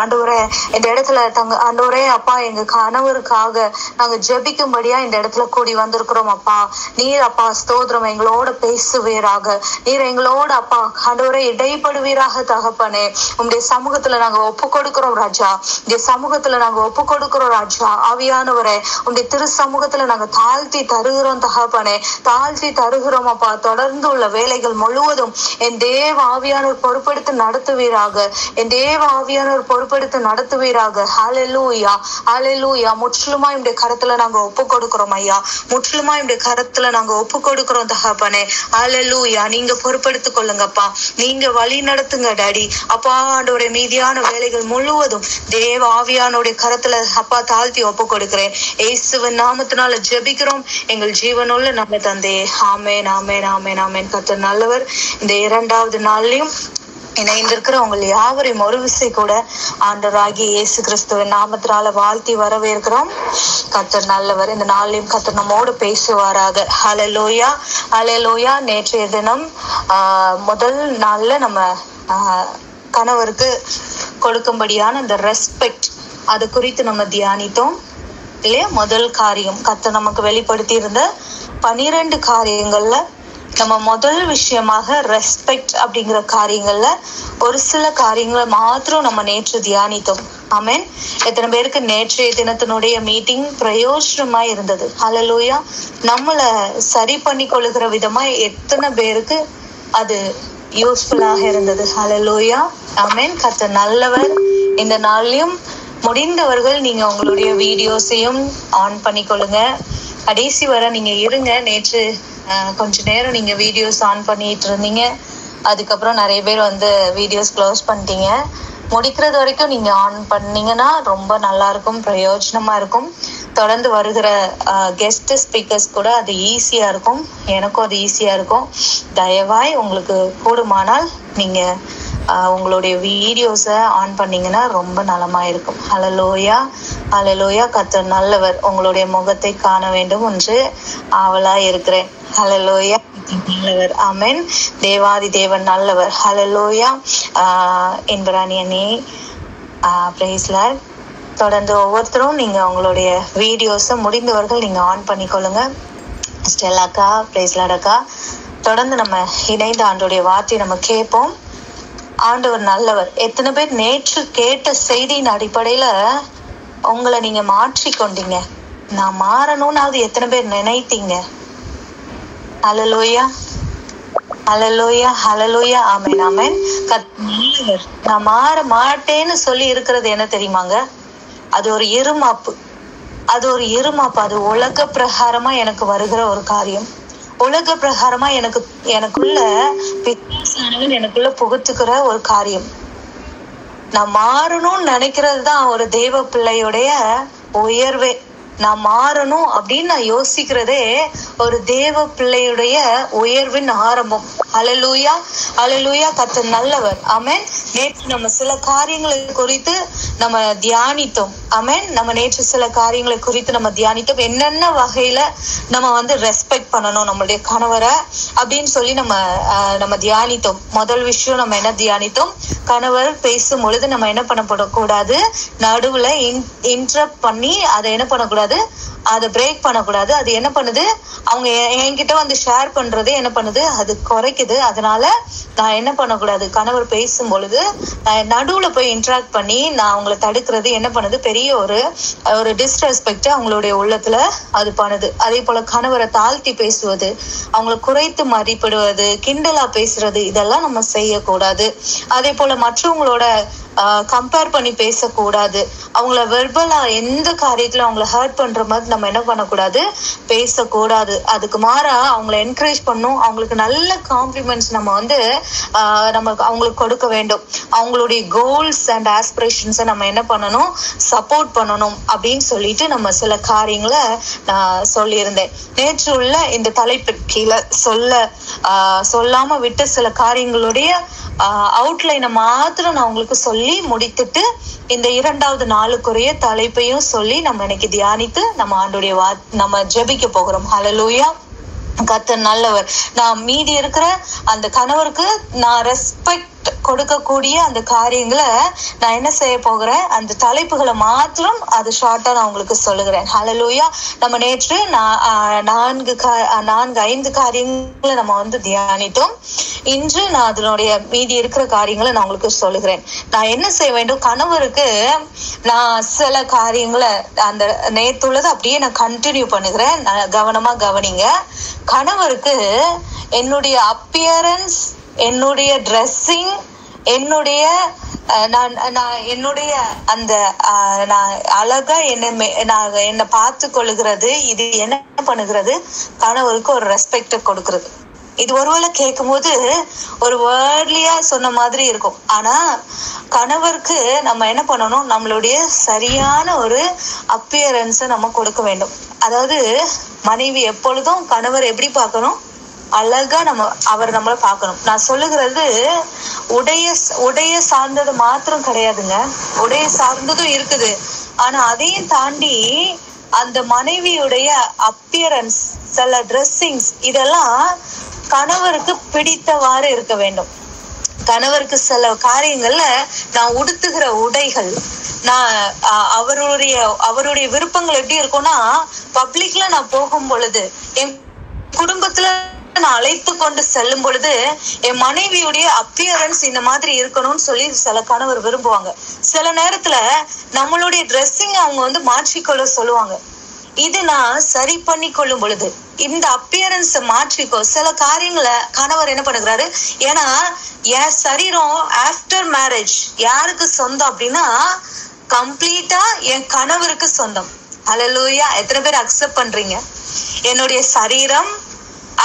ஆண்டவரே இந்த இடத்துல ஆண்டவரே அப்பா எங்க கணவருக்காக நாங்க ஜெபிக்கும்படியா இந்த இடத்துல கூடி வந்திருக்கிறோம் அப்பா. நீர் அப்பா ஸ்தோத்திரம், எங்களோட பேசுவீராக, நீர் எங்களோட அப்பா ஆண்டவரே இடைப்படுவீராக தகப்பனே. உங்களுடைய சமூகத்துல நாங்க ஒப்பு கொடுக்கிறோம் ராஜா, இந்த சமூகத்துல நாங்க ஒப்பு கொடுக்கிறோம் ராஜா. ஆவியானவரே உங்களுடைய திரு சமூகத்துல நாங்க தாழ்த்தி தருகிறோம் தகப்பனே, தாழ்த்தி தருகிறோம் அப்பா. தொடர்ந்து உள்ள வேலைகள் முழுவதும் என் தேவ ஆவியானவர் பொறுப்பெடுத்து நடத்துவீராக, என் தேவ ஆவியானவர் பொறுப்பெடுத்து நடத்துவீராக. ஹல்லேலூயா, ஹல்லேலூயா. முற்றிலுமா இந்த கரத்துல நாங்க ஒப்பு கொடுக்கிறோம் ஐயா, முற்றிலுமா இந்த கரத்துல நாங்க ஒப்பு கொடுக்கிறோம் தகப்பனே. ஹல்லேலூயா. நீங்க பொறுப்பெடுத்துக் கொள்ளுங்கப்பா, நீங்க வழி நடத்துங்க டாடி அப்பா. ஆண்டவரே மீதியான வேலைகள் முழுவதும் தேவ ஆவியானுடைய கரத்துல அப்பா தாழ்த்தி ஒப்பு கொடுக்கிறேன். இயேசுவின் நாமத்தினால ஜெபிக்கிறோம் எங்கள் ஜீவனுள்ள நல்ல தந்தை. ஆமென், ஆமென், ஆமென், ஆமென். கர்த்தர் நல்லவர். இந்த இரண்டாவது நாள்லயும் இணைந்திருக்கிற உங்கள் யாவரையும் ஒரு விசை கூட ஆண்டவராகிய இயேசு கிறிஸ்துவின் நாமத்தினால வாழ்த்தி வரவேற்கிறோம். கர்த்தர் நல்லவர். இந்த நாளையும் கர்த்தர் நம்மோடு பேசுவாராக. ஹல்லேலூயா, ஹல்லேலூயா. நேற்றைய தினம் முதல் நாள்ல நம்ம கணவருக்கு கொடுக்கும்படியான இந்த ரெஸ்பெக்ட் அது குறித்து நம்ம தியானித்தோம் இல்லையா. முதல் காரியம் கர்த்தர் நமக்கு வெளிப்படுத்தி இருந்த 12 காரியங்கள்ல நம்ம முதல் விஷயமாக ரெஸ்பெக்ட் அப்படிங்கிற காரியங்கள்ல ஒரு சில காரியங்களை மாத்திரம் நம்ம நேற்று தியானித்தோம். ஆமென். எத்தனை பேருக்கு நேற்றைய தினத்தினுடைய மீட்டிங் பிரயோஜனமா இருந்தது? ஹல்லேலூயா. நம்மள சரி பண்ணி கொள்ளுகிற விதமா எத்தனை பேருக்கு அது யூஸ்ஃபுல்லாக இருந்தது? ஹல்லேலூயா, ஆமென். கர்த்தர் நல்லவர். இந்த நாள்லயும் முடிந்தவர்கள் நீங்க உங்களுடைய வீடியோஸையும் ஆன் பண்ணிக்கொள்ளுங்க. கடைசி வரை நீங்க இருங்க. நேற்று கொஞ்ச நேரம் நீங்க வீடியோஸ் ஆன் பண்ணிட்டு இருந்தீங்க, அதுக்கப்புறம் நிறைய பேர் வீடியோஸ் க்ளோஸ் பண்ணிட்டீங்க. முடிக்கிறது வரைக்கும் நீங்க ஆன் பண்ணீங்கன்னா ரொம்ப நல்லா இருக்கும், பிரயோஜனமா இருக்கும். தொடர்ந்து வருகிற கெஸ்ட் ஸ்பீக்கர்ஸ் கூட அது ஈஸியா இருக்கும், எனக்கும் அது ஈஸியா இருக்கும். தயவாய் உங்களுக்கு கூடுமானால் நீங்க உங்களுடைய வீடியோஸை ஆன் பண்ணீங்கன்னா ரொம்ப நலமா இருக்கும். ஹல்லேலூயா, ஹல்லேலூயா. கர்த்தர் நல்லவர். உங்களுடைய முகத்தை காண வேண்டும் என்று ஆவலா இருக்கிறேன். ஹல்லேலூயா, நல்லவர். ஆமென். தேவாதி தேவன் நல்லவர். ஹல்லேலூயா. என்பராணியனே பிரைஸ் லார்ட். தொடர்ந்து ஒவ்வொருத்தரும் நீங்க உங்களுடைய வீடியோஸை முடிந்தவர்கள் நீங்க ஆன் பண்ணிக்கொள்ளுங்க. ஸ்டெல்லாக்கா பிரைஸ் லார்ட் அக்கா. தொடர்ந்து நம்ம இணைந்த ஆண்டோடைய வார்த்தையை நம்ம கேட்போம். ஆண்டவர் நல்லவர். எத்தனை பேர் நேற்று கேட்ட செய்தியின் அடிப்படையில உங்களை நீங்க மாற்றி கொண்டீங்க? நான் மாறணும்னு அது எத்தனை பேர் நினைத்தீங்க? ஹல்லேலூயா, ஹல்லேலூயா, ஹல்லேலூயா. ஆமென், ஆமென். நல்லவர். நான் மாற மாட்டேன்னு சொல்லி இருக்கிறது என்ன தெரியுமாங்க? அது ஒரு இருமாப்பு, அது ஒரு இருமாப்பு. அது உலக பிரகாரமா எனக்கு வருகிற ஒரு காரியம், உலக பிரகாரமா எனக்குள்ள பிசாசானவன் எனக்குள்ள புகுத்துக்கிற ஒரு காரியம். நான் மாறணும்னு நினைக்கிறது தான் ஒரு தேவ பிள்ளையுடைய உயர்வே. நான் மாறணும் அப்படின்னு நான் யோசிக்கிறதே ஒரு தேவ பிள்ளையுடைய உயர்வின் ஆரம்பம். ஹல்லேலூயா, ஹல்லேலூயா. கர்த்தர் நல்லவர். ஆமென். நேற்று நம்ம சில காரியங்களை குறித்து நம்ம தியானித்தோம். ஆமென். நம்ம நேற்று சில காரியங்களை குறித்து நம்ம தியானித்தோம். என்னென்ன வகையில நம்ம ரெஸ்பெக்ட் பண்ணணும் நம்மளுடைய கணவரை அப்படின்னு சொல்லி நம்ம தியானித்தோம். முதல் விஷயம் நம்ம என்ன தியானித்தோம்? கணவர் பேசும் பொழுது நம்ம என்ன பண்ணக்கூடாது? நடுவுல இன்டரப்ட் பண்ணி அதை என்ன பண்ணக்கூடாது? அதை பிரேக் பண்ணக்கூடாது. அது என்ன பண்ணுது? அவங்க என்கிட்ட ஷேர் பண்றது என்ன பண்ணுது? அது குறைக்குது. அதனால நான் என்ன பண்ணக்கூடாது? கணவர் பேசும் பொழுது நான் நடுவுல போய் இன்டராக்ட் பண்ணி நான் அவங்களை தடுக்கிறது என்ன பண்ணுது? பெரிய ஒரு டிஸ்ரெஸ்பெக்ட் அவங்களுடைய உள்ளத்துல அது பண்ணுது. அதே போல கணவரை தாழ்த்தி பேசுவது, அவங்களை குறைத்து மதிப்பிடுவது, கிண்டலா பேசுறது, இதெல்லாம் நம்ம செய்யக்கூடாது. அதே போல மற்றவங்களோட கம்பேர் பண்ணி பேசக்கூடாது. அவங்கள வெர்பலா எந்த காரியத்துல அவங்கள ஹர்ட் பண்ற மாதிரி நம்ம என்ன பண்ணக்கூடாது? பேசக்கூடாது. அதுக்கு மாறா அவங்களை என்கரேஜ் பண்ணும். அவங்களுக்கு நல்ல காம்ப்ளிமெண்ட்ஸ் நம்ம அவங்களுக்கு கொடுக்க வேண்டும். அவங்களுடைய கோல்ஸ் அண்ட் ஆஸ்பிரேஷன்ஸை நம்ம என்ன பண்ணணும்? சப்போர்ட் பண்ணணும் அப்படின்னு சொல்லிட்டு நம்ம சில காரியங்களை நான் சொல்லியிருந்தேன். நேற்று உள்ள இந்த தலைப்பிற்கு கீழே சொல்லாம விட்ட சில காரியங்களுடைய அவுட்லைனை மாத்திரம் நான் உங்களுக்கு சொல்லி முடித்துட்டு இந்த இரண்டாவது நாளுக்குரிய தலைப்பையும் சொல்லி நம்ம இன்னைக்கு தியானித்து நம்ம ஆண்டுடைய நம்ம ஜெபிக்க போகிறோம். ஹல்லேலூயா. கர்த்தர் நல்லவர். நான் மீதி இருக்கிற அந்த கணவருக்கு நான் ரெஸ்பெக்ட் கொடுக்கக்கூடிய அந்த காரியங்களை நான் என்ன செய்ய போகிறேன், அந்த தலைப்புகளை மாத்திரம் அது ஷார்ட்டா நான் உங்களுக்கு சொல்லுகிறேன். ஹல்லேலூயா. நம்ம நேற்று 4-5 காரியங்களை நம்ம தியானித்தோம். இன்று நான் அதனுடைய மீதி இருக்கிற காரியங்களை நான் உங்களுக்கு சொல்லுகிறேன். நான் என்ன செய்ய வேண்டும், கணவருக்கு நான் சில காரியங்களை அந்த நேத்துள்ளது அப்படியே நான் கண்டினியூ பண்ணுகிறேன். கவனமா கவனிங்க. கணவருக்கு என்னுடைய அப்பியரன்ஸ், என்னுடைய ட்ரெஸ்ஸிங், என்னுடைய என்னுடைய அந்த நான் அழகா என்ன பார்த்து கொள்ளுகிறது, இது என்ன பண்ணுகிறது, கணவருக்கு ஒரு ரெஸ்பெக்ட் கொடுக்கிறது. இது ஒருவேளை கேட்கும் போது ஒரு வேர்ட்லியா சொன்ன மாதிரி இருக்கும். ஆனா கணவருக்கு நம்ம என்ன பண்ணணும், நம்மளுடைய சரியான ஒரு அப்பியரன்ஸை நம்ம கொடுக்க வேண்டும். அதாவது மனைவி எப்பொழுதும் கணவர் எப்படி பார்க்கணும், அழகா அவர் நம்மளை பார்க்கணும். நான் சொல்லுகிறது உடைய சார்ந்தது மாத்திரம் கிடையாதுங்க, உடைய சார்ந்ததும் இருக்குது. ஆனா அதையும் தாண்டி அந்த மனைவியுடைய அப்பியரன்ஸ், சில ட்ரெஸ்ஸிங்ஸ், இதெல்லாம் கணவருக்கு பிடித்தவாறு இருக்க வேண்டும். கணவருக்கு சில காரியங்கள்ல நான் உடுத்துகிற உடைகள், நான் அவருடைய விருப்பங்கள் எப்படி இருக்கும்னா, பப்ளிக்ல நான் போகும் பொழுது, என் குடும்பத்துல நான் அழைத்து கொண்டு செல்லும் பொழுது என் மனைவியுடைய அப்பியரன்ஸ் இந்த மாதிரி இருக்கணும்னு சொல்லி சில கணவர் விரும்புவாங்க. சில நேரத்துல நம்மளுடைய ட்ரெஸ்ஸிங் அவங்க மாற்றிக்கொள்ள சொல்லுவாங்க. இது நான் சரி பண்ணி கொள்ளும் பொழுது இந்த அப்பியரன்ஸ் மாற்றிக்கோ. சில காரியங்களை கணவர் என்ன பண்ணுகிறாரு, ஏன்னா என் சரீரம் ஆஃப்டர் மேரேஜ் யாருக்கு சொந்தம் அப்படின்னா கம்ப்ளீட்டா என் கணவருக்கு சொந்தம். ஹல்லேலூயா. எத்தனை பேர் அக்செப்ட் பண்றீங்க? என்னுடைய சரீரம்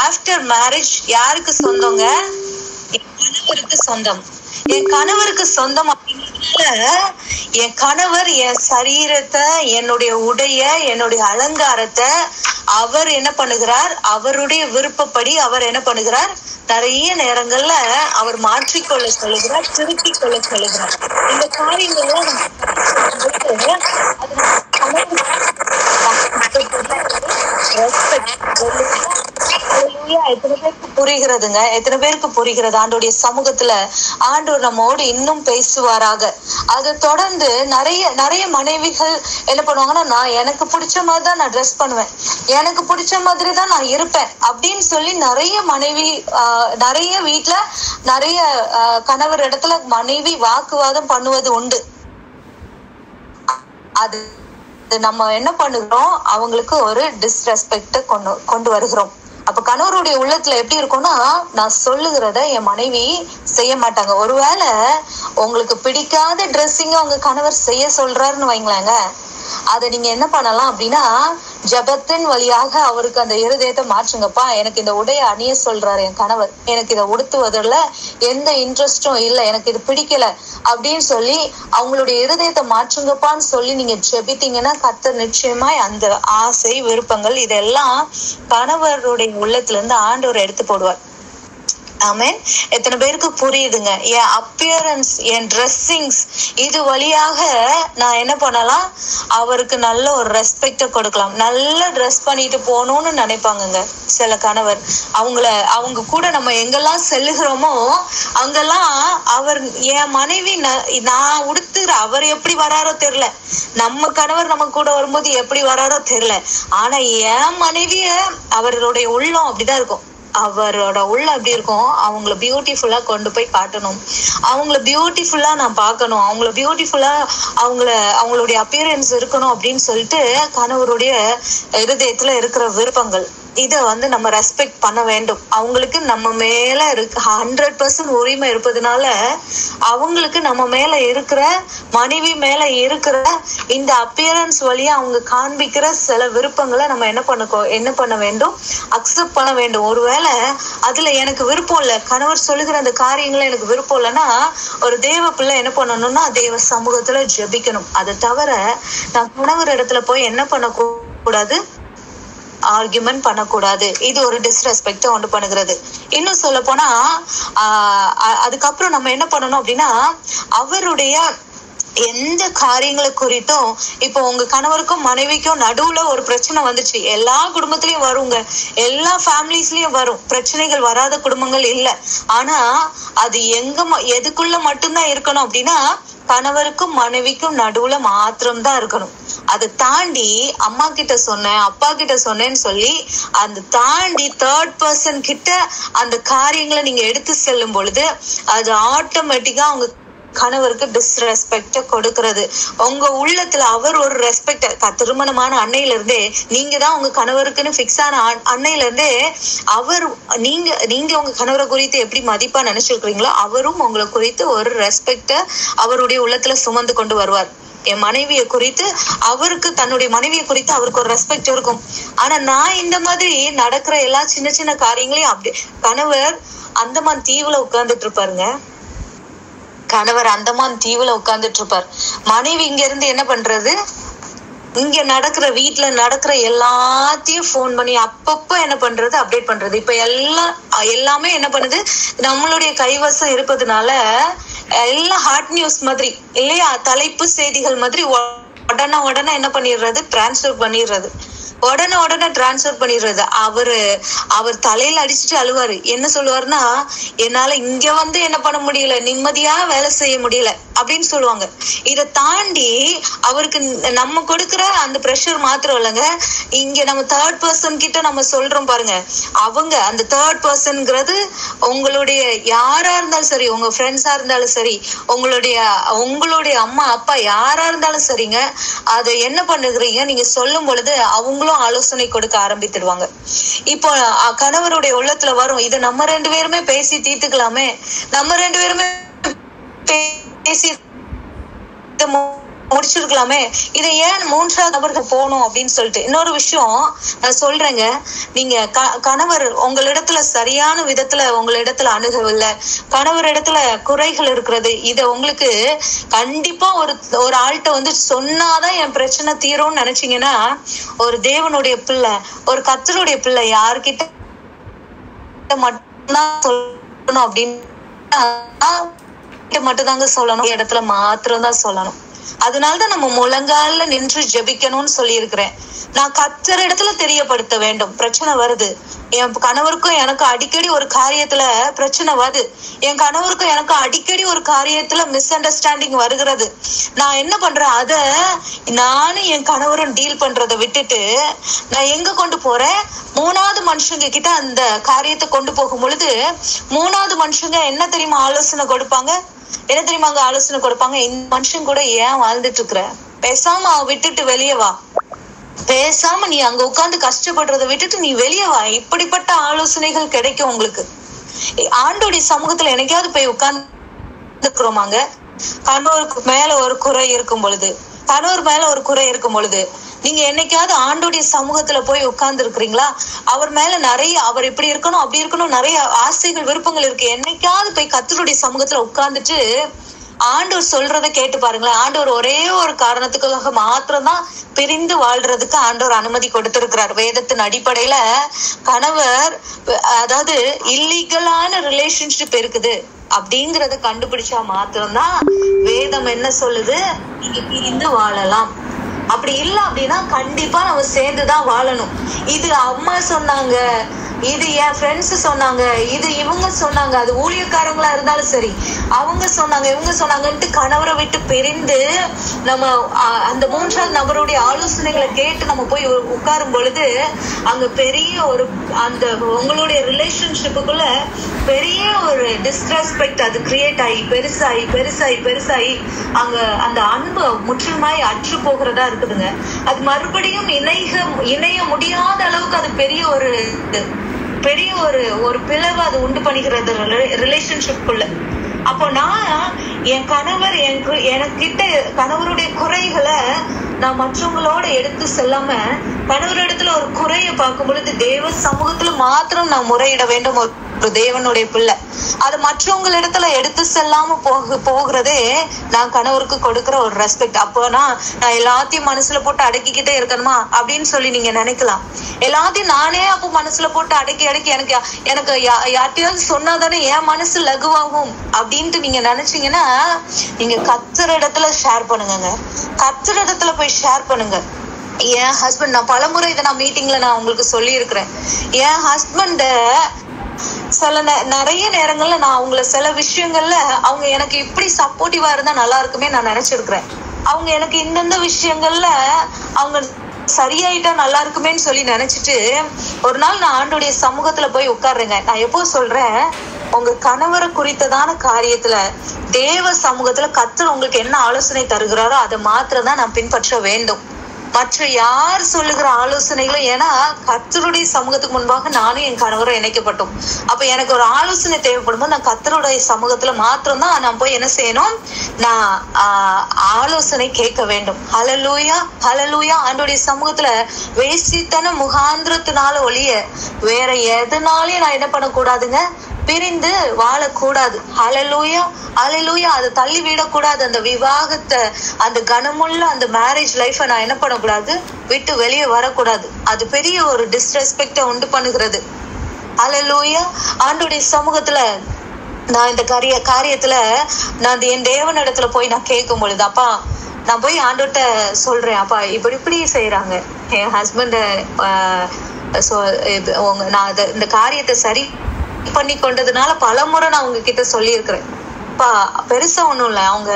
ஆஃப்டர் மேரேஜ் யாருக்கு சொந்தங்க? என் கணவருக்கு சொந்தம். என் கணவருக்கு சொந்தம் அப்படிங்கிறதுனால என் கணவர் என் சரீரத்தை, என்னுடைய உடைய, என்னுடைய அலங்காரத்தை அவர் என்ன பண்ணுகிறார், அவருடைய விருப்பப்படி அவர் என்ன பண்ணுகிறார், நிறைய நேரங்கள்ல அவர் மாற்றிக்கொள்ள சொல்லுகிறார், திருப்பிக் கொள்ள சொல்லுகிறார். இந்த காரியங்கள்லாம் எத்தனை பேருக்கு புரிகிறதுங்க? எத்தனை பேருக்கு புரிகிறது? ஆண்டோடைய சமூகத்துல ஆண்டவர் நம்மோடு இன்னும் பேசுவாராக. அதை தொடர்ந்து நிறைய மனைவிகள் என்ன பண்ணுவாங்கன்னா, நான் எனக்கு பிடிச்ச மாதிரி தான் நான் ட்ரெஸ் பண்ணுவேன், எனக்கு பிடிச்ச மாதிரி தான் நான் இருப்பேன் அப்படின்னு சொல்லி நிறைய மனைவி, நிறைய வீட்டுல நிறைய கணவர் இடத்துல மனைவி வாக்குவாதம் பண்ணுவது உண்டு. அது நம்ம என்ன பண்ணுகிறோம், அவங்களுக்கு ஒரு டிஸ்ரெஸ்பெக்ட் கொண்டு வருகிறோம். அப்ப கணவருடைய உள்ளத்துல எப்படி இருக்கும்னா, நான் சொல்லுகிறத என் மனைவி செய்ய மாட்டாங்க. ஒருவேளை உங்களுக்கு பிடிக்காத ட்ரெஸ்ஸிங்க உங்க கணவர் செய்ய சொல்றாருன்னு வைங்களாங்க, அதை நீங்க என்ன பண்ணலாம் அப்படின்னா, ஜபத்தின் வழியாக அவருக்கு அந்த இருதயத்தை மாற்றுங்கப்பா. எனக்கு இந்த உடைய அணிய சொல்றாரு என் கணவர், எனக்கு இதை உடுத்துவதில் எந்த இன்ட்ரெஸ்டும் இல்லை, எனக்கு இது பிடிக்கல அப்படின்னு சொல்லி அவங்களுடைய இருதயத்தை மாற்றுங்கப்பான்னு சொல்லி நீங்க ஜெபித்தீங்கன்னா கர்த்தர் நிச்சயமாய் அந்த ஆசை, விருப்பங்கள் இதெல்லாம் கணவருடைய உள்ளத்துல இருந்து ஆண்டவர் எடுத்து போடுவார். ஆமென். எத்தனை பேருக்கு புரியுதுங்க? என் அப்பியரன்ஸ், என் ட்ரெஸ்ஸிங்ஸ், இது வழியாக நான் என்ன பண்ணலாம், அவருக்கு நல்ல ஒரு ரெஸ்பெக்ட கொடுக்கலாம். நல்ல ட்ரெஸ் பண்ணிட்டு போகணும்னு நினைப்பாங்கங்க சில கணவர். அவங்க கூட நம்ம எங்கெல்லாம் செல்லுகிறோமோ அங்கெல்லாம் அவர், என் மனைவி நான் உடுத்துற அவர் எப்படி வராரோ தெரியல, நம்ம கணவர் நம்ம கூட வரும்போது எப்படி வராரோ தெரியல, ஆனா என் மனைவிய அவருடைய உள்ளம் அப்படிதான் இருக்கும். அவரோட உள்ள அப்படி இருக்கும், அவங்கள பியூட்டிஃபுல்லா கொண்டு போய் காட்டணும், அவங்கள பியூட்டிஃபுல்லா நான் பார்க்கணும், அவங்கள பியூட்டிஃபுல்லா அவங்களுடைய அப்பியரன்ஸ் இருக்கணும் அப்படின்னு சொல்லிட்டு கணவருடைய இருதயத்துல இருக்கிற விருப்பங்கள், இதை நம்ம ரெஸ்பெக்ட் பண்ண வேண்டும். அவங்களுக்கு நம்ம மேல 100% உரிமை இருப்பதுனால அவங்களுக்கு நம்ம மேல இருக்கிற, மனைவி மேல இருக்கிற இந்த அப்பியரன்ஸ் வழியா அவங்க காண்பிக்கிற சில விருப்பங்களை நம்ம என்ன பண்ண வேண்டும், அக்செப்ட் பண்ண வேண்டும். ஒருவேளை அதுல எனக்கு விருப்பம் இல்லை, கணவர் சொல்லுகிற அந்த காரியங்களை எனக்கு விருப்பம் இல்லைன்னா ஒரு தேவ பிள்ளை என்ன பண்ணணும்னா தேவ சமூகத்துல ஜெபிக்கணும். அதை தவிர நான் கணவர் இடத்துல போய் என்ன பண்ண கூடாது, ஆர்குமெண்ட் பண்ணக்கூடாது. இது ஒரு டிஸ்ரெஸ்பெக்ட் உண்டு பண்ணுகிறது. இன்னும் சொல்ல போனா அதுக்கப்புறம் நம்ம என்ன பண்ணணும் அப்படின்னா, அவருடைய எந்த காரியங்களை குறித்தும் இப்போ உங்க கணவருக்கும் மனைவிக்கும் நடுவுல ஒரு பிரச்சனை வந்துச்சு, எல்லா குடும்பத்திலயும் வருங்க, எல்லா ஃபேமிலிஸ்லயும் வரும், பிரச்சனைகள் வராத குடும்பங்கள் இல்ல. ஆனா அது எதுக்குள்ள மட்டும்தான் இருக்கணும் அப்படின்னா கணவருக்கும் மனைவிக்கும் நடுவுல மாத்திரம்தான் இருக்கணும். அதை தாண்டி அம்மா கிட்ட சொன்னேன், அப்பா கிட்ட சொன்னேன்னு சொல்லி அந்த தாண்டி தேர்ட் பர்சன் கிட்ட அந்த காரியங்களை நீங்க எடுத்து செல்லும் பொழுது அது ஆட்டோமேட்டிக்கா அவங்க கணவருக்கு டிஸ்ரெஸ்பெக்ட கொடுக்கிறது. உங்க உள்ளத்துல அவர் ஒரு ரெஸ்பெக்ட், திருமணமான அன்னையில இருந்தே நீங்க தான் உங்க கணவருக்குன்னு பிக்ஸ் ஆன அன்னையில இருந்தே அவர் நீங்க உங்க கணவரை குறித்து எப்படி மதிப்பா நினைச்சிருக்கிறீங்களோ அவரும் உங்களை குறித்து ஒரு ரெஸ்பெக்ட அவருடைய உள்ளத்துல சுமந்து கொண்டு வருவார். என் மனைவிய குறித்து அவருக்கு, தன்னுடைய மனைவிய குறித்து அவருக்கு ஒரு ரெஸ்பெக்ட் இருக்கும். ஆனா நான் இந்த மாதிரி நடக்கிற எல்லா சின்ன சின்ன காரியங்களையும் அப்படி கணவர் அந்தமான் தீவுல உட்கார்ந்துட்டு இருப்பாருங்க. கணவர் அந்தமான் தீவுல உட்கார்ந்துட்டு இருப்பார். மனைவி இங்க இருந்து என்ன பண்றது, இங்க நடக்கிற வீட்டுல நடக்கிற எல்லாத்தையும் போன் பண்ணி அப்பப்ப என்ன பண்றது, அப்டேட் பண்றது. இப்ப எல்லாமே என்ன பண்ணுது, நம்மளுடைய கைவசம் இருப்பதுனால எல்லாம் ஹாட் நியூஸ் மாதிரி இல்லையா, தலைப்பு செய்திகள் மாதிரி உடனே என்ன பண்ணிடுறது, டிரான்ஸ்ஃபர் பண்ணிடுறது, உடனே டிரான்ஸ்பர் பண்ணிடுறது. அவர் தலையில அடிச்சுட்டு அழுவாரு. என்ன சொல்லுவாருன்னா, என்னால இங்க வந்து என்ன பண்ண முடியல, நிம்மதியா வேலை செய்ய முடியல அப்படின்னு சொல்லுவாங்க. இதை தாண்டி அவருக்கு நம்ம கொடுக்கிற அந்த ப்ரெஷர் மாத்திரம் இல்லைங்க, இங்க நம்ம தேர்ட் பர்சன் கிட்ட நம்ம சொல்றோம் பாருங்க, அவங்க அந்த தேர்ட் பர்சன்ங்கிறது உங்களுடைய யாரா இருந்தாலும் சரி, உங்க ஃப்ரெண்ட்ஸா இருந்தாலும் சரி, உங்களுடைய அம்மா அப்பா யாரா இருந்தாலும் சரிங்க, அதை என்ன பண்ணுகிறீங்க நீங்க சொல்லும் பொழுது அவங்களும் ஆலோசனை கொடுக்க ஆரம்பித்துடுவாங்க. இப்போ கணவருடைய உள்ளத்துல வரும், இது நம்ம 2 பேருமே பேசி தீர்த்துக்கலாமே, நம்ம 2 பேருமே பேசி முடிச்சிருக்கலாமே, இதை ஏன் 3ஆவது நபருக்கு போகணும் அப்படின்னு சொல்லிட்டு. இன்னொரு விஷயம் நான் சொல்றேங்க, நீங்க கணவர் உங்களிடத்துல சரியான விதத்துல உங்களிடத்துல அணுகவில்லை, கணவர் இடத்துல குறைகள் இருக்கிறது, இத உங்களுக்கு கண்டிப்பா ஒரு ஆள்கிட்ட வந்து சொன்னாதான் என் பிரச்சனை தீரும்னு நினைச்சீங்கன்னா, ஒரு தேவனுடைய பிள்ளை, ஒரு கர்த்தருடைய பிள்ளை யார்கிட்ட மட்டும்தான் சொல்லணும் அப்படின்னு மட்டும்தாங்க சொல்லணும், இடத்துல மாத்திரம் தான் சொல்லணும். அதனாலதான் நம்ம முழங்கால நின்று ஜெபிக்கணும்னு சொல்லி இருக்கிறேன். நான் கர்த்தர் இடத்துல தெரியப்படுத்த வேண்டும். பிரச்சனை வருது, என் கணவருக்கும் எனக்கு அடிக்கடி ஒரு காரியத்துல பிரச்சனை வருது, என் கணவருக்கும் எனக்கு அடிக்கடி ஒரு காரியத்துல மிஸ் அண்டர்ஸ்டாண்டிங் வருகிறது. நான் என்ன பண்றேன், அத நானும் என் கணவரும் டீல் பண்றதை விட்டுட்டு நான் எங்க கொண்டு போறேன், 3வது மனுஷங்க கிட்ட அந்த காரியத்தை கொண்டு போகும் பொழுது 3வது மனுஷங்க என்ன தெரியுமா ஆலோசனை கொடுப்பாங்க, இந்த மனுஷன் கூட ஏன் வாழ்ந்துட்டு இருக்கிற, பேசாம விட்டுட்டு வெளியே வா, பேசாம நீ அங்க உட்கார்ந்து கஷ்டப்படுறதை விட்டுட்டு நீ வெளியே வா. இப்படிப்பட்ட ஆலோசனைகள் கிடைக்கும் உங்களுக்கு. ஆண்டோடைய சமூகத்துல என்னைக்காவது போய் உட்கார்ந்துக்கிறோமாங்க, கணவருக்கு மேல ஒரு குறை இருக்கும் பொழுது, நீங்க என்னைக்காவது ஆண்டோடைய சமூகத்துல போய் உட்கார்ந்து இருக்கிறீங்களா? அவர் மேல நிறைய, அவர் இப்படி இருக்கணும் அப்படி இருக்கணும் நிறைய ஆசைகள் விருப்பங்கள் இருக்கு. என்னைக்காவது போய் கர்த்தருடைய சமூகத்துல உட்கார்ந்துட்டு ஆண்டவர் சொல்றதை கேட்டு பாருங்களேன். ஆண்டவர் ஒரே ஒரு காரணத்துக்காக மாத்திரம்தான் பிரிந்து வாழ்றதுக்கு ஆண்டவர் அனுமதி கொடுத்திருக்கிறார். வேதத்தின் அடிப்படையில கணவர், அதாவது இல்லீகலான ரிலேஷன்ஷிப் இருக்குது அப்படிங்கறத கண்டுபிடிச்சா மாத்திரம்தான் வேதம் என்ன சொல்லுது, நீங்க பிரிந்து வாழலாம். அப்படி இல்லை அப்படின்னா கண்டிப்பா நம்ம சேர்ந்துதான் வாழணும். இது அம்மா சொன்னாங்க, இது என் ஃப்ரெண்ட்ஸ் சொன்னாங்க, இது இவங்க சொன்னாங்க, அது ஊழியக்காரங்களா இருந்தாலும் சரி, அவங்க சொன்னாங்க இவங்க சொன்னாங்கன்ட்டு கணவரை விட்டு பிரிந்து நம்ம அந்த 3வது நபருடைய ஆலோசனைகளை கேட்டு நம்ம போய் உட்காரும் பொழுது அங்க பெரிய ஒரு அந்த உங்களுடைய ரிலேஷன்ஷிப்புக்குள்ள பெரிய ஒரு டிஸ்ரெஸ்பெக்ட் அது கிரியேட் ஆகி பெருசாகி அங்க அந்த அன்பு முற்றிலுமாய் அற்று போகிறதா இருக்குதுங்க. அது மறுபடியும் இணைய முடியாத அளவுக்கு அது பெரிய ஒரு பிளவு அது உண்டு பண்ணுகிறது ரிலேஷன்ஷிப்குள்ள. அப்போ நான் என் கணவர் எனக்கிட்ட கணவருடைய குறைகளை நான் மற்றவங்களோட எடுத்து செல்லாம கணவர் இடத்துல ஒரு குறைய பார்க்கும் பொழுது தேவ சமூகத்துல மாத்திரம் நான் முறையிட வேண்டும். தேவனுடைய பிள்ளை. அது மற்றவங்க இடத்துல எடுத்து செல்லாம போகிறதே நான் கணவருக்கு கொடுக்கிற ஒரு ரெஸ்பெக்ட். அப்போனா நான் எல்லாத்தையும் மனசுல போட்டு அடக்கிக்கிட்டே இருக்கணுமா அப்படின்னு சொல்லி நீங்க நினைக்கலாம். எல்லாத்தையும் நானே அப்போ மனசுல போட்டு அடக்கி எனக்கு யார்ட்டையாவது சொன்னாதானே என் மனசு லகுவாகும் அப்படின்ட்டு நீங்க நினைச்சீங்கன்னா நீங்க கர்த்தர் இடத்துல ஷேர் பண்ணுங்க. கர்த்தர் இடத்துல போய் ஷேர் பண்ணுங்க. என் ஹஸ்பண்ட், நான் பலமுறை இதை நான் மீட்டிங்ல நான் உங்களுக்கு சொல்லி இருக்கிறேன். என் ஹஸ்பண்ட சில நிறைய நேரங்கள்ல நான் அவங்கள சில விஷயங்கள்ல அவங்க எனக்கு இப்படி சப்போர்ட்டிவா இருந்தா நல்லா இருக்குமே நான் நினைச்சிருக்கிறேன். அவங்க எனக்கு இந்தந்த விஷயங்கள்ல அவங்க சரியாயிட்டா நல்லா இருக்குமேன்னு சொல்லி நினைச்சிட்டு ஒரு நாள் நான் ஆண்டோடைய சமூகத்துல போய் உட்கார்றேங்க. நான் எப்போ சொல்றேன், உங்க கணவரை குறித்ததான காரியத்துல தேவ சமூகத்துல கர்த்தர் உங்களுக்கு என்ன ஆலோசனை தருகிறாரோ அதை மாத்திரம் தான் நான் பின்பற்ற வேண்டும். மற்ற யார் சொல்லுகிற ஆலோசனைகளும், ஏன்னா கர்த்தருடைய சமூகத்துக்கு முன்பாக நானும் என் கணவரும் இணைக்கப்பட்டோம். அப்ப எனக்கு ஒரு ஆலோசனை தேவைப்படும் போது நான் கர்த்தருடைய சமூகத்துல மாத்திரம் தான் நான் போய் என்ன செய்யணும், நான் ஆலோசனை கேட்க வேண்டும். ஹல்லேலூயா, ஹல்லேலூயா. ஆண்டவருடைய சமூகத்துல வேசித்தன முகாந்திரத்தினால ஒழிய வேற எதனாலையும் நான் என்ன பண்ணக்கூடாதுங்க, பிரிந்து வாழக்கூடாது. ஹல்லேலூயா, ஹல்லேலூயா. அதை தள்ளி விடக்கூடாது. அந்த விவாகத்தை, அந்த கனமுள்ள அந்த மேரேஜ் லைஃபை நான் என்ன பண்ணக்கூடாது, விட்டு வெளியே வரக்கூடாது. அது பெரிய ஒரு டிஸ்ரெஸ்பெக்ட உண்டு பண்ணுகிறது. ஹல்லேலூயா. ஆண்டவருடைய சமூகத்துல நான் இந்த காரியத்துல நான் என் தேவன் இடத்துல போய் நான் கேட்கும் பொழுது, அப்பா நான் போய் ஆண்டவர்கிட்ட சொல்றேன், அப்பா இப்படி செய்யறாங்க என் ஹஸ்பண்ட, நான் இந்த காரியத்தை சரி பண்ணி கொண்டதுனால பலமுறை நான் உங்ககிட்ட சொல்லி இருக்கிறேன். பெருசா ஒண்ணும் இல்லை, அவங்க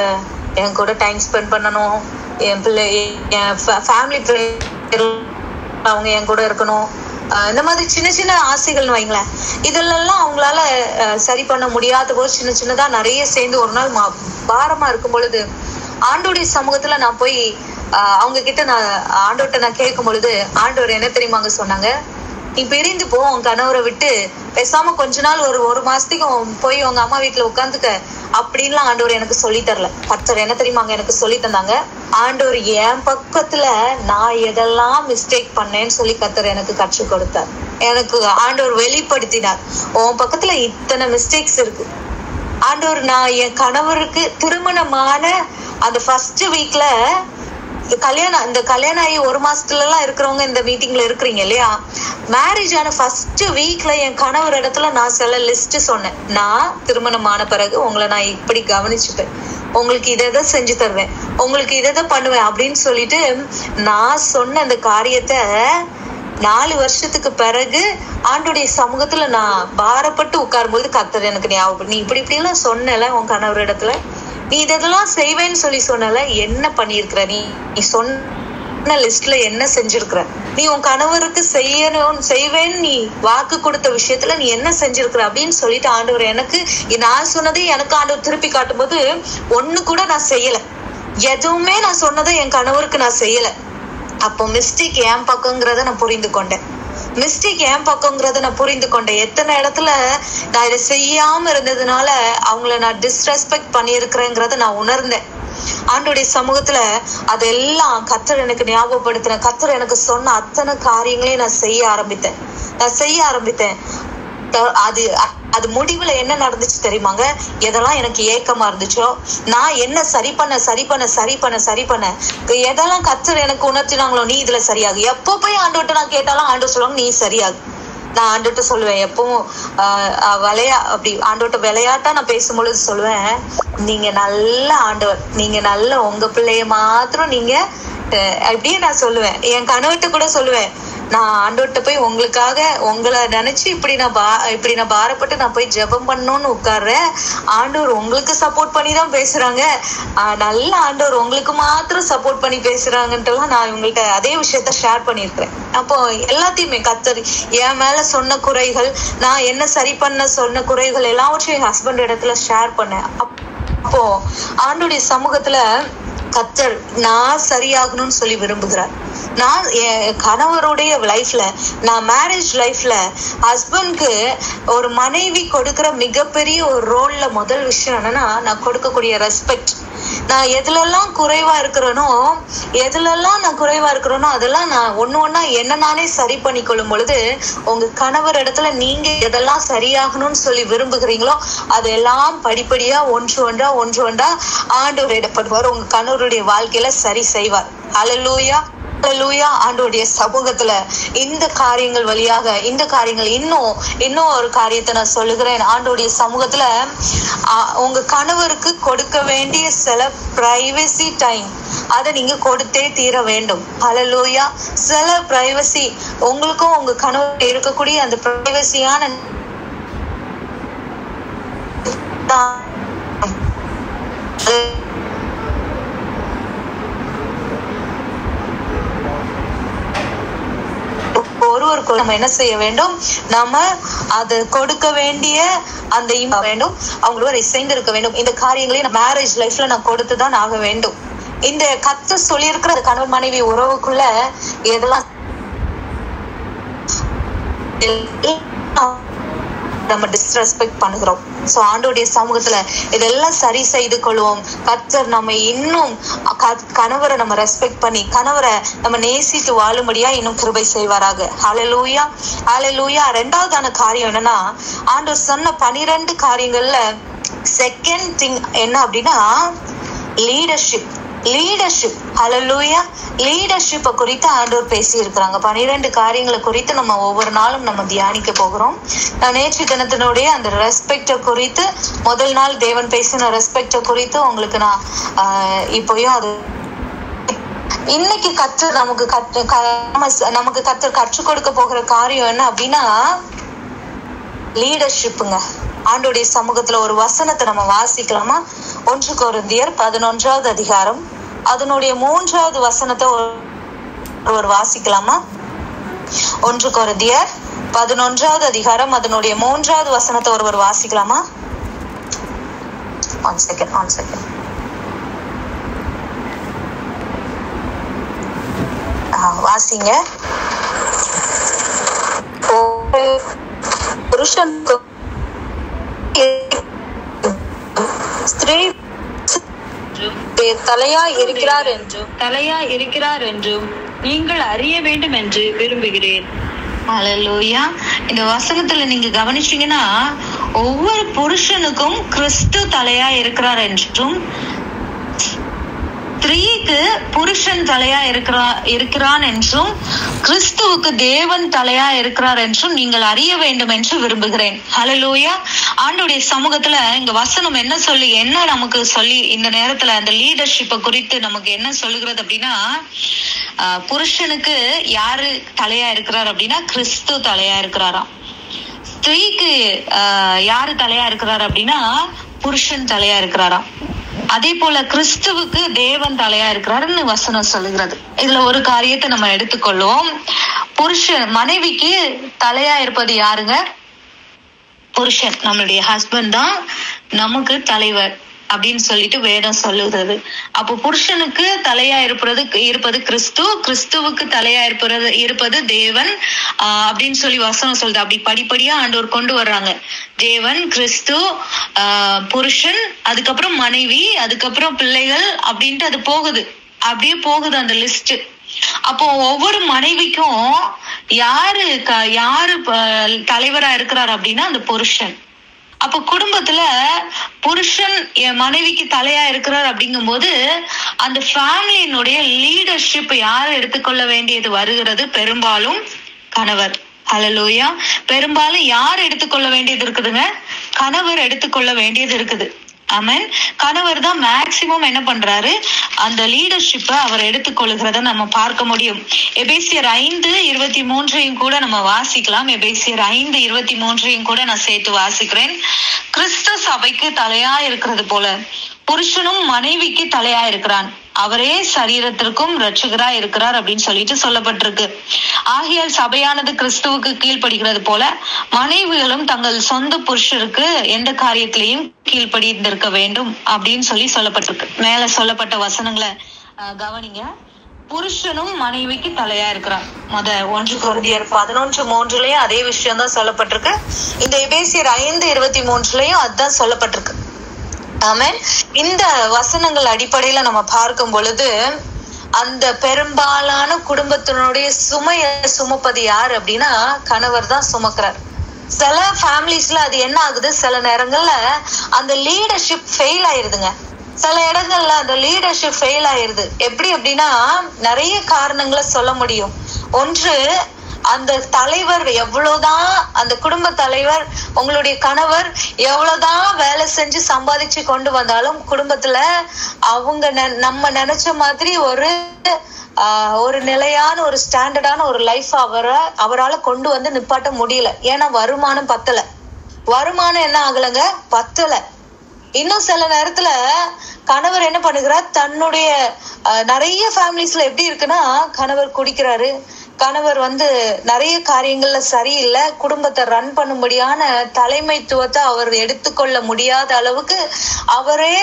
என் கூட டைம் ஸ்பெண்ட் பண்ணணும், என் பிள்ளை என் ஃபேமிலி அவங்க என் கூட இருக்கணும், இந்த மாதிரி சின்ன சின்ன ஆசைகள்னு வைங்களேன். இதெல்லாம் அவங்களால சரி பண்ண முடியாத போது சின்ன சின்னதா நிறைய சேர்ந்து ஒரு நாள் பாரமா இருக்கும் பொழுது ஆண்டோடைய சமூகத்துல நான் போய் அவங்க கிட்ட நான் ஆண்டோட்ட நான் கேட்கும் பொழுது ஆண்டவர் என்ன தெரியுமாங்க சொன்னாங்க, நீ பிரிந்து போ, உன் கணவரை விட்டு பேசாம கொஞ்ச நாள் ஒரு மாசத்துக்கு போய் உங்க அம்மா வீட்டுல உட்காந்துக்க அப்படின்லாம் ஆண்டவர் எனக்கு சொல்லி தரல. கர்த்தர் என்ன தெரியுமாங்க எனக்கு சொல்லி தந்தாங்க, ஆண்டவர் என் பக்கத்துல நான் எதெல்லாம் மிஸ்டேக் பண்ணேன்னு சொல்லி கர்த்தர் எனக்கு கற்றுக் கொடுத்தார். எனக்கு ஆண்டவர் வெளிப்படுத்தினார், உன் பக்கத்துல இத்தனை மிஸ்டேக்ஸ் இருக்கு. ஆண்டவர் நான் என் கணவருக்கு திருமணமான அந்த ஃபர்ஸ்ட் வீக்ல இந்த கல்யாணம் ஆகி ஒரு மாசத்துல எல்லாம் இருக்கிறவங்க இந்த மீட்டிங்ல இருக்கிறீங்க இல்லையா, மேரேஜ் ஆன ஃபர்ஸ்ட் வீக்ல என் கணவர் இடத்துல நான் சில லிஸ்ட் சொன்னேன். நான் திருமணமான பிறகு உங்களை நான் இப்படி கவனிச்சுப்பேன், உங்களுக்கு இதை செஞ்சு தருவேன், உங்களுக்கு இதை பண்ணுவேன் அப்படின்னு சொல்லிட்டு நான் சொன்ன அந்த காரியத்தை 4 வருஷத்துக்கு பிறகு ஆண்டோடைய சமூகத்துல நான் பாரப்பட்டு உட்காரும்போது கர்த்தர் எனக்கு ஞாபகம், நீ இப்படி எல்லாம் சொன்னல உன் கணவர் இடத்துல, நீ இதெல்லாம் செய்வேன்னு சொல்லி சொன்னல, என்ன பண்ணிருக்கிற, நீ சொன்ன லிஸ்ட்ல என்ன செஞ்சிருக்கிற, நீ உன் கணவருக்கு செய்வேன்னு நீ வாக்கு கொடுத்த விஷயத்துல நீ என்ன செஞ்சிருக்கிற அப்படின்னு சொல்லிட்டு ஆண்டவர் எனக்கு நான் சொன்னதை எனக்கு ஆண்டவர் திருப்பி காட்டும் போது ஒண்ணு கூட நான் செய்யல, எதுவுமே நான் சொன்னதை என் கணவருக்கு நான் செய்யல. அப்போ மிஸ்டேக் என் பக்கங்கிறத நான் புரிந்து கொண்டேன். எத்தனை இடத்துல நான் இதை செய்யாம இருந்ததுனால அவங்கள நான் டிஸ்ரெஸ்பெக்ட் பண்ணியிருக்கிறேங்கிறத நான் உணர்ந்தேன். ஆண்டோடைய சமூகத்துல அதெல்லாம் கர்த்தர் எனக்கு ஞாபகப்படுத்தின, கர்த்தர் எனக்கு சொன்ன அத்தனை காரியங்களையும் நான் செய்ய ஆரம்பித்தேன். அது முடிவுல என்ன நடந்துச்சு தெரியுமாங்க, எதெல்லாம் எனக்கு ஏக்கமா இருந்துச்சோ நான் என்ன சரி பண்ண எதெல்லாம் கர்த்தர் எனக்கு உணர்த்தினாங்களோ, நீ இதுல சரியாகு. எப்போ போய் ஆண்டவர்கிட்ட நான் கேட்டாலும் ஆண்டவர் சொல்லுவாங்க நீ சரியாகு. நான் ஆண்டவர்கிட்ட சொல்லுவேன், எப்பவும் அப்படி ஆண்டவர்கிட்ட விளையாட்டா நான் பேசும்பொழுது சொல்லுவேன், நீங்க நல்ல ஆண்டவர், நீங்க நல்ல உங்க பிள்ளைய மாத்திரம் நீங்க அப்படியே நான் சொல்லுவேன். என் கணவர்கிட்ட கூட சொல்லுவேன், நான் ஆண்டவர்கிட்ட போய் உங்களுக்காக உங்களை நினைச்சு இப்படி நான் பாரப்பட்டு நான் போய் ஜெபம் பண்ணணும்னு உட்கார்றேன், ஆண்டவர் உங்களுக்கு சப்போர்ட் பண்ணி தான் பேசுறாங்க, நல்ல ஆண்டவர் உங்களுக்கு மாத்திரம் சப்போர்ட் பண்ணி பேசுறாங்கன்ட்டுலாம் நான் இவங்கள்ட்ட அதே விஷயத்த ஷேர் பண்ணியிருக்கிறேன். அப்போ எல்லாத்தையுமே கர்த்தர் என் மேல சொன்ன குறைகள், நான் என்ன சரி பண்ண சொன்ன குறைகள் எல்லாவற்றையும் என் ஹஸ்பண்ட் இடத்துல ஷேர் பண்ணேன். அப்போ ஆண்டவருடைய சமூகத்துல கர்த்தர் நான் சரியாகணும்னு சொல்லி விரும்புகிறார். நான் என் கணவருடைய லைஃப்ல, நான் மேரேஜ் லைஃப்ல ஹஸ்பண்ட்க்கு ஒரு மனைவி கொடுக்கிற மிகப்பெரிய ஒரு ரோல்ல முதல் விஷயம் என்னன்னா, நான் கொடுக்கக்கூடிய ரெஸ்பெக்ட். நான் எதுலெல்லாம் குறைவா இருக்கிறேனோ அதெல்லாம் நான் ஒண்ணா என்ன நானே சரி பண்ணி கொள்ளும் பொழுது உங்க கணவர் இடத்துல நீங்க எதெல்லாம் சரியாகணும்னு சொல்லி விரும்புகிறீங்களோ அதெல்லாம் படிப்படியா ஒன்று ஒன்றா ஆண்டவர் இடப்படுவார். உங்க கணவருடைய வாழ்க்கையில சரி செய்வார். ஹல்லேலூயா, ஹல்லேலூயா. ஆண்டவருடைய சமூகத்துல இந்த காரியங்கள் வழியாக இன்னும் ஒரு காரியத்தை நான் சொல்லுகிறேன். ஆண்டவருடைய சமூகத்துல உங்க கணவருக்கு கொடுக்க வேண்டிய சில பிரைவசி டைம் அதை நீங்க கொடுத்தே தீர வேண்டும். ஹல்லேலூயா. சில பிரைவசி உங்களுக்கும் உங்க கணவர் இருக்கக்கூடிய அந்த பிரைவசியான ஒருவருக்கு நம்ம என்ன செய்ய வேண்டும், நம்ம அது கொடுக்க வேண்டிய அந்த வேண்டும், அவங்களோட இசைந்து இருக்க வேண்டும். இந்த காரியங்களை மேரேஜ் லைஃப்ல நான் கொடுத்துதான் ஆக வேண்டும். இந்த கர்த்தர் சொல்லி இருக்கிற கணவன் மனைவி உறவுக்குள்ள எதெல்லாம் நம்ம டிஸ்ரெஸ்பெக்ட் பண்ணுகிறோம். சோ ஆண்டோடைய சமூகத்துல இதெல்லாம் சரி செய்து கொள்வோம். கர்த்தர் நம்ம இன்னும் கணவரை நம்ம ரெஸ்பெக்ட் பண்ணி கணவரை நம்ம நேசித்து வாழும்படியா இன்னும் கிருபை செய்வாராக. ஹல்லேலூயா, ஹல்லேலூயா. ரெண்டாவதான காரியம் என்னன்னா, ஆண்டவர் சொன்ன 12 காரியங்கள்ல செகண்ட் திங் என்ன அப்படின்னா லீடர்ஷிப். ஹல்லேலூயா. லீடர்ஷிப்பை குறித்து ஆண்டவர் பேசி இருக்கிறாங்க. 12 காரியங்களை குறித்து நம்ம ஒவ்வொரு நாளும் நம்ம தியானிக்க போகிறோம். நேற்று தினத்தினுடைய அந்த ரெஸ்பெக்ட குறித்து முதல் நாள் தேவன் பேசின ரெஸ்பெக்ட குறித்து உங்களுக்கு நான் இப்பயும் அது இன்னைக்கு நமக்கு கற்றுக் கொடுக்க போகிற காரியம் என்ன அப்படின்னா லீடர்ஷிப்புங்க. ஆண்டோடைய சமூகத்துல ஒரு வசனத்தை நம்ம வாசிக்கலாமா? 1 கொரிந்தியர் 11வது அதிகாரம் அதனுடைய 3வது வசனத்தை ஒரு வாசிக்கலாமா? 1 கொரிந்தியர் 11வது அதிகாரம் அதனுடைய 3வது வசனத்தை ஒருவர் வாசிக்கலாமா? One second. வாசிங்க. புருஷனுக்கு ஸ்திரீ தலையா இருக்கிறார் என்றும் நீங்கள் அறிய வேண்டும் என்று விரும்புகிறேன். ஹல்லேலூயா. இந்த வசனத்துல நீங்க கவனிச்சீங்கன்னா ஒவ்வொரு புருஷனுக்கும் கிறிஸ்து தலையா இருக்கிறார் என்றும் ஸ்திரீக்கு புருஷன் தலையா இருக்கிறான் என்றும் கிறிஸ்துவுக்கு தேவன் தலையா இருக்கிறார் என்றும் நீங்கள் அறிய வேண்டும் என்று விரும்புகிறேன். ஹல்லேலூயா. ஆண்டவருடைய சமூகத்துல இங்க வசனம் என்ன நமக்கு சொல்லி இந்த நேரத்துல அந்த லீடர்ஷிப்பை குறித்து நமக்கு என்ன சொல்லுகிறது அப்படின்னா, புருஷனுக்கு யாரு தலையா இருக்கிறார் அப்படின்னா கிறிஸ்து தலையா இருக்கிறாராம். ஸ்திரீக்கு யாரு தலையா இருக்கிறார் அப்படின்னா புருஷன் தலையா இருக்கிறாராம். அதே போல கிறிஸ்துவுக்கு தேவன் தலையா இருக்கிறாருன்னு வசனம் சொல்லுகிறது. இதுல ஒரு காரியத்தை நம்ம எடுத்துக்கொள்வோம். புருஷன் மனைவிக்கு தலையா இருப்பது யாருங்க? புருஷன். நம்மளுடைய ஹஸ்பண்ட் தான் நமக்கு தலைவர் அப்படின்னு சொல்லிட்டு வேதம் சொல்லுகிறது. அப்போ புருஷனுக்கு தலையா இருப்பது கிறிஸ்துவுக்கு தலையா இருப்பது தேவன் அப்படின்னு சொல்லி வசனம் சொல்லுது. அப்படி படிப்படியா ஆண்டவர் கொண்டு வர்றாங்க. தேவன், கிறிஸ்து, புருஷன், அதுக்கப்புறம் மனைவி, அதுக்கப்புறம் பிள்ளைகள் அப்படின்ட்டு அது அப்படியே போகுது அந்த லிஸ்ட். அப்போ ஒவ்வொரு மனைவிக்கும் யாரு தலைவரா இருக்கிறார் அப்படின்னா அந்த புருஷன். அப்ப குடும்பத்துல புருஷன் என் மனைவிக்கு தலையா இருக்கிறார் அப்படிங்கும் போது அந்த ஃபேமிலியினுடைய லீடர்ஷிப் யாரு எடுத்துக்கொள்ள வேண்டியது வருகிறது? பெரும்பாலும் கணவர். ஹல்லேலூயா. பெரும்பாலும் யார் எடுத்துக்கொள்ள வேண்டியது இருக்குதுங்க? கணவர் எடுத்துக்கொள்ள வேண்டியது இருக்குது. ஆமென். கணவர் தான் மேக்சிமம் என்ன பண்றாரு? அந்த லீடர்ஷிப்பை அவர் எடுத்துக்கொள்கிறத நம்ம பார்க்க முடியும். எபேசியர் 5:23 கூட நம்ம வாசிக்கலாம். எபேசியர் 5:23 கூட நான் சேர்த்து வாசிக்கிறேன். கிறிஸ்து சபைக்கு தலையா இருக்கிறது போல புருஷனும் மனைவிக்கு தலையா இருக்கிறான், அவரே சரீரத்திற்கும் இரட்சகரா இருக்கிறார் அப்படின்னு சொல்லிட்டு சொல்லப்பட்டிருக்கு. ஆகையால் சபையானது கிறிஸ்துவுக்கு கீழ்ப்படுகிறது போல மனைவிகளும் தங்கள் சொந்த புருஷருக்கு எந்த காரியத்திலையும் கீழ்ப்படிந்திருக்க வேண்டும் அப்படின்னு சொல்லப்பட்டிருக்கு. மேல சொல்லப்பட்ட வசனங்களை கவனிங்க. புருஷனும் மனைவிக்கு தலையா இருக்கிறான். 1 கொரிந்தியர் 11:3 அதே விஷயம் தான் சொல்லப்பட்டிருக்கு. இந்த எபேசியர் 5:23 அதுதான் சொல்லப்பட்டிருக்கு. ஆமென். இந்த வசனங்கள் அடிப்படையில நம்ம பார்க்கும் பொழுது அந்த பெரும்பாலான குடும்பத்தினுடைய சுமைய சுமப்பது யார் அப்படின்னா கணவர் தான் சுமக்கிறார். சில ஃபேமிலிஸ்ல அது என்ன ஆகுது, சில நேரங்கள்ல அந்த லீடர்ஷிப் ஃபெயில் ஆயிருதுங்க. சில இடங்கள்ல அந்த லீடர்ஷிப் ஃபெயில் ஆயிருது. எப்படி அப்படின்னா நிறைய காரணங்களை சொல்ல முடியும். ஒன்று, அந்த தலைவர் எவ்வளவுதான், அந்த குடும்ப தலைவர் உங்களுடைய கணவர் எவ்வளவுதான் வேலை செஞ்சு சம்பாதிச்சு கொண்டு வந்தாலும் குடும்பத்துல அவங்க நம்ம நினைச்ச மாதிரி ஒரு நிலையான ஒரு ஸ்டாண்டர்டான ஒரு லைஃப் அவரால கொண்டு வந்து நிப்பாட்ட முடியல. ஏன்னா வருமானம் பத்தல. வருமானம் என்ன ஆகலைங்க, பத்தல. இன்னும் சில நேரத்துல கணவர் என்ன பண்ணுகிறார், தன்னுடைய நிறைய ஃபேமிலிஸ்ல எப்படி இருக்குன்னா கணவர் குடிக்கிறாரு, கணவர் நிறைய காரியங்கள்ல சரியில்லை, குடும்பத்தை ரன் பண்ணும்படியான தலைமைத்துவத்தை அவர் எடுத்துக்கொள்ள முடியாத அளவுக்கு அவரே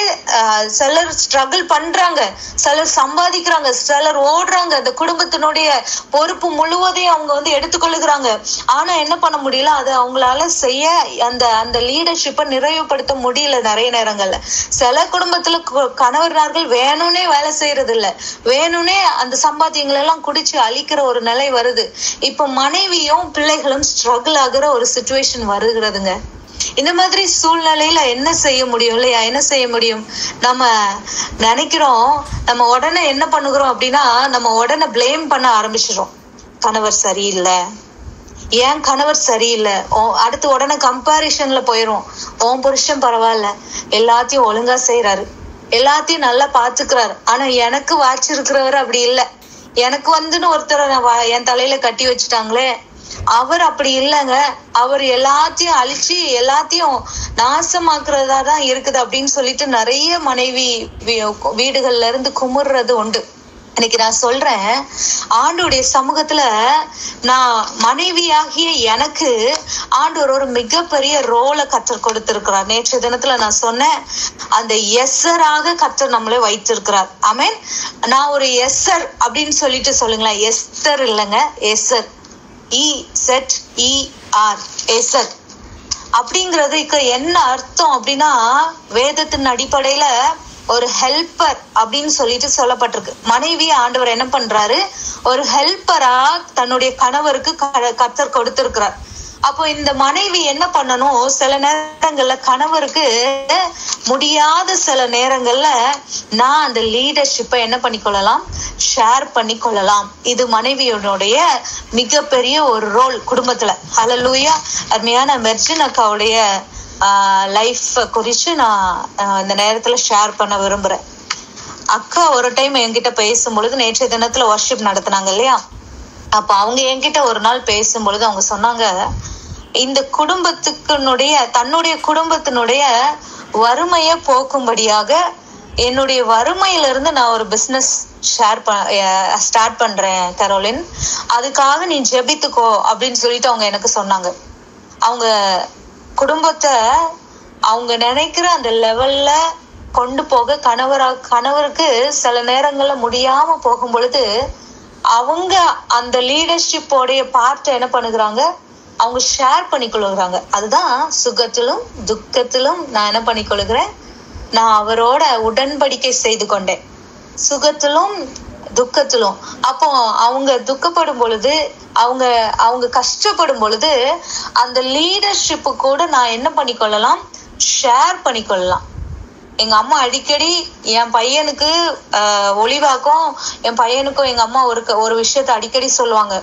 சிலர் ஸ்ட்ரகிள் பண்றாங்க, சிலர் சம்பாதிக்கிறாங்க, சிலர் ஓடுறாங்க, அந்த குடும்பத்தினுடைய பொறுப்பு முழுவதையும் அவங்க எடுத்துக்கொள்ளுகிறாங்க. ஆனா என்ன பண்ண முடியல, அது அவங்களால செய்ய அந்த லீடர்ஷிப்பை நிறைவுபடுத்த முடியல. நிறைய நேரங்கள்ல சில குடும்பத்துல கணவர்னார்கள் வேணும்னே வேலை செய்யறது இல்ல, வேணும்னே அந்த சம்பாத்தியங்கள் எல்லாம் குடிச்சு அழிக்கிற ஒரு நிலை வருது. இப்ப மனைவியும் பிள்ளைகளும் ஸ்ட்ரகிள் ஆகுற ஒரு சிச்சுவேஷன் வருகிறதுங்க. இந்த மாதிரி சூழ்நிலையில என்ன செய்ய முடியும் இல்லையா? என்ன செய்ய முடியும்? நம்ம நினைக்கிறோம், நம்ம உடனே என்ன பண்ணுகிறோம் அப்படின்னா நம்ம உடனே பிளேம் பண்ண ஆரம்பிச்சிடும். கணவர் சரியில்லை, ஏன் கணவர் சரியில்லை, அடுத்து உடனே கம்பாரிசன்ல போயிரும். உன் புருஷன் பரவாயில்ல, எல்லாத்தையும் ஒழுங்கா செய்யறாரு, எல்லாத்தையும் நல்லா பாத்துக்கிறாரு, ஆனா எனக்கு வாச்சிருக்கிறவர் அப்படி இல்லை, எனக்கு ஒருத்தரை என் தலையில கட்டி வச்சுட்டாங்களே, அவர் அப்படி இல்லைங்க, அவர் எல்லாத்தையும் அழிச்சு எல்லாத்தையும் நாசமாக்குறதா தான் இருக்குது அப்படின்னு சொல்லிட்டு நிறைய மனைவி வீடுகள்ல இருந்து குமுறுறது உண்டு. இன்னைக்கு நான் சொல்றேன், ஆண்டோடைய சமூகத்துல நான் மனைவியாகிய எனக்கு ஆண்டவர் ஒரு மிகப்பெரிய ரோலை கர்த்தர் கொடுத்திருக்கிறார். நேற்று தினத்துல நான் சொன்னேன், அந்த எஸ்ஸராக கர்த்தர் நம்மளே வைத்திருக்கிறார். ஆமென். நான் ஒரு எஸ்ஸர் அப்படின்னு சொல்லிட்டு சொல்லுங்களேன். எஸ்தர் இல்லைங்க, எஸ்ஸர், EZER, எஸ்ஸர் அப்படிங்கிறதுக்கு என்ன அர்த்தம் அப்படின்னா வேதத்தின் அடிப்படையில ஒரு ஹெல்பர் அப்படின்னு சொல்லிட்டு சொல்லப்பட்டிருக்கு. மனைவி ஆண்டவர் என்ன பண்றாரு, ஒரு ஹெல்பரா தன்னுடைய கணவருக்கு கர்த்தர் கொடுத்திருக்கிறார். அப்போ இந்த மனைவி என்ன பண்ணணும், சில நேரங்கள்ல கணவருக்கு முடியாத சில நேரங்கள்ல நான் அந்த லீடர்ஷிப்பை என்ன பண்ணிக்கொள்ளலாம், ஷேர் பண்ணி கொள்ளலாம். இது மனைவியோடைய மிகப்பெரிய ஒரு ரோல் குடும்பத்துல. ஹல்லேலூயா. அருமையான மெர்ஜின் அக்காவுடைய லைஃப் குறிச்சு நான் இந்த நேரத்துல ஷேர் பண்ண விரும்புறேன். அக்கா ஒரு டைம் என்கிட்ட பேசும் பொழுது, நேற்றைய தினத்துல வர்ஷிப் நடத்தினாங்க இல்லையா, அப்ப அவங்க என்கிட்ட ஒரு நாள் பேசும் பொழுது அவங்க சொன்னாங்க, இந்த தன்னுடைய குடும்பத்தினுடைய வறுமைய போக்கும்படியாக என்னுடைய வறுமையில இருந்து நான் ஒரு பிசினஸ் ஸ்டார்ட் பண்றேன் கரோலின், அதுக்காக நீ ஜெபித்துக்கோ அப்படின்னு சொல்லிட்டு அவங்க எனக்கு சொன்னாங்க. அவங்க குடும்பத்தை அவங்க நினைக்கிற அந்த லெவல்ல கொண்டு போக கணவருக்கு சில நேரங்கள்ல முடியாம போகும் பொழுது அவங்க அந்த லீடர்ஷிப்போடைய பார்ட்டை என்ன பண்ணுகிறாங்க, அவங்க ஷேர் பண்ணிக்கொள்ளுகிறாங்க. அதுதான் சுகத்திலும் துக்கத்திலும் நான் என்ன பண்ணிக்கொள்ளுகிறேன், நான் அவரோட உடன்படிக்கை செய்து கொண்டேன், சுகத்திலும் துக்கத்திலும். அப்போ அவங்க துக்கப்படும் பொழுது, அவங்க கஷ்டப்படும் பொழுது அந்த லீடர்ஷிப்பு கூட நான் என்ன பண்ணிக்கொள்ளலாம், ஷேர் பண்ணிக்கொள்ளலாம். எங்க அம்மா அடிக்கடி என் பையனுக்கு ஒளிவாக்கும், என் பையனுக்கும் எங்க அம்மா ஒரு விஷயத்த அடிக்கடி சொல்லுவாங்க,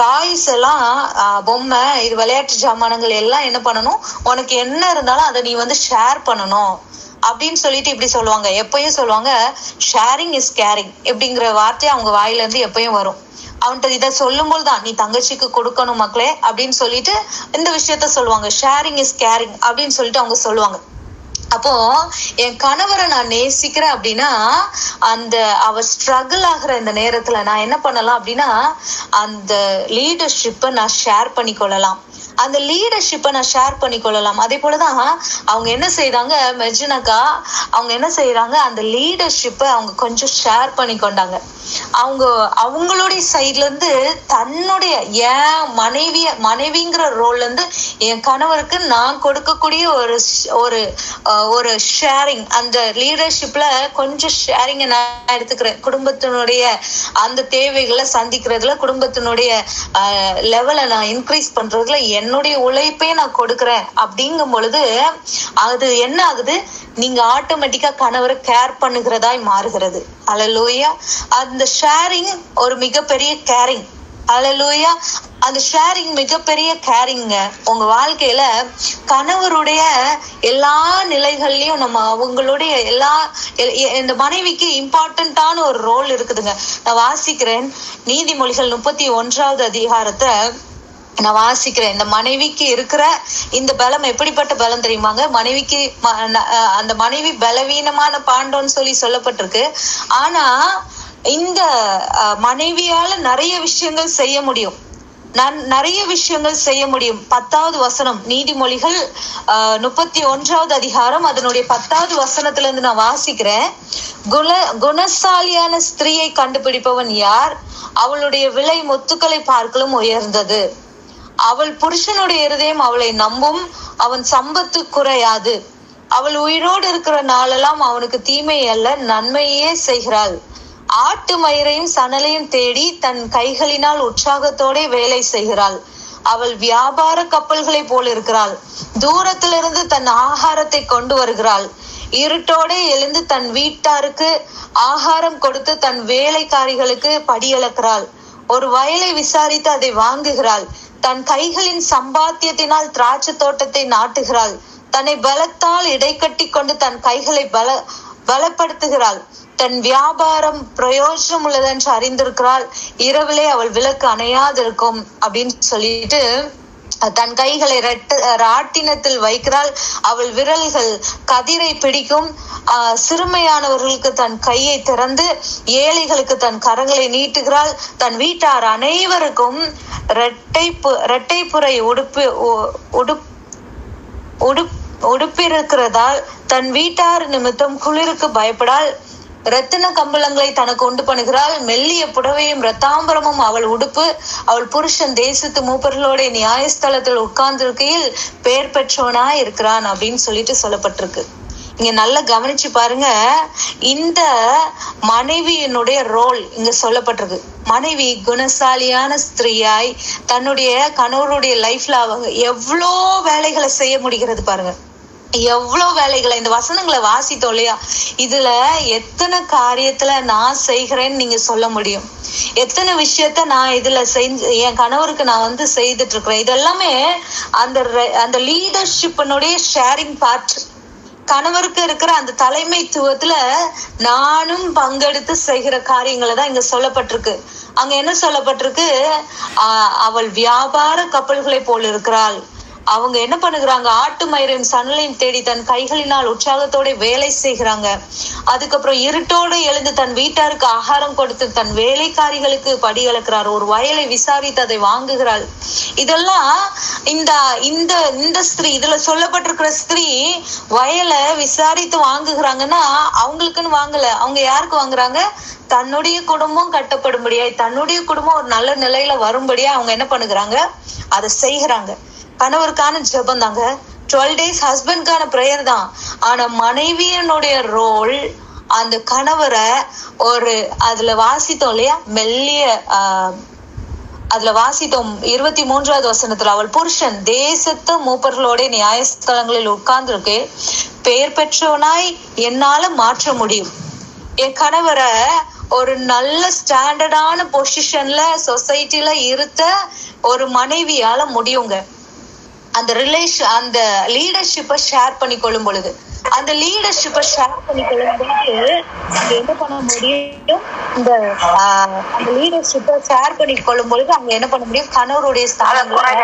டாய்ஸ் எல்லாம் பொம்மை இது விளையாட்டு ஜாமானங்கள் எல்லாம் என்ன பண்ணணும், உனக்கு என்ன இருந்தாலும் அதை நீ ஷேர் பண்ணணும் அப்படின்னு சொல்லிட்டு இப்படி சொல்லுவாங்க. எப்பயும் சொல்லுவாங்க, ஷேரிங் இஸ் கேரிங் அப்படிங்கிற வார்த்தை அவங்க வாயில இருந்து எப்பயும் வரும். அவன்கிட்ட இதை சொல்லும் போதுதான் நீ தங்கச்சிக்கு கொடுக்கணும் மக்களே அப்படின்னு சொல்லிட்டு இந்த விஷயத்த சொல்லுவாங்க. ஷேரிங் இஸ் கேரிங் அப்படின்னு சொல்லிட்டு அவங்க சொல்லுவாங்க. அப்போ என் கணவரை நான் நேசிக்கிறேன் அப்படின்னா அவர் ஸ்ட்ரகிள் ஆகுற இந்த நேரத்துல நான் என்ன பண்ணலாம் அப்படின்னா அந்த லீடர்ஷிப்பை நான் ஷேர் பண்ணிக்கொள்ளலாம். அந்த லீடர்ஷிப்பை நான் ஷேர் பண்ணிக்கொள்ளலாம். அதே போலதான் அவங்க என்ன செய்யறாங்க, மெர்ஜினக்கா அவங்க என்ன செய்யறாங்க, அந்த லீடர்ஷிப்பை அவங்க கொஞ்சம் ஷேர் பண்ணிக்கொண்டாங்க. அவங்களுடைய சைட்ல இருந்து தன்னுடைய என் மனைவிங்கிற ரோல்ல இருந்து என் கணவருக்கு நான் கொடுக்கக்கூடிய ஒரு ஒரு ஷேரிங், அந்த லீடர்ஷிப்ல கொஞ்சம் ஷேரிங்க நான் எடுத்துக்கிறேன். குடும்பத்தினுடைய அந்த தேவைகளை சந்திக்கிறதுல, குடும்பத்தினுடைய லெவலை நான் இன்க்ரீஸ் பண்றதுல என்னுடைய உழைப்பே நான் கொடுக்குறேன் அப்படிங்கும் பொழுது அது என்ன ஆகுது, நீங்க ஆட்டோமேட்டிக்கா கணவரை கேர் பண்ணுகிறதாய் மாறுகிறது. அல்லேலூயா. அந்த ஷேரிங் ஒரு மிகப்பெரிய கேரிங். அல்லேலூயா. அந்த ஷேரிங் மிகப்பெரிய கேரிங்க. உங்க வாழ்க்கையில கணவருடைய எல்லா நிலைகள்லயும் நம்ம அவங்களுடைய இந்த மனைவிக்கு இம்பார்ட்டன்டான ஒரு ரோல் இருக்குதுங்க. நான் வாசிக்கிறேன் நீதிமொழிகள் 31வது அதிகாரத்தை நான் வாசிக்கிறேன். இந்த மனைவிக்கு இருக்கிற இந்த பலம் எப்படிப்பட்ட பலம் தெரியுமாங்க? மனைவிக்கு அந்த மனைவி பலவீனமான பாண்டோன்னு சொல்லப்பட்டிருக்கு. ஆனா இந்த மனைவியால நிறைய விஷயங்கள் செய்ய முடியும். நிறைய விஷயங்கள் செய்ய முடியும். 10வது வசனம், நீதிமொழிகள் 31வது அதிகாரம் அதனுடைய 10வது வசனத்துல இருந்து நான் வாசிக்கிறேன். குணசாலியான ஸ்திரீயை கண்டுபிடிப்பவன் யார்? அவளுடைய விலை முத்துக்களை பார்க்கலும் உயர்ந்தது. அவள் புருஷனுடைய இருதயம் அவளை நம்பும், அவன் சம்பத்து குறையாது. அவள் உயிரோடு இருக்கிற நாளெல்லாம் அவனுக்கு தீமை அல்ல, நன்மையே செய்கிறாள். ஆட்டு மயிரையும் சணலையும் தேடி தன் கைகளினால் உற்சாகத்தோட வேலை செய்கிறாள். அவள் வியாபார கப்பல்களை போல் இருக்கிறாள். தூரத்திலிருந்து தன் ஆகாரத்தை கொண்டு வருகிறாள். இருட்டோட எழுந்து தன் வீட்டாருக்கு ஆகாரம் கொடுத்து தன் வேலைக்காரிகளுக்கு படியளக்கிறாள். ஒரு வயலை விசாரித்து அதை வாங்குகிறாள். தன் கைகளின் சம்பாத்தியத்தினால் திராட்சை தோட்டத்தை நாட்டுகிறாள். தன்னை பலத்தால் இடைக்கட்டி கொண்டு தன் கைகளை பலப்படுத்துகிறாள். தன் வியாபாரம் பிரயோஜனம் உள்ளதென்று அறிந்திருக்கிறாள். இரவிலே அவள் விளக்கு அணையாதிருக்கும் அப்படின்னு சொல்லிட்டு தன் கைகளை ராட்டினத்தில் வைக்கிறாள். அவள் விரல்கள் கதிரை பிடிக்கும். சிறுமையானவர்களுக்கு தன் கையை திறந்து ஏழைகளுக்கு தன் கரங்களை நீட்டுகிறாள். தன் வீட்டார் அனைவருக்கும் இரட்டைப்புரை உடுப்பிருக்கிறதால் தன் வீட்டார் நிமித்தம் குளிருக்கு பயப்படாள். ரத்தின கம்பளங்களை தனக்கு உண்டு பண்ணுகிறாள். மெல்லிய புடவையும் ரத்தாம்பரமும் அவள் உடுப்பு. அவள் புருஷன் தேசத்து மூப்பர்களோட நியாயஸ்தலத்தில் உட்கார்ந்திருக்கையில் பெயர் பெற்றவனாய் இருக்கிறான் அப்படின்னு சொல்லிட்டு சொல்லப்பட்டிருக்கு. இங்க நல்லா கவனிச்சு பாருங்க. இந்த மனைவியினுடைய ரோல் இங்க சொல்லப்பட்டிருக்கு. மனைவி குணசாலியான ஸ்திரீயாய் தன்னுடைய கணவருடைய லைஃப்ல அவங்க எவ்வளோ வேலைகளை செய்ய முடிகிறது பாருங்க. எவ்வளவு வேலைகளை இந்த வசனங்களை வாசித்தோம் இல்லையா? இதுல எத்தனை காரியத்துல நான் செய்கிறேன்னு நீங்க சொல்ல முடியும். எத்தனை விஷயத்த நான் இதுல செஞ்சு என் கணவருக்கு நான் செய்துட்டு இருக்கிறேன். இதெல்லாமே அந்த லீடர்ஷிப்னுடைய ஷேரிங் பார்ட். கணவருக்கு இருக்கிற அந்த தலைமைத்துவத்துல நானும் பங்கெடுத்து செய்கிற காரியங்களை தான் இங்க சொல்லப்பட்டிருக்கு. அங்க என்ன சொல்லப்பட்டிருக்கு? அவள் வியாபார கப்பல்களை போல் இருக்கிறாள். அவங்க என்ன பண்ணுகிறாங்க? ஆட்டு மயிரையும் சணலையும் தேடி தன் கைகளினால் உற்சாகத்தோட வேலை செய்கிறாங்க. அதுக்கப்புறம் இருட்டோடு எழுந்து தன் வீட்டாருக்கு ஆகாரம் கொடுத்து தன் வேலைக்காரிகளுக்கு படி அளக்கிறார். ஒரு வயலை விசாரித்து அதை வாங்குகிறாள். இதெல்லாம் இந்த ஸ்திரீ, இதுல சொல்லப்பட்டிருக்கிற ஸ்திரீ வயலை விசாரித்து வாங்குகிறாங்கன்னா அவங்களுக்குன்னு வாங்கல. அவங்க யாருக்கு வாங்குறாங்க? தன்னுடைய குடும்பம் கட்டப்படும்படியாய், தன்னுடைய குடும்பம் ஒரு நல்ல நிலையில வரும்படியா அவங்க என்ன பண்ணுகிறாங்க? அதை செய்கிறாங்க. கணவருக்கான ஜெபம் தாங்க. 12 days ஹஸ்பண்ட்கான பிரேயர் தான். ஆனா மனைவியனுடைய ரோல், அந்த கணவரை அதுல வாசித்தோம் இல்லையா? மெல்லிய அதுல வாசித்தோம் 23வது வசனத்துல, அவள் புருஷன் தேசத்து மூப்பர்களோட நியாயஸ்தலங்களில் உட்கார்ந்துருக்கு பெயர் பெற்றவனாய் என்னால மாற்ற முடியும். என் கணவரை ஒரு நல்ல ஸ்டாண்டர்டான பொசிஷன்ல சொசைட்டில இருத்த ஒரு மனைவியால முடியுங்க. அந்த அந்த லீடர்ஷிப்பை ஷேர் பண்ணி கொள்ளும் பொழுது, அந்த லீடர்ஷிப்பை ஷேர் பண்ணி கொள்ளும் பொழுது என்ன பண்ண முடியும்? அந்த லீடர்ஷிப்பை ஷேர் பண்ணி கொள்ளும் பொழுது அங்க என்ன பண்ண முடியும்? கணவருடைய ஸ்தானங்களை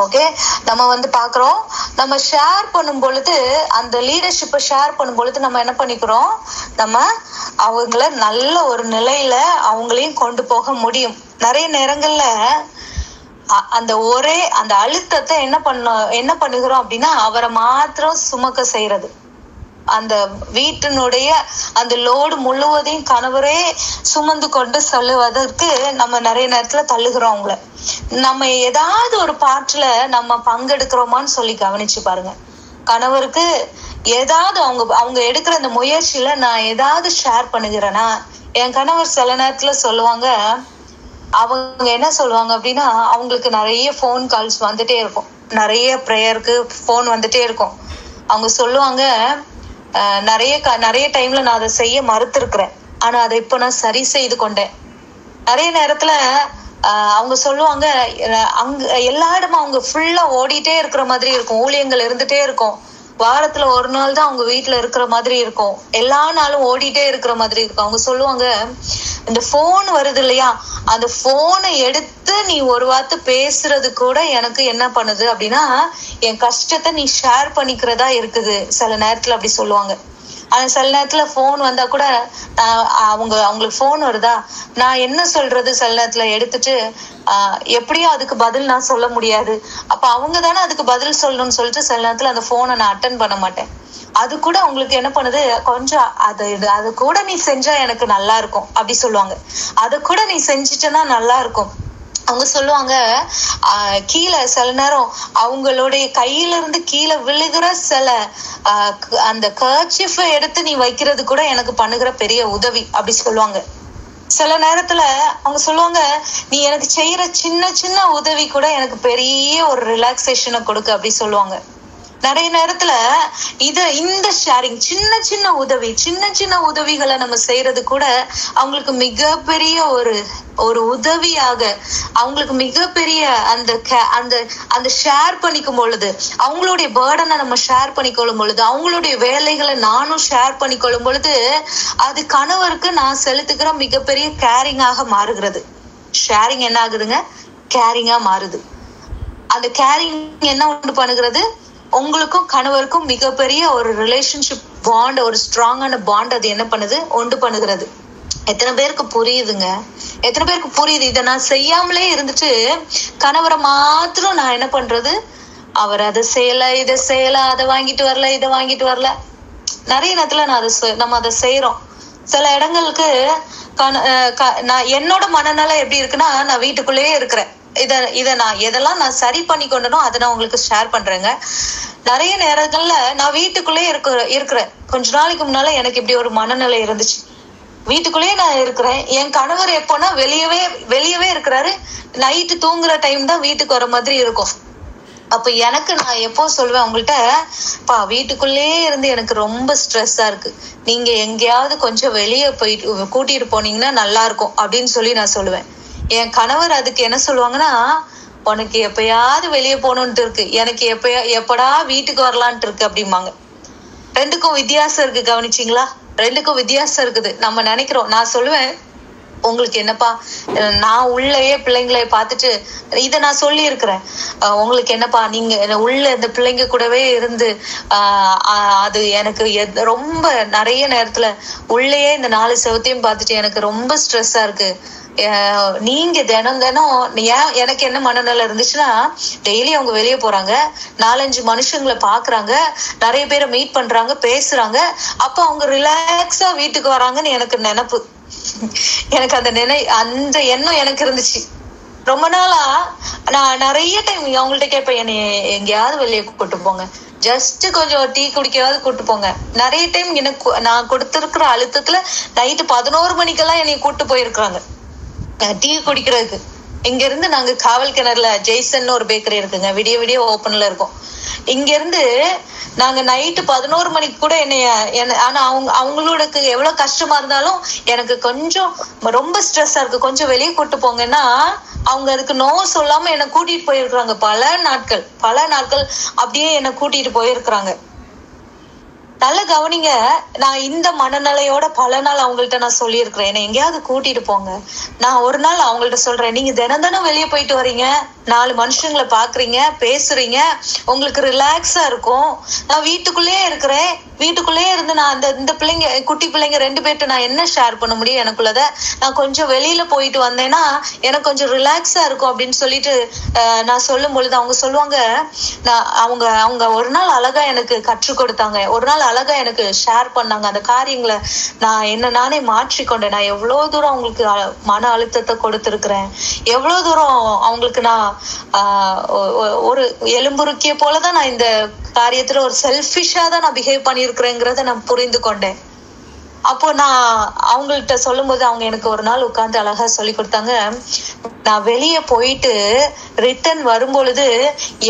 ஓகே நம்ம பாக்குறோம். நம்ம ஷேர் பண்ணும் பொழுது, அந்த லீடர்ஷிப்பை ஷேர் பண்ணும் பொழுது நம்ம என்ன பண்ணிக்கிறோம்? நம்ம அவங்கள நல்ல ஒரு நிலையில அவங்களையும் கொண்டு போக முடியும். நிறைய நேரங்கள்ல அந்த அழுத்தத்தை என்ன பண்ணுகிறோம் அப்படின்னா, அவரை மாத்திரம் சுமக்க செய்யறது. அந்த வீட்டினுடைய அந்த லோடு முழுவதையும் கணவரே சுமந்து கொண்டு செல்லுவதற்கு நம்ம நிறைய நேரத்துல தள்ளுகிறோம் அவங்கள. நம்ம ஏதாவது ஒரு பாட்டுல நம்ம பங்கெடுக்கிறோமான்னு சொல்லி கவனிச்சு பாருங்க. கணவருக்கு ஏதாவது அவங்க எடுக்கிற அந்த முயற்சியில நான் ஏதாவது ஷேர் பண்ணுகிறேன்னா, என் கணவர் சில நேரத்துல சொல்லுவாங்க, அவங்க என்ன சொல்லுவாங்க அப்படின்னா, அவங்களுக்கு நிறைய போன் கால்ஸ் வந்துட்டே இருக்கும், நிறைய ப்ரேயருக்கு போன் வந்துட்டே இருக்கும். அவங்க சொல்லுவாங்க, நிறைய டைம்ல நான் அதை செய்ய மறுத்திருக்கிறேன், ஆனா அதை இப்ப நான் சரி செய்து கொண்டேன். நிறைய நேரத்துல அவங்க சொல்லுவாங்க, அங்க எல்லா இடமும் அவங்க ஃபுல்லா ஓடிட்டே இருக்கிற மாதிரி இருக்கும், ஊழியங்கள் இருந்துட்டே இருக்கும், வாரத்துல ஒரு நாள் தான் அவங்க வீட்டுல இருக்கிற மாதிரி இருக்கும், எல்லா நாளும் ஓடிட்டே இருக்கிற மாதிரி இருக்கும். அவங்க சொல்லுவாங்க, இந்த போன் வருது இல்லையா, அந்த போனை எடுத்து நீ ஒரு வார்த்தை பேசுறது கூட எனக்கு என்ன பண்ணுது அப்படின்னா, என் கஷ்டத்தை நீ ஷேர் பண்ணிக்கிறதா இருக்குது சில நேரத்துல அப்படி சொல்லுவாங்க. ஆனா சில நேரத்துல போன் வந்தா கூட அவங்களுக்கு போன் வருதா, நான் என்ன சொல்றது சில நேரத்துல எடுத்துட்டு எப்படியும் அதுக்கு பதில் நான் சொல்ல முடியாது, அப்ப அவங்க தானே அதுக்கு பதில் சொல்லணும்னு சொல்லிட்டு சில நேரத்துல அந்த போனை நான் அட்டன் பண்ண மாட்டேன். அது கூட அவங்களுக்கு என்ன பண்ணுது, கொஞ்சம் அது கூட நீ செஞ்சா எனக்கு நல்லா இருக்கும் அப்படி சொல்லுவாங்க, அது கூட நீ செஞ்சிட்டனா நல்லா இருக்கும். அவங்க சொல்லுவாங்க, கீழே சில நேரம் அவங்களுடைய கையில இருந்து கீழே விழுகிற சில அந்த கர்ச்சீஃபை எடுத்து நீ வைக்கிறது கூட எனக்கு பண்ணுகிற பெரிய உதவி அப்படி சொல்லுவாங்க. சில நேரத்துல அவங்க சொல்லுவாங்க, நீ எனக்கு செய்யற சின்ன சின்ன உதவி கூட எனக்கு பெரிய ஒரு ரிலாக்ஸேஷனை கொடுக்கு அப்படி சொல்லுவாங்க. நிறைய நேரத்துல இந்த ஷேரிங், சின்ன சின்ன உதவிகளை நம்ம செய்யறது கூட அவங்களுக்கு மிகப்பெரிய ஒரு உதவியாக, அவங்களுக்கு மிகப்பெரிய அந்த ஷேர் பண்ணிக்கும் பொழுது, அவங்களுடைய பேர்டனை நம்ம ஷேர் பண்ணிக்கொள்ளும் பொழுது, அவங்களுடைய வேலைகளை நானும் ஷேர் பண்ணிக்கொள்ளும் பொழுது, அது கணவருக்கு நான் செலுத்துக்கிற மிகப்பெரிய கேரிங்காக மாறுகிறது. ஷேரிங் என்ன ஆகுதுங்க, கேரிங்கா மாறுது. அந்த கேரிங் என்ன உண்டு பண்ணுகிறது, உங்களுக்கும் கணவருக்கும் மிகப்பெரிய ஒரு ரிலேஷன்ஷிப் பாண்ட், ஒரு ஸ்ட்ராங்கான பாண்ட் அது என்ன பண்ணுது, உண்டு பண்ணுகிறது. எத்தனை பேருக்கு புரியுதுங்க, எத்தனை பேருக்கு புரியுது? இதை நான் செய்யாமலே இருந்துட்டு கணவரை மாத்திரம் நான் என்ன பண்றது, அவர் அதை செய்யல, இதை செய்யல, அதை வாங்கிட்டு வரல, இதை வாங்கிட்டு வரல. நிறைய நேரத்துல நம்ம அதை செய்யறோம். சில இடங்களுக்கு நான் என்னோட மனநிலை எப்படி இருக்குன்னா, நான் வீட்டுக்குள்ளேயே இருக்கிறேன், இத நான் எதெல்லாம் நான் சரி பண்ணி கொண்டனோ அதை நான் உங்களுக்கு ஷேர் பண்றேங்க. நிறைய நேரங்கள்ல நான் வீட்டுக்குள்ளேயே இருக்கிறேன். கொஞ்ச நாளைக்கு முன்னால எனக்கு இப்படி ஒரு மனநிலை இருந்துச்சு. வீட்டுக்குள்ளேயே நான் இருக்கிறேன், என் கணவர் எப்போனா வெளியவே இருக்கிறாரு, நைட்டு தூங்குற டைம் தான் வீட்டுக்கு வர மாதிரி இருக்கும். அப்ப எனக்கு நான் எப்போ சொல்லுவேன் உங்கள்கிட்ட, வீட்டுக்குள்ளேயே இருந்து எனக்கு ரொம்ப ஸ்ட்ரெஸ்ஸா இருக்கு, நீங்க எங்கேயாவது கொஞ்சம் வெளியே போயிட்டு கூட்டிட்டு போனீங்கன்னா நல்லா இருக்கும் அப்படின்னு சொல்லி நான் சொல்லுவேன். என் கணவர் அதுக்கு என்ன சொல்லுவாங்கன்னா, உனக்கு எப்பயாவது வெளியே போகணும்ட்டு இருக்கு, எனக்கு எப்படா வீட்டுக்கு வரலான்ட்டு இருக்கு அப்படிம்பாங்க. ரெண்டுக்கும் வித்தியாசம் இருக்கு, கவனிச்சிங்களா? ரெண்டுக்கும் வித்தியாசம் இருக்குது. நம்ம நினைக்கிறோம், நான் சொல்லுவேன், உங்களுக்கு என்னப்பா, நான் உள்ளேயே பிள்ளைங்களை பார்த்துட்டு இதை நான் சொல்லி இருக்கிறேன், உங்களுக்கு என்னப்பா, நீங்க உள்ள இந்த பிள்ளைங்க கூடவே இருந்து அது எனக்கு ரொம்ப நிறைய நேரத்துல உள்ளேயே இந்த 4 செவத்தையும் பார்த்துட்டு எனக்கு ரொம்ப ஸ்ட்ரெஸ்ஸா இருக்கு. நீங்க தினம் எனக்கு என்ன மனநிலை இருந்துச்சுன்னா, டெய்லி அவங்க வெளியே போறாங்க, 4-5 மனுஷங்களை பாக்குறாங்க, நிறைய பேரை மீட் பண்றாங்க, பேசுறாங்க, அப்ப அவங்க ரிலாக்ஸா வீட்டுக்கு வராங்கன்னு எனக்கு நினைப்பு, எனக்கு அந்த எண்ணம் எனக்கு இருந்துச்சு. ரொம்ப நாளா நான் நிறைய டைம் அவங்கள்ட்ட கேட்பேன், என்னை எங்கேயாவது வெளியே கூட்டு போங்க, ஜஸ்ட் கொஞ்சம் டீ குடிக்காவது கூட்டு போங்க. நிறைய டைம் எனக்கு நான் கொடுத்திருக்கிற அழுத்தத்துல நைட்டு 11 மணிக்கெல்லாம் என்னை கூட்டு போயிருக்காங்க டீ குடிக்கிறதுக்கு. இங்க இருந்து நாங்க காவல் கிணறுல ஜெய்சன் ஒரு பேக்கரி இருக்குங்க, விடிய ஓப்பன்ல இருக்கும். இங்க இருந்து நாங்க நைட்டு 11 மணிக்கு கூட ஆனா அவங்களுக்கு எவ்வளவு கஷ்டமா இருந்தாலும் எனக்கு கொஞ்சம் ரொம்ப ஸ்ட்ரெஸ்ஸா இருக்கு, கொஞ்சம் வெளியே கூட்டு போங்கன்னா அவங்க அதுக்கு நோ சொல்லாம என்னை கூட்டிட்டு போயிருக்கிறாங்க. பல நாட்கள் அப்படியே என்னை கூட்டிட்டு போயிருக்கிறாங்க. நல்ல கவனிங்க, நான் இந்த மனநிலையோட பல நாள் அவங்கள்ட்ட நான் சொல்லியிருக்கிறேன், என்னை எங்கேயாவது கூட்டிட்டு போங்க. நான் ஒரு நாள் அவங்கள்ட்ட சொல்றேன், நீங்க தினம் வெளியே போயிட்டு வரீங்க, 4 மனுஷங்களை பாக்குறீங்க, பேசுறீங்க, உங்களுக்கு ரிலாக்ஸா இருக்கும். நான் வீட்டுக்குள்ளேயே இருக்கிறேன், வீட்டுக்குள்ளேயே இருந்து நான் இந்த பிள்ளைங்க, குட்டி பிள்ளைங்க 2 பேர்ட்ட நான் என்ன ஷேர் பண்ண முடியும் எனக்குள்ளத, நான் கொஞ்சம் வெளியில போயிட்டு வந்தேன்னா எனக்கு கொஞ்சம் ரிலாக்ஸா இருக்கும் அப்படின்னு சொல்லிட்டு நான் சொல்லும் பொழுது அவங்க சொல்லுவாங்க, அவங்க ஒரு நாள் அழகா எனக்கு கற்றுக் கொடுத்தாங்க, ஒரு நாள் அழகா எனக்கு ஷேர் பண்ணாங்க. அந்த காரியங்களை நான் என்ன நானே மாற்றிக்கொண்டேன். நான் எவ்வளவு தூரம் அவங்களுக்கு மன அழுத்தத்தை கொடுத்திருக்கிறேன், எவ்வளவு தூரம் அவங்களுக்கு நான் ஒரு எலும்புருக்கிய போலதான் நான் இந்த காரியத்துல ஒரு செல்ஃபிஷா தான் நான் பிஹேவ் பண்ணிருக்கிறேங்கிறத நான் புரிந்து கொண்டேன். அப்போ நான் அவங்கள்ட்ட சொல்லும் போது அவங்க எனக்கு ஒரு நாள் உட்கார்ந்து அழகா சொல்லி கொடுத்தாங்க. நான் வெளியே போயிட்டு ரிட்டர்ன் வரும்பொழுது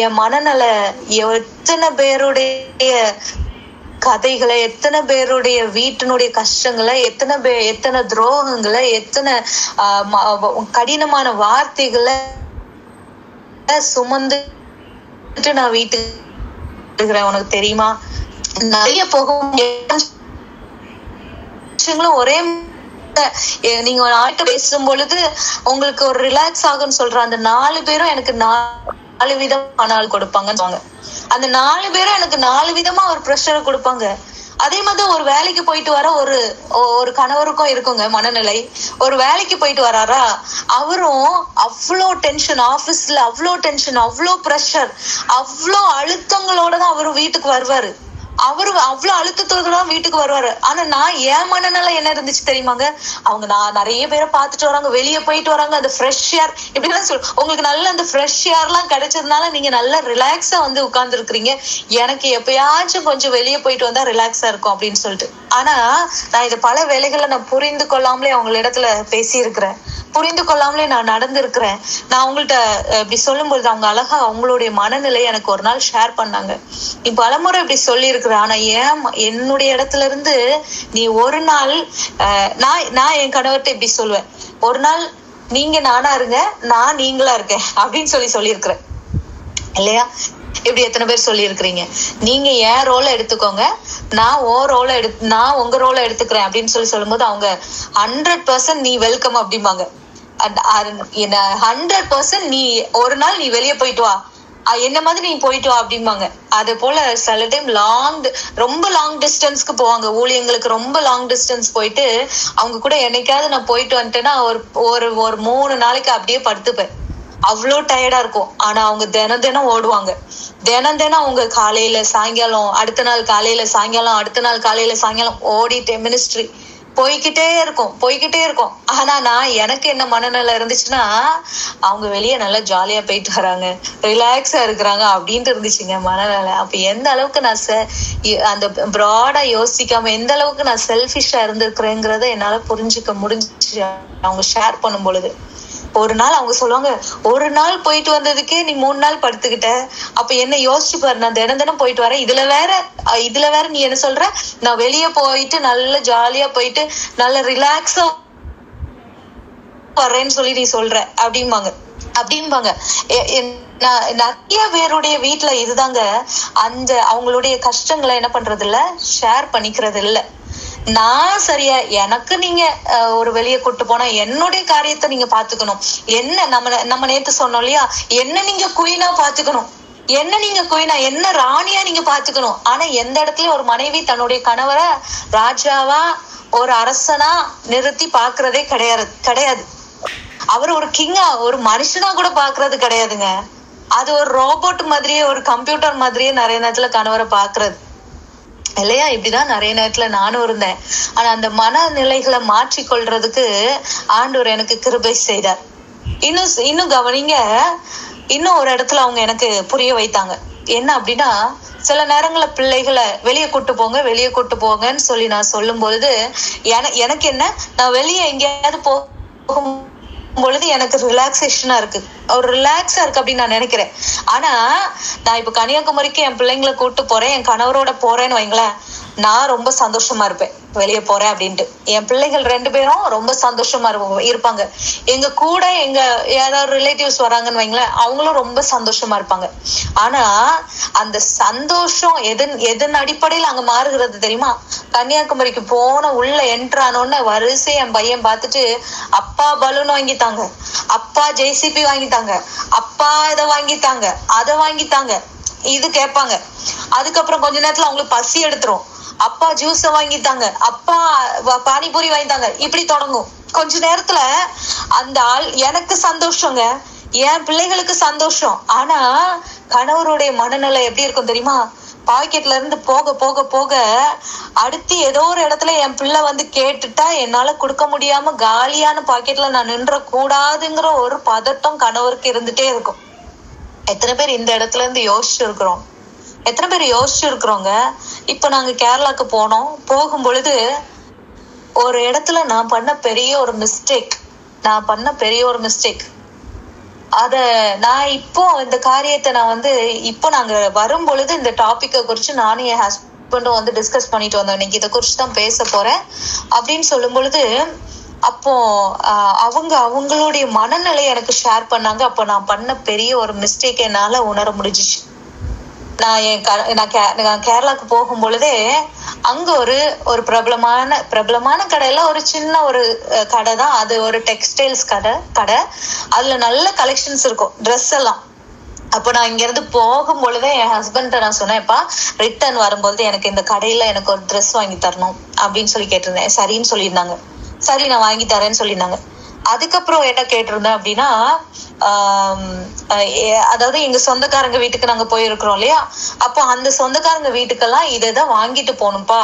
என் மனநல எத்தனை பேருடைய கதைகளை, எத்தனை பேருடைய வீட்டினுடைய கஷ்டங்களை, எத்தனை துரோகங்களை, எத்தனை கடினமான வார்த்தைகளை சுமந்துட்டு நான் வீட்டுக்கு உனக்கு தெரியுமா? நிறைய போகும் ஒரே நீங்க ஆட்ட பேசும் பொழுது உங்களுக்கு ஒரு ரிலாக்ஸ் ஆகும்னு சொல்ற அந்த 4 பேரும் எனக்கு 4 விதமான ஆள் கொடுப்பாங்க. அந்த 4 பேரும் எனக்கு 4 விதமா ஒரு ப்ரெஷரை கொடுப்பாங்க. அதே மாதிரி ஒரு வேலைக்கு போயிட்டு வர ஒரு கணவருக்கும் இருக்குங்க மனநிலை. ஒரு வேலைக்கு போயிட்டு வராரா, அவரும் அவ்வளோ டென்ஷன், ஆபீஸ்ல அவ்வளோ டென்ஷன், அவ்வளோ ப்ரெஷர், அவ்வளோ அழுத்தங்களோட தான் அவரும் வீட்டுக்கு வருவாரு. அவரு அவ்வளவு அழுத்தத்தோட வீட்டுக்கு வருவாரு. ஆனா நான் என் மனநிலை என்ன இருந்துச்சு தெரியுமாங்க? அவங்க நான் நிறைய பேரை பார்த்துட்டு வராங்க, வெளியே போயிட்டு வராங்க, அந்த ஃப்ரெஷ் ஏர் இப்படிலாம் உங்களுக்கு நல்ல அந்த ஃப்ரெஷ் ஏர் எல்லாம் கிடைச்சதுனால நீங்க நல்ல ரிலாக்ஸா உட்கார்ந்து இருக்கிறீங்க. எனக்கு எப்பயாச்சும் கொஞ்சம் வெளியே போயிட்டு வந்தா ரிலாக்ஸா இருக்கும் அப்படின்னு சொல்லிட்டு. ஆனா நான் இது பல வேலைகளை நான் புரிந்து கொள்ளாமலே அவங்க இடத்துல பேசி இருக்கிறேன், புரிந்து கொள்ளாமலே நான் நடந்திருக்கிறேன். நான் அவங்கள்ட்ட இப்படி சொல்லும் பொழுது அவங்க அழகா அவங்களுடைய மனநிலையை எனக்கு ஒரு நாள் ஷேர் பண்ணாங்க. நீ பலமுறை இப்படி சொல்லி இருக்கிற, ஆனா என்னுடைய இடத்துல இருந்து நீ ஒரு நாள் நான் என் கணவர்கிட்ட இப்படி சொல்லுவேன், ஒரு நாள் நீங்க நானா இருங்க, நான் நீங்களா இருக்கேன் அப்படின்னு சொல்லியிருக்கிறேன் இல்லையா? இப்படி எத்தனை பேர் சொல்லி இருக்கிறீங்க? நீங்க என் ரோலை எடுத்துக்கோங்க, நான் உங்க ரோலை எடுத்துக்கிறேன் அப்படின்னு சொல்லும் போது அவங்க 100% நீ வெல்கம் அப்படிம்பாங்க. 100% நீ ஒரு நாள் நீ வெளியே போயிட்டு வா, என்ன மாதிரி நீ போயிட்டு வா அப்படிம்பாங்க. அதே போல சில டைம் ரொம்ப லாங் டிஸ்டன்ஸ்க்கு போவாங்க ஊழியங்களுக்கு. ரொம்ப லாங் டிஸ்டன்ஸ் போயிட்டு அவங்க கூட என்னைக்காவது நான் போயிட்டு வந்துட்டேன்னா ஒரு 3 நாளைக்கு அப்படியே படுத்துப்பேன். அவ்வளோ டயர்டா இருக்கும். ஆனா அவங்க தினம் ஓடுவாங்க. தினம் அவங்க காலையில சாயங்காலம், அடுத்த நாள் காலையில சாயங்காலம், அடுத்த நாள் காலையில சாயங்காலம் ஓடிட்டே மினிஸ்ட்ரி போய்கிட்டே இருக்கும். ஆனா நான் எனக்கு என்ன மனநிலை இருந்துச்சுன்னா, அவங்க வெளியே நல்லா ஜாலியா போயிட்டு வராங்க, ரிலாக்ஸா இருக்கிறாங்க அப்படின்ட்டு இருந்துச்சுங்க மனநிலை. அப்ப எந்த அளவுக்கு நான் அந்த ப்ராடா யோசிக்காம எந்த அளவுக்கு நான் செல்ஃபிஷா இருந்திருக்கிறேங்கிறத என்னால புரிஞ்சுக்க முடிஞ்சிச்சு அவங்க ஷேர் பண்ணும் பொழுது. ஒரு நாள் அவங்க சொல்லுவாங்க, ஒரு நாள் போயிட்டு வந்ததுக்கே நீ 3 நாள் படுத்துக்கிட்ட, அப்ப என்ன யோசிச்சு பாரு, நான் தினம் போயிட்டு வரேன், இதுல வேற நீ என்ன சொல்ற, நான் வெளியே போயிட்டு நல்ல ஜாலியா போயிட்டு நல்ல ரிலாக்ஸா வர்றேன்னு சொல்லி நீ சொல்ற அப்படிம்பாங்க. நிறைய பேருடைய வீட்டுல இதுதாங்க, அந்த அவங்களுடைய கஷ்டங்களை என்ன பண்றது இல்ல, ஷேர் பண்ணிக்கிறது இல்ல. நான் சரியா, எனக்கு நீங்க ஒரு வெளியே கூட்டு போனா என்னுடைய காரியத்தை நீங்க பாத்துக்கணும். என்ன நம்ம நேத்து சொன்னோம் இல்லையா, என்ன நீங்க குயினா பாத்துக்கணும், என்ன ராணியா நீங்க பாத்துக்கணும். ஆனா எந்த இடத்துலயும் ஒரு மனைவி தன்னுடைய கணவரை ராஜாவா ஒரு அரசனா நிறுத்தி பாக்குறதே கிடையாது. அவர் ஒரு கிங்கா, ஒரு மனுஷனா கூட பாக்குறது கிடையாதுங்க. அது ஒரு ரோபோட் மாதிரியே, ஒரு கம்ப்யூட்டர் மாதிரியே நிறைய நேரத்துல கணவரை பாக்குறது இல்லையா? இப்படிதான் நிறைய நேரத்துல நானும் இருந்தேன். ஆனா அந்த மனநிலைகளை மாற்றிக்கொள்றதுக்கு ஆண்டவர் எனக்கு கிருபை செய்தார். இன்னும் கவனிங்க, இன்னும் ஒரு இடத்துல அவங்க எனக்கு புரிய வைத்தாங்க. என்ன அப்படின்னா, சில நேரங்கள பிள்ளைகளை வெளியே கூட்டு போங்கன்னு சொல்லி நான் சொல்லும் பொழுது எனக்கு என்ன, நான் வெளியே எங்கேயாவது போகும் பொழுது எனக்கு ரிலாக்ஸேஷனா இருக்கு, ஒரு ரிலாக்ஸா இருக்கு அப்படின்னு நான் நினைக்கிறேன். ஆனா நான் இப்ப கன்னியாகுமரிக்கு என் பிள்ளைங்களை கூட்டு போறேன், என் கணவரோட போறேன்னு வைங்களேன், நான் ரொம்ப சந்தோஷமா இருப்பேன் வெளியே போறேன் அப்படின்ட்டு. என் பிள்ளைகள் 2 பேரும் ரொம்ப சந்தோஷமா இருப்பாங்க. எங்க கூட யாராவது ரிலேட்டிவ்ஸ் வராங்கன்னு வைங்களேன், அவங்களும் ரொம்ப சந்தோஷமா இருப்பாங்க. ஆனா அந்த சந்தோஷம் எதன் அடிப்படையில அங்க மாறுகிறது தெரியுமா? கன்னியாகுமரிக்கு போன உள்ள என்ட்ரானோன்னு வரிசை என் பையன் பார்த்துட்டு, அப்பா பலூன் வாங்கித்தாங்க, அப்பா ஜேசிபி வாங்கித்தாங்க, அப்பா இதை வாங்கித்தாங்க, அதை வாங்கித்தாங்க, இது கேட்பாங்க. அதுக்கப்புறம் கொஞ்ச நேரத்துல அவங்களுக்கு பசி எடுத்துரும், அப்பா ஜூஸ வாங்கித்தாங்க, அப்பா பானிபூரி வாங்கித்தாங்க, இப்படி தொடங்கும். கொஞ்ச நேரத்துல அந்த ஆள் எனக்கு சந்தோஷங்க, என் பிள்ளைகளுக்கு சந்தோஷம். ஆனா கணவருடைய மனநிலை எப்படி இருக்கும் தெரியுமா? பாக்கெட்ல இருந்து போக போக போக அடுத்து ஏதோ ஒரு இடத்துல என் பிள்ளை வந்து கேட்டுட்டா என்னால கொடுக்க முடியாம காலியான பாக்கெட்ல நான் நின்ற கூடாதுங்கிற ஒரு பதட்டம் கணவருக்கு இருந்துட்டே இருக்கும். எத்தனை பேர் இந்த இடத்துல இருந்து யோசிச்சிருக்கிறோம்? எத்தனை பேர் யோசிச்சிருக்கிறோங்க? இப்ப நாங்க கேரளாக்கு போனோம். போகும் பொழுது ஒரு இடத்துல நான் பண்ண பெரிய ஒரு மிஸ்டேக். அத நான் இப்போ இந்த காரியத்தை நான் வந்து இப்போ நாங்க வரும் பொழுது இந்த டாபிக்கை குறிச்சு நானும் என் ஹஸ்பண்டும் வந்து டிஸ்கஸ் பண்ணிட்டு வந்தோம். இன்னைக்கு இதை குறிச்சு தான் பேச போறேன் அப்படின்னு சொல்லும் பொழுது அப்போ அவங்களுடைய மனநிலை எனக்கு ஷேர் பண்ணாங்க. அப்போ நான் பண்ண பெரிய ஒரு மிஸ்டேக் என்னால உணர முடிஞ்சிச்சு. நான் கேரளாக்கு போகும் பொழுதே அங்க ஒரு பிரபலமான கடையில ஒரு சின்ன ஒரு கடை தான் அது. ஒரு டெக்ஸ்டைல்ஸ் கடை. அதுல நல்ல கலெக்ஷன்ஸ் இருக்கும், ட்ரெஸ் எல்லாம். அப்ப நான் இங்க இருந்து போகும் பொழுதே என் ஹஸ்பண்ட நான் சொன்னேன்ப்பா, ரிட்டர்ன் வரும்போது எனக்கு இந்த கடையில எனக்கு ஒரு ட்ரெஸ் வாங்கி தரணும் அப்படின்னு சொல்லி கேட்டிருந்தேன். சரின்னு சொல்லியிருந்தாங்க. சரி நான் வாங்கி தரேன்னு சொல்லியிருந்தாங்க. அதுக்கப்புறம் என்ன கேட்டிருந்தேன் அப்படின்னா, அதாவது எங்க சொந்தக்காரங்க வீட்டுக்கு நாங்க போயிருக்கிறோம் இல்லையா, அப்போ அந்த சொந்தக்காரங்க வீட்டுக்கெல்லாம் இதைதான் வாங்கிட்டு போகணும்ப்பா.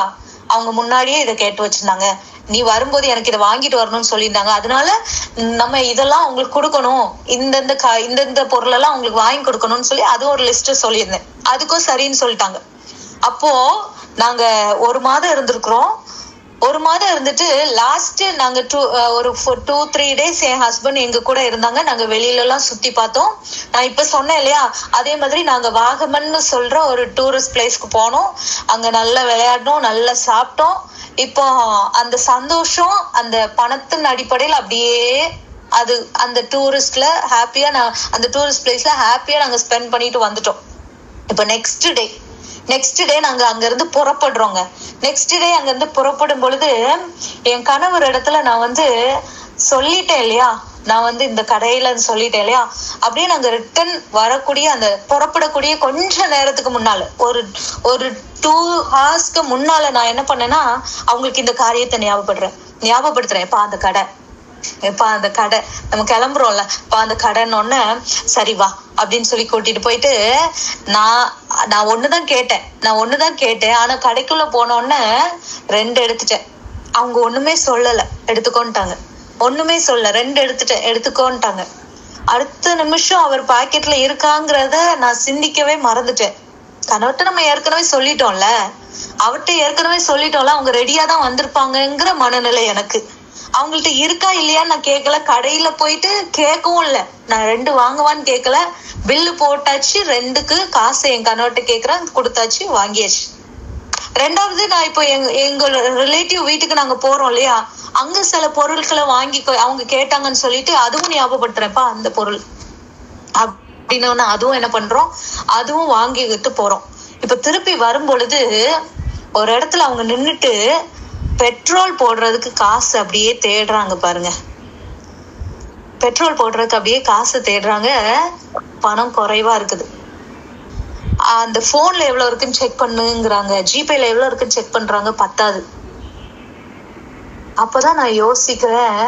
அவங்க முன்னாடியே இதை கேட்டு வச்சிருந்தாங்க, நீ வரும்போது எனக்கு இதை வாங்கிட்டு வரணும்னு சொல்லியிருந்தாங்க. அதனால நம்ம இதெல்லாம் உங்களுக்கு கொடுக்கணும், இந்தந்த பொருள் எல்லாம் உங்களுக்கு வாங்கி கொடுக்கணும்னு சொல்லி அது ஒரு லிஸ்ட் சொல்லியிருந்தேன். அதுக்கும் சரின்னு சொல்லிட்டாங்க. அப்போ நாங்க 1 மாதம் இருந்திருக்கிறோம். 1 மாதம் இருந்துட்டு லாஸ்ட் நாங்க ஒரு 2-3 டேஸ் என் ஹஸ்பண்ட் எங்க கூட இருந்தாங்க. நாங்க வெளியில எல்லாம் சுத்தி பார்த்தோம். நான் இப்ப சொன்னேன் இல்லையா, அதே மாதிரி நாங்க வாகமன்னு சொல்ற ஒரு டூரிஸ்ட் பிளேஸ்க்கு போனோம். அங்க நல்லா விளையாடணும், நல்லா சாப்பிட்டோம். இப்போ அந்த சந்தோஷம் அந்த பணத்தின் அடிப்படையில் அப்படியே அது அந்த டூரிஸ்ட்ல ஹாப்பியா அந்த டூரிஸ்ட் பிளேஸ்ல ஹாப்பியா நாங்க ஸ்பெண்ட் பண்ணிட்டு வந்துட்டோம். இப்ப நெக்ஸ்ட் டே நாங்க அங்க இருந்து புறப்படுறோங்க. நெக்ஸ்ட் டே அங்க இருந்து புறப்படும் பொழுது என் கணவர் இடத்துல நான் வந்து சொல்லிட்டேன் இல்லையா, நான் வந்து இந்த கடையில சொல்லிட்டேன் இல்லையா, அப்படியே நாங்க ரிட்டர்ன் வரக்கூடிய அந்த புறப்படக்கூடிய கொஞ்ச நேரத்துக்கு முன்னால ஒரு 2 hours முன்னால நான் என்ன பண்ணேன்னா அவங்களுக்கு இந்த காரியத்தை ஞாபகப்படுத்துறேன். எப்ப அந்த கடை நம்ம கிளம்புறோம்ல, இப்ப அந்த கடைன்னு ஒண்ணு சரி வா அப்படின்னு சொல்லி கூட்டிட்டு போயிட்டு நான் ஒண்ணுதான் கேட்டேன். ஆனா கடைக்குள்ள போனோன்னு 2 எடுத்துட்டேன். அவங்க ஒண்ணுமே சொல்லல, எடுத்துக்கோன்ட்டாங்க. ஒண்ணுமே சொல்ல 2 எடுத்துக்கோன்ட்டாங்க. அடுத்த நிமிஷம் அவர் பாக்கெட்ல இருக்காங்கிறத நான் சிந்திக்கவே மறந்துட்டேன். கணவர்கிட்ட நம்ம ஏற்கனவே சொல்லிட்டோம்ல, அவங்க ரெடியா தான் வந்திருப்பாங்கங்கிற மனநிலை எனக்கு. அவங்கள்ட்ட இருக்கா இல்லையான்னு நான் கேட்கல, கடையில போயிட்டு கேட்கவும் இல்லை. நான் 2 வாங்குவான்னு கேட்கல, பில்லு போட்டாச்சு. 2க்கு காசு என் கணவர்கிட்ட கேட்கறேன், கொடுத்தாச்சு, வாங்கியாச்சு. 2வது நான் இப்போ எங்க ரிலேட்டிவ் வீட்டுக்கு நாங்க போறோம் இல்லையா, அங்க சில பொருட்களை வாங்கி அவங்க கேட்டாங்கன்னு சொல்லிட்டு அதுவும் ஞாபகப்படுத்துறேன்ப்பா அந்த பொருள் அப்படின்னு அதுவும் என்ன பண்றோம், அதுவும் வாங்கிட்டு போறோம். இப்ப திருப்பி வரும் பொழுது ஒரு இடத்துல அவங்க நின்னுட்டு பெட்ரோல் போடுறதுக்கு காசு அப்படியே தேடுறாங்க பாருங்க. பெட்ரோல் போடுறதுக்கு அப்படியே காசு தேடுறாங்க. பணம் குறைவா இருக்குது. அந்த போன்ல எவ்வளவு இருக்குன்னு செக் பண்ணுங்கிறாங்க, ஜிபேல எவ்வளவு இருக்குன்னு செக் பண்றாங்க, பத்தாது. அப்பதான் நான் யோசிக்கிறேன்,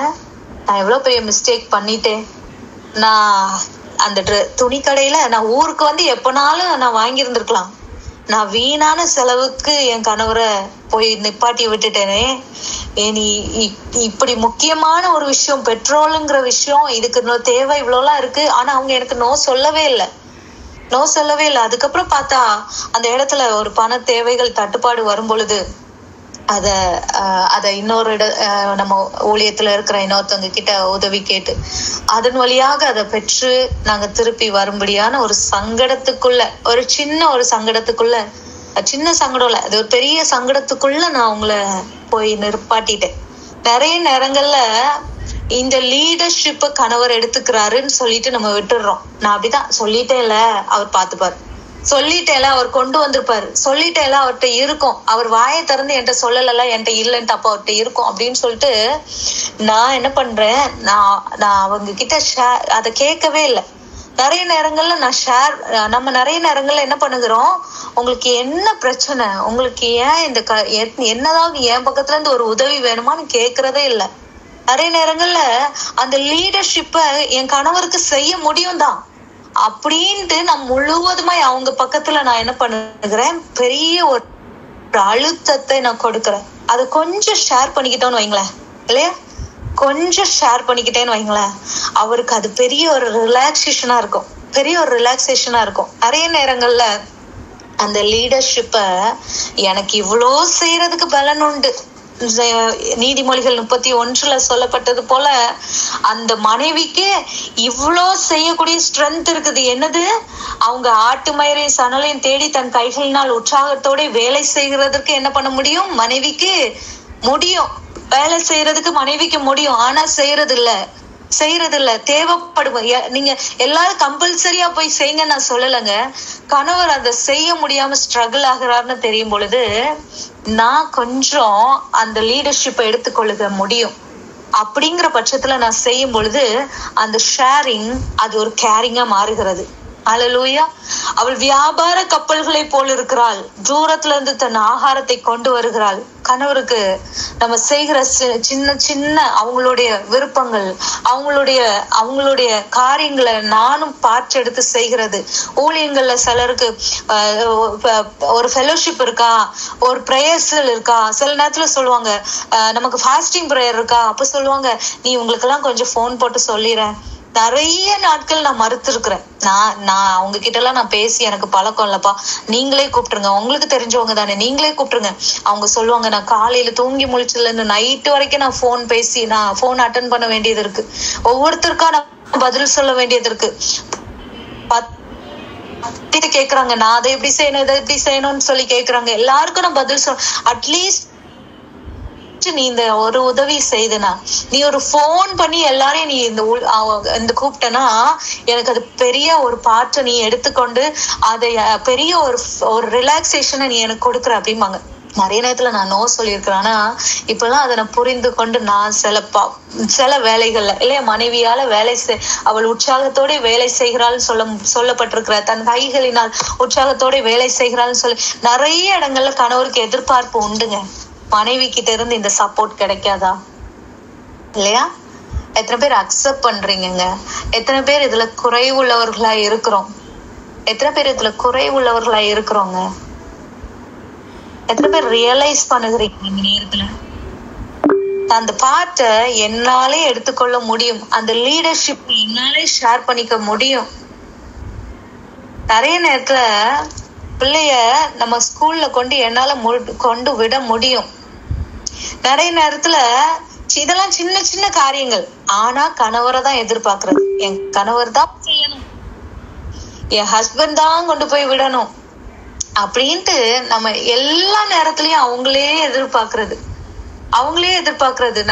நான் எவ்வளவு பெரிய மிஸ்டேக் பண்ணிட்டேன். நான் அந்த துணி கடையில நான் ஊருக்கு வந்து எப்பனாலும் நான் வாங்கி இருந்திருக்கலாம். நான் வீணான செலவுக்கு என் கணவரை போய் நிப்பாட்டி விட்டுட்டேனே. நீ இப்படி முக்கியமான ஒரு விஷயம், பெட்ரோலுங்கிற விஷயம், இதுக்கு தேவை இவ்வளவுலாம் இருக்கு. ஆனா அவங்க எனக்கு நோ சொல்லவே இல்லை. அதுக்கப்புறம் பார்த்தா அந்த இடத்துல ஒரு பண தேவைகள் தட்டுப்பாடு வரும் பொழுது அத இன்னொரு நம்ம ஊழியத்துல இருக்கிற இன்னொருத்தவங்க கிட்ட உதவி கேட்டு அதன் வழியாக அதை பெற்று நாங்க திருப்பி வரும்படியான ஒரு சங்கடத்துக்குள்ள, ஒரு சின்ன சங்கடம் இல்ல, அது ஒரு பெரிய சங்கடத்துக்குள்ள நான் உங்களை போய் நிற்பாட்டிட்டேன். நிறைய நேரங்கள்ல இந்த லீடர்ஷிப்ப கணவர் எடுத்துக்கிறாருன்னு சொல்லிட்டு நம்ம விட்டுடுறோம். நான் அப்படிதான் சொல்லிட்டேன்ல, அவர் பாத்துப்பாரு, சொல்லிட்டேல, அவர் கொண்டு வந்திருப்பாரு, சொல்லிட்டேல, அவர்கிட்ட இருக்கும், அவர் வாயை திறந்து என்கிட்ட சொல்லல, என்கிட்ட இல்லைன்ட்டு அப்ப அவர்கிட்ட இருக்கும் அப்படின்னு சொல்லிட்டு நான் என்ன பண்றேன், நான் அவங்க கிட்ட அதை கேட்கவே இல்லை. நிறைய நேரங்கள்ல நம்ம நிறைய நேரங்கள்ல என்ன பண்ணுகிறோம், உங்களுக்கு என்ன பிரச்சனை, உங்களுக்கு ஏன் என்னதாவது என் பக்கத்துல இருந்து ஒரு உதவி வேணுமான்னு கேக்குறதே இல்லை. நிறைய நேரங்கள்ல அந்த லீடர்ஷிப்ப என் கணவருக்கு செய்ய முடியும் தான், அப்படின்ட்டு நான் முழுவதுமாய் அவங்க பக்கத்துல நான் என்ன பண்ணுகிறேன், பெரிய ஒரு அழுத்தத்தை நான் கொடுக்குறேன். அதை கொஞ்சம் ஷேர் பண்ணிக்கிட்டோன்னு வைங்களேன், இல்லையா, கொஞ்சம் ஷேர் பண்ணிக்கிட்டேன்னு வைங்களேன், அவருக்கு அது பெரிய ஒரு ரிலாக்ஸேஷனா இருக்கும், பெரிய ஒரு ரிலாக்ஸேஷனா இருக்கும். நிறைய நேரங்கள்ல அந்த லீடர்ஷிப்ப எனக்கு இவ்வளோ செய்யறதுக்கு பலன் உண்டு. நீதிமொழிகள் 31 சொல்லப்பட்டது போல அந்த மனைவிக்கு இவ்வளோ செய்யக்கூடிய ஸ்ட்ரென்த் இருக்குது. என்னது, அவங்க ஆட்டு மயிரையும் சணலையும் தேடி தன் கைகளினால் உற்சாகத்தோட வேலை செய்கிறதுக்கு என்ன பண்ண முடியும், மனைவிக்கு முடியும். வேலை செய்யறதுக்கு மனைவிக்கு முடியும். ஆனா செய்யறது இல்ல, தேவைப்படும். நீங்க எல்லாரும் கம்பல்சரியா போய் செய்யுங்க நான் சொல்லலைங்க. கணவர் அதை செய்ய முடியாம ஸ்ட்ரகிள் ஆகுறாருன்னு தெரியும் பொழுது நான் கொஞ்சம் அந்த லீடர்ஷிப்பை எடுத்துக்கொள்ளுக முடியும். அப்படிங்கிற பட்சத்துல நான் செய்யும் பொழுது அந்த ஷேரிங் அது ஒரு கேரிங்கா மாறுகிறது. அல்லேலூயா. அவள் வியாபார கப்பல்களை போல் இருக்கிறாள், தூரத்துல இருந்து தன் ஆகாரத்தை கொண்டு வருகிறாள். கணவருக்கு நம்ம செய்கிற சின்ன சின்ன அவங்களுடைய விருப்பங்கள், அவங்களுடைய காரியங்களை நானும் பாற்றெடுத்து செய்கிறது. ஊழியங்கள்ல சிலருக்கு ஒரு ஃபெலோஷிப் இருக்கா, ஒரு பிரேயர்ஸ்ல இருக்கா, சில நேரத்துல சொல்லுவாங்க நமக்கு ஃபாஸ்டிங் பிரேயர் இருக்கா, அப்ப சொல்லுவாங்க நீ உங்களுக்கு எல்லாம் கொஞ்சம் போன் போட்டு சொல்லிடுறேன். நிறைய நாட்கள் நான் மறுத்திருக்கிறேன். நான் அவங்க கிட்ட எல்லாம் நான் பேசி எனக்கு பழக்கம் இல்லப்பா, நீங்களே கூப்பிட்டுருங்க, உங்களுக்கு தெரிஞ்சவங்க தானே, நீங்களே கூப்பிட்டுருங்க. அவங்க சொல்லுவாங்க நான் காலையில தூங்கி முழிச்சதுல இருந்து நைட்டு வரைக்கும் நான் போன் பேசி நான் போன் அட்டன் பண்ண வேண்டியது இருக்கு, ஒவ்வொருத்தருக்கா நான் பதில் சொல்ல வேண்டியது இருக்கு. கேக்குறாங்க நான் அதை எப்படி செய்யணும் இதை எப்படி செய்யணும்னு சொல்லி கேக்குறாங்க. எல்லாருக்கும் நான் பதில் சொல்ல, அட்லீஸ்ட் நீ இந்த ஒரு உதவி செய்தனா, நீ ஒரு போன் பண்ணி எல்லாரையும் நீ இந்த கூப்பிட்டனா எனக்கு அது பெரிய ஒரு பாட்டை நீ எடுத்துக்கொண்டு அதை பெரிய ஒரு ரிலாக்ஸேஷனை நீ எனக்கு கொடுக்குற அப்படிம்பாங்க. நிறைய நேரத்துல நான் நோ சொல்லியிருக்கிறேன். ஆனா இப்பெல்லாம் அதை நான் புரிந்து கொண்டு நான் சில வேலைகள்ல இல்லையா, மனைவியால வேலை அவள் உற்சாகத்தோட வேலை செய்கிறாள்னு சொல்லப்பட்டிருக்கிற, தன் கைகளினால் உற்சாகத்தோட வேலை செய்கிறாள்னு சொல்லி நிறைய இடங்கள்ல கணவருக்கு எதிர்பார்ப்பு உண்டுங்க. மனைவி கிட்ட இருந்து இந்த சப்போர்ட் கிடைக்காதா, இல்லையா? எத்தனை பேர் அக்செப்ட் பண்றீங்க? எத்தனை பேர் இதுல குறைவுள்ளவர்களா இருக்கிறோம்? எத்தனை பேர் இதுல குறைவுள்ளவர்களா இருக்கிறோங்க? எத்தனை பேர் ரியலைஸ் பண்ணுகிறீங்க இந்த நேரத்துல? அந்த பார்ட்டை என்னாலே எடுத்துக்கொள்ள முடியும், அந்த லீடர்ஷிப் என்னாலே ஷேர் பண்ணிக்க முடியும். நிறைய நேரத்துல பிள்ளைய நம்ம ஸ்கூல்ல என்னால கொண்டு விட முடியும். நிறைய நேரத்துல இதெல்லாம் சின்ன சின்ன காரியங்கள். ஆனா கணவரை தான் எதிர்பார்க்கறது, என் கணவர் தான் செய்யணும், என் ஹஸ்பண்ட் தான் கொண்டு போய் விடணும் அப்படின்ட்டு நம்ம எல்லா நேரத்திலயும் அவங்களே எதிர்பார்க்கறது.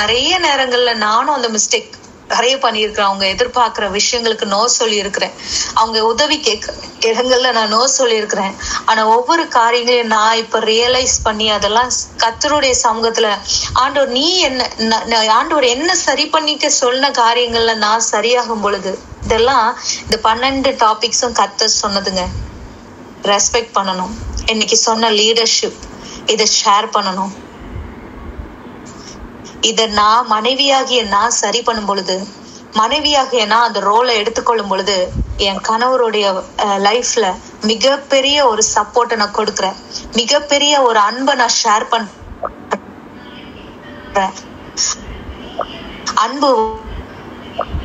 நிறைய நேரங்கள்ல நானும் அந்த மிஸ்டேக் நிறைய பண்ணியிருக்கிறேன். அவங்க எதிர்பார்க்கிற விஷயங்களுக்கு நோ சொல்லி இருக்கிறேன். அவங்க உதவி கேட்கிற இடங்கள்ல நான் நோ சொல்லி இருக்கிறேன். ஆனா ஒவ்வொரு காரியங்களையும் நான் இப்ப ரியலைஸ் பண்ணி அதெல்லாம் கர்த்தருடைய சமூகத்துல ஆண்டவர் ஆண்டவர் என்ன சரி பண்ணிக்க சொன்ன காரியங்கள்ல நான் சரியாகும் பொழுது இதெல்லாம் இந்த 12 டாபிக்ஸும் கர்த்தர் சொன்னதுங்க. ரெஸ்பெக்ட் பண்ணணும், இன்னைக்கு சொன்ன லீடர்ஷிப் இதை ஷேர் பண்ணணும். இத நான் மனைவியாகிய நான் சரி பண்ணும் பொழுது, மனைவியாகிய நான் அந்த ரோலை எடுத்துக்கொள்ளும் பொழுது என் கணவருடைய லைஃப்ல மிகப்பெரிய ஒரு சப்போர்ட்டை நான் கொடுக்குறேன், மிகப்பெரிய ஒரு அன்பை நான் ஷேர் பண்றேன். அன்பு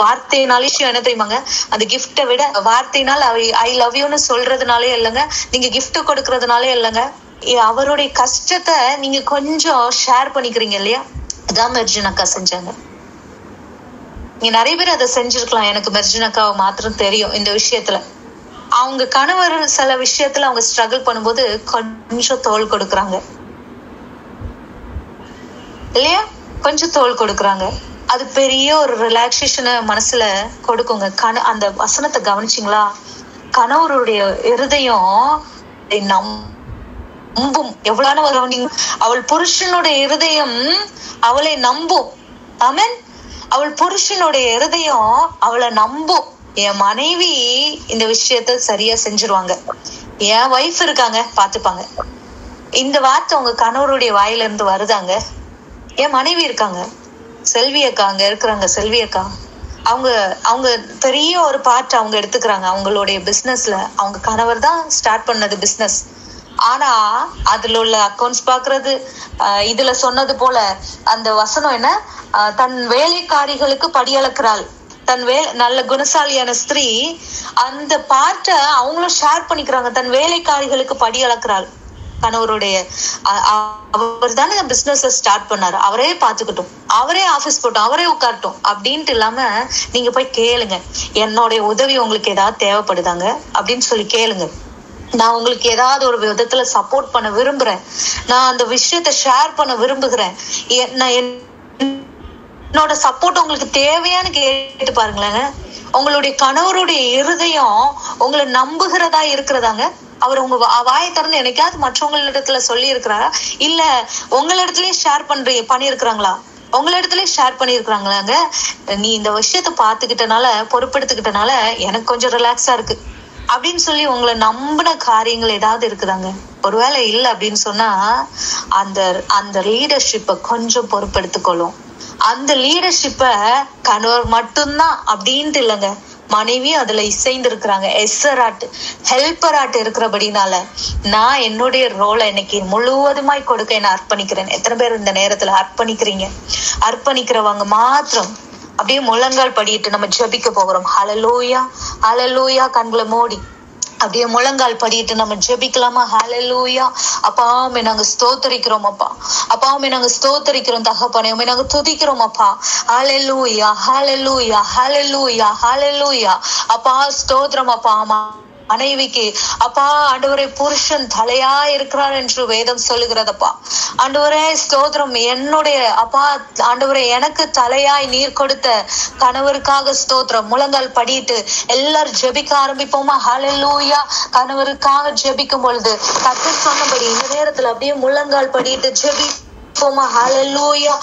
வார்த்தையினாலே என்ன தெரியுமாங்க, அந்த கிஃப்டை விட வார்த்தையினால் ஐ லவ் யூன்னு சொல்றதுனாலே இல்லைங்க, நீங்க கிஃப்ட் கொடுக்கறதுனாலே இல்லைங்க, அவருடைய கஷ்டத்தை நீங்க கொஞ்சம் ஷேர் பண்ணிக்கிறீங்க இல்லையா. அதான் மெர்ஜின் அக்கா செஞ்சாங்க. நீங்க நிறைய பேர் அதை செஞ்சிருக்கலாம், எனக்கு மெர்ஜின் அக்காவை மாத்திரம் தெரியும் இந்த விஷயத்துல. அவங்க கணவர் சில விஷயத்துல அவங்க ஸ்ட்ரகிள் பண்ணும்போது கொஞ்சம் தோள் கொடுக்குறாங்க இல்லையா, கொஞ்சம் தோள் கொடுக்குறாங்க. அது பெரிய ஒரு ரிலாக்ஸேஷனை மனசுல கொடுக்குங்க. அந்த வசனத்தை கவனிச்சிங்களா? கணவருடைய இருதயம் நம்பும். எவ்வளவு அவள் புருஷனுடைய இருதயம் அவளை நம்பும். ஆமென். அவள் புருஷனுடைய இருதயம் அவளை நம்பும். என் மனைவி இந்த விஷயத்த சரியா செஞ்சிருவாங்க, என் வைஃப் இருக்காங்க பாத்துப்பாங்க. இந்த வார்த்தை உங்க கணவருடைய வாயில இருந்து வருதாங்க. என் மனைவி இருக்காங்க, செல்வி அக்கா அங்க இருக்கிறாங்க, செல்வி அக்கா அவங்க அவங்க பெரிய ஒரு பார்ட் அவங்க எடுத்துக்கிறாங்க அவங்களுடைய பிசினஸ்ல. அவங்க கணவர் தான் ஸ்டார்ட் பண்ணது பிசினஸ். ஆனா அதுல உள்ள அக்கௌண்ட்ஸ் பாக்குறது, இதுல சொன்னது போல அந்த வசனம் என்ன, தன் வேலைக்காரிகளுக்கு படியளக்கிறாள். நல்ல குணசாலியான ஸ்திரீ அந்த பார்ட்ட அவங்களும் ஷேர் பண்ணிக்கிறாங்க. தன் வேலைக்காரிகளுக்கு படி அளக்கிறாள். கணவருடைய அவர் தானே பிசினஸ் ஸ்டார்ட் பண்ணாரு, அவரே பாத்துக்கிட்டோம், அவரே ஆபீஸ் போட்டோம், அவரே உட்காரட்டும் அப்படின்ட்டு இல்லாம நீங்க போய் கேளுங்க, என்னுடைய உதவி உங்களுக்கு ஏதாவது தேவைப்படுதாங்க அப்படின்னு சொல்லி கேளுங்க. நான் உங்களுக்கு ஏதாவது ஒரு விதத்துல சப்போர்ட் பண்ண விரும்புறேன், நான் அந்த விஷயத்த ஷேர் பண்ண விரும்புகிறேன், என்னோட சப்போர்ட் உங்களுக்கு தேவையான்னு கேட்டு பாருங்களேங்க. உங்களுடைய கணவருடைய இருதயம் உங்களை நம்புகிறதா இருக்கிறதாங்க? அவர் உங்க வாயை திறந்து என்னைக்காவது மற்றவங்களிடத்துல சொல்லி இருக்கிறாரா? இல்ல உங்களிடத்துலயும் ஷேர் பண்ணிருக்கிறாங்களா? உங்களிடத்துலயும் ஷேர் பண்ணிருக்கிறாங்களாங்க? நீ இந்த விஷயத்த பாத்துக்கிட்டனால, பொறுப்பெடுத்துக்கிட்டனால எனக்கு கொஞ்சம் ரிலாக்ஸா இருக்கு அப்படின்னு சொல்லி உங்களை நம்பின காரியங்கள் ஏதாவது இருக்குதாங்க? ஒருவேளை இல்லை அப்படின்னு சொன்னா அந்த அந்த லீடர்ஷிப்பை கொஞ்சம் பொறுப்பெடுத்துக்கொள்ளும். அந்த லீடர்ஷிப்ப கணவர் மட்டும்தான் அப்படின்ட்டு இல்லைங்க, மனைவியும் அதுல இசைந்து இருக்கிறாங்க, எஸ்ஸராட்டு ஹெல்ப்பராட்டு இருக்கிறபடினால நான் என்னுடைய ரோலை இன்னைக்கு முழுவதுமாய் கொடுக்க என்ன அர்ப்பணிக்கிறேன். எத்தனை பேர் இந்த நேரத்துல அர்ப்பணிக்கிறீங்க? அர்ப்பணிக்கிறவங்க மாத்திரம் அப்படியே முழங்கால் படிட்டு நம்ம ஜெபிக்க போகிறோம். ஹல்லேலூயா, ஹல்லேலூயா. கண்களை மூடி அப்படியே முழங்கால் படிட்டு நம்ம ஜெபிக்கலாமா? ஹல்லேலூயா. அப்பாவுமே நாங்க ஸ்தோத்தரிக்கிறோம் அப்பா, அப்பாவுமே நாங்க ஸ்தோத்தரிக்கிறோம் தகப்பனே, உம்மை நாங்க துதிக்கிறோம் அப்பா. ஹல்லேலூயா, ஹல்லேலூயா, ஹல்லேலூயா, ஹல்லேலூயா. அப்பா ஸ்தோத்திரம் அப்பா. மனைவிக்கு அப்பா ஆண்டவரே புருஷன் தலையா இருக்கிறார் என்று வேதம் சொல்லுகிறதப்பா. ஆண்டவரே ஸ்தோத்திரம். என்னுடைய அப்பா ஆண்டவரே எனக்கு தலையாய் நீர் கொடுத்த கணவருக்காக ஸ்தோத்திரம். முழங்கால் படிட்டு எல்லாரும் ஜெபிக்க ஆரம்பிப்போமா? ஹல்லேலூயா. கணவருக்காக ஜெபிக்கும் பொழுது கர்த்தர் சொன்னபடி இந்த நேரத்துல அப்படியே முழங்கால் படிட்டு ஜெபிப்போமா? ஹல்லேலூயா,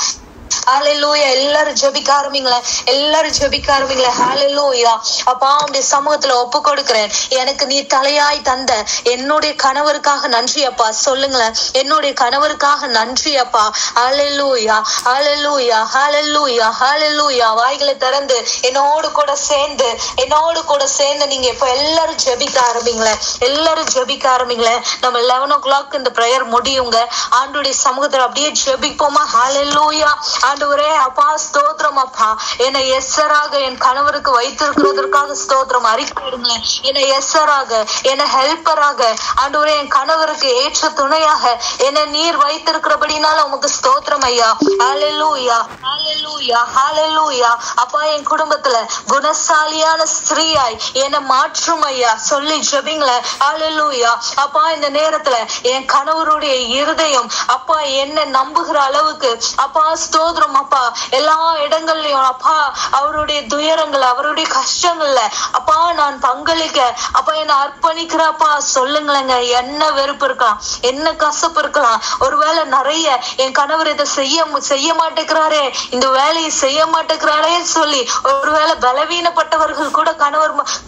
ஹல்லேலூயா. எல்லாரும் ஜெபிக்க ஆரம்பிங்களேன், எல்லாரும் ஜெபிக்க ஆரம்பிங்களேன். ஹல்லேலூயா. அப்பா உம்முடைய சமூகத்துல ஒப்பு கொடுக்கிறேன். எனக்கு நீ தலையாய் தந்த என்னுடைய கணவருக்காக நன்றி அப்பா. சொல்லுங்களேன், என்னுடைய கணவருக்காக நன்றி அப்பா. ஹல்லேலூயா, ஹல்லேலூயா, ஹல்லேலூயா, ஹல்லேலூயா. வாய்களை திறந்து என்னோடு கூட சேர்ந்து நீங்க இப்ப எல்லாரும் ஜெபிக்க ஆரம்பிங்களேன், எல்லாரும் ஜெபிக்க ஆரம்பிங்களேன். நம்ம 11 o'clock இந்த பிரேயர் முடியுங்க. ஆண்டவருடைய சமூகத்துல அப்படியே ஜெபிப்போமா? ஹல்லேலூயா. ஆண்டவரே அப்பா ஸ்தோத்திரம் அப்பா. என்னை எஸ்ஸராக என் கணவருக்கு வைத்திருக்கிறதற்காக ஸ்தோத்திரம். அறிக்கையிடுங்க, என்னை எஸ்ஸராக, என்னை ஹெல்ப்பராக ஆண்டவரே என் கணவருக்கு ஏற்ற துணையாக என்னை நீர் வைத்திருக்கிறபடினால உமக்கு ஸ்தோத்திரம் ஐயா. ஹல்லேலூயா, ஹல்லேலூயா, ஹல்லேலூயா. அப்பா என் குடும்பத்துல குணசாலியான ஸ்திரீயாய் என்னை மாற்றும் ஐயா. சொல்லி ஜெபிங்களேன். ஹல்லேலூயா. அப்பா இந்த நேரத்துல என் கணவருடைய இருதயம் அப்பா என்ன நம்புகிற அளவுக்கு அப்பா ஸ்தோத்திரம் அப்பா. எல்லா இடங்கள்லயும் அப்பா அவருடைய துயரங்கள், அவருடைய கஷ்டங்கள்ல அப்பா நான் பங்களிக்க அப்பா என்ன அர்ப்பணிக்கிறப்பா. சொல்லுங்களேங்க, என்ன வெறுப்பு இருக்கலாம், என்ன கசப்பு இருக்கலாம். ஒருவேளை நிறைய என் கணவர் இதை செய்ய மாட்டேங்கிறாரே, இந்த வேலையை செய்ய மாட்டேங்கிறாரே சொல்லி ஒருவேளை பலவீனப்பட்டவர்கள் கூட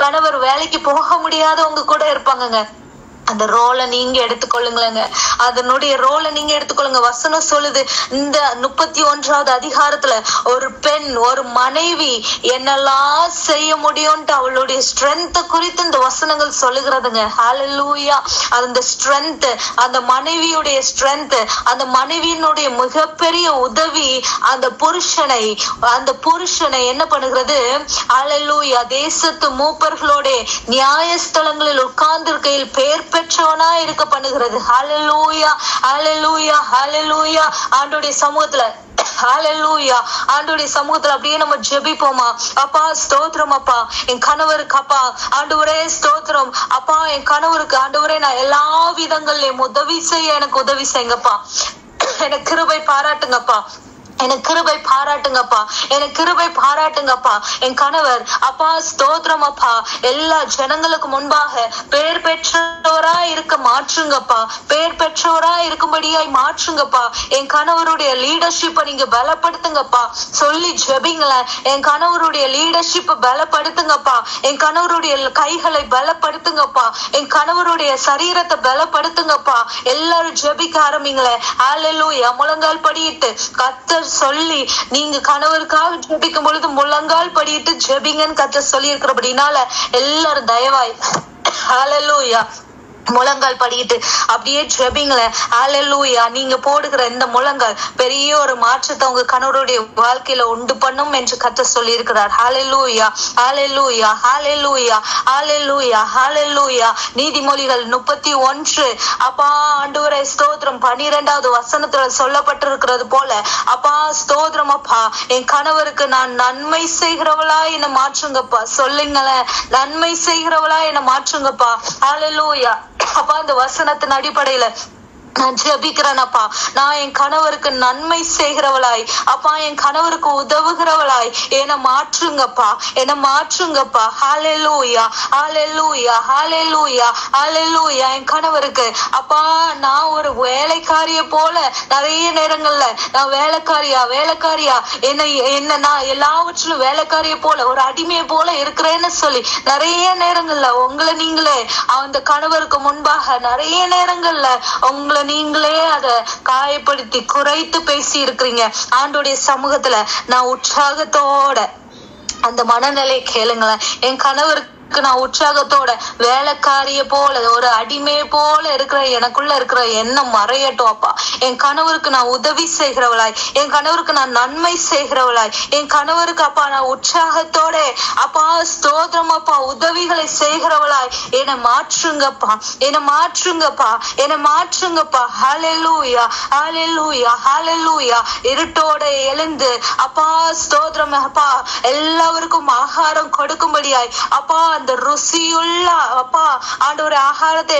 கணவர் வேலைக்கு போக முடியாதவங்க கூட இருப்பாங்கங்க. அந்த ரோலை நீங்க எடுத்துக்கொள்ளுங்களேங்க, அதனுடைய ரோலை நீங்க எடுத்துக்கொள்ளுங்க. வசனம் சொல்லுது இந்த 31வது அதிகாரத்துல ஒரு பெண், ஒரு மனைவி என்னெல்லாம் செய்ய முடியும்ட்டு அவளுடைய ஸ்ட்ரென்த் குறித்து இந்த வசனங்கள் சொல்லுகிறதுங்க. ஹல்லேலூயா. அந்த ஸ்ட்ரென்த், அந்த மனைவியுடைய ஸ்ட்ரென்த், அந்த மனைவியினுடைய மிகப்பெரிய உதவி அந்த புருஷனை என்ன பண்ணுகிறது? ஹல்லேலூயா. தேசத்து மூப்பர்களோட நியாயஸ்தலங்களில் உட்கார்ந்து இருக்கையில் பேர் பெற்றவனா இருக்க பண்ணுகிறது. ஹல்லேலூயா, ஹல்லேலூயா, ஹல்லேலூயா. ஆண்டவருடைய சமூகத்துல ஹல்லேலூயா, ஆண்டவருடைய சமூகத்துல அப்படியே நம்ம ஜெபிப்போமா? அப்பா ஸ்தோத்திரம் அப்பா. என் கணவருக்கு அப்பா ஆண்டவரே ஸ்தோத்திரம் அப்பா. என் கணவருக்கு ஆண்டவரே நான் எல்லா விதங்கள்லயும் உதவி செய்ய எனக்கு உதவி செய்யுங்கப்பா. எனக்கு கிருபை பாராட்டுங்கப்பா, எனக்கு கிருபை பாராட்டுங்கப்பா, எனக்கு கிருபை பாராட்டுங்கப்பா. என் கணவர் அப்பா ஸ்தோத்திரம் அப்பா எல்லா ஜனங்களுக்கு முன்பாக பேர் பெற்ற நல்லவரா இருக்க மாற்றுங்கப்பா. பேர் பெற்றவரா இருக்கும்படியாய் மாற்றுங்கப்பா. என் கணவருடைய லீடர்ஷிப்பை நீங்க பலப்படுத்துங்கப்பா. சொல்லி ஜெபிங்களேன். என் கணவருடைய லீடர்ஷிப் பலப்படுத்துங்கப்பா. என் கணவருடைய கைகளை பலப்படுத்துங்கப்பா. என் கணவருடைய சரீரத்தை பலப்படுத்துங்கப்பா. எல்லாரும் ஜெபிக்க ஆரம்பிங்களேன். ஹல்லேலூயா. முழங்கால் படியிட்டு கர்த்தர் சொல்லி நீங்க கணவருக்காக ஜெபிக்கும் பொழுது முழங்கால் படியிட்டு ஜெபிங்கன்னு கர்த்தர் சொல்லி இருக்கிறபடினால எல்லாரும் தயவாய் ஹல்லேலூயா முழங்கால் படிக்கிட்டு அப்படியே ஜெபிங்களேன். ஹல்லேலூயா. நீங்க போடுகிற இந்த முழங்கால் பெரிய ஒரு மாற்றத்தை உங்க கணவருடைய வாழ்க்கையில உண்டு பண்ணும் என்று கர்த்தர் சொல்லி இருக்கிறார். ஹல்லேலூயா, ஹல்லேலூயா, ஹல்லேலூயா, ஹல்லேலூயா, ஹல்லேலூயா. நீதிமொழிகள் 31 அப்பா ஆண்டவரே ஸ்தோத்திரம் 12வது வசனத்துல சொல்லப்பட்டிருக்கிறது போல அப்பா ஸ்தோத்திரம் அப்பா என் கணவருக்கு நான் நன்மை செய்கிறவளா என்ன மாற்றுங்கப்பா. சொல்லுங்களேன். நன்மை செய்கிறவளா என்ன மாற்றுங்கப்பா. ஹல்லேலூயா. அப்பா இந்த வசனத்தின் அடிப்படையில நான் ஜெபிக்கிறேனப்பா. நான் என் கணவருக்கு நன்மை செய்கிறவளாய் அப்பா என் கணவருக்கு உதவுகிறவளாய் என்ன மாற்றுங்கப்பா. என்ன மாற்றுங்கப்பா. ஹல்லேலூயா, ஹல்லேலூயா, ஹல்லேலூயா, ஹல்லேலூயா. என் கணவருக்கு அப்பா நான் ஒரு வேலைக்காரிய போல நிறைய நேரங்கள்ல நான் வேலைக்காரியா என்ன நான் எல்லாவற்றிலும் வேலைக்காரிய போல ஒரு அடிமையை போல இருக்கிறேன்னு சொல்லி நிறைய நேரங்கள்ல உங்களை நீங்களே அந்த கணவருக்கு முன்பாக நிறைய நேரங்கள்ல உங்களை நீங்களே அத காயப்படுத்தி குறைத்து பேசி இருக்கிறீங்க. ஆண்டோடைய சமூகத்துல நான் உற்சாகத்தோட அந்த மனநிலை கேளுங்களேன். என் கணவருக்கு நான் உற்சாகத்தோட வேலைக்காரிய போல ஒரு அடிமையை போல இருக்கிற எனக்குள்ள இருக்கிற எண்ணம் மறையட்டும் அப்பா. என் கணவருக்கு நான் உதவி செய்கிறவளாய் என் கணவருக்கு நான் நன்மை செய்கிறவளாய் என் கணவருக்கு அப்பா நான் உற்சாகத்தோட அப்பா ஸ்தோத்திரம் அப்பா உதவிகளை செய்கிறவளாய் என்னை மாற்றுங்கப்பா. என்னை மாற்றுங்கப்பா. என்னை மாற்றுங்கப்பா. ஹல்லேலூயா, ஹல்லேலூயா, ஹல்லேலூயா. இருட்டோட எழுந்து அப்பா ஸ்தோத்திரம் அப்பா எல்லாருக்கும் ஆகாரம் கொடுக்கும்படியாய் அப்பா அந்த ருசியுள்ள அப்பா ஆண்டவரே ஆகாரத்தை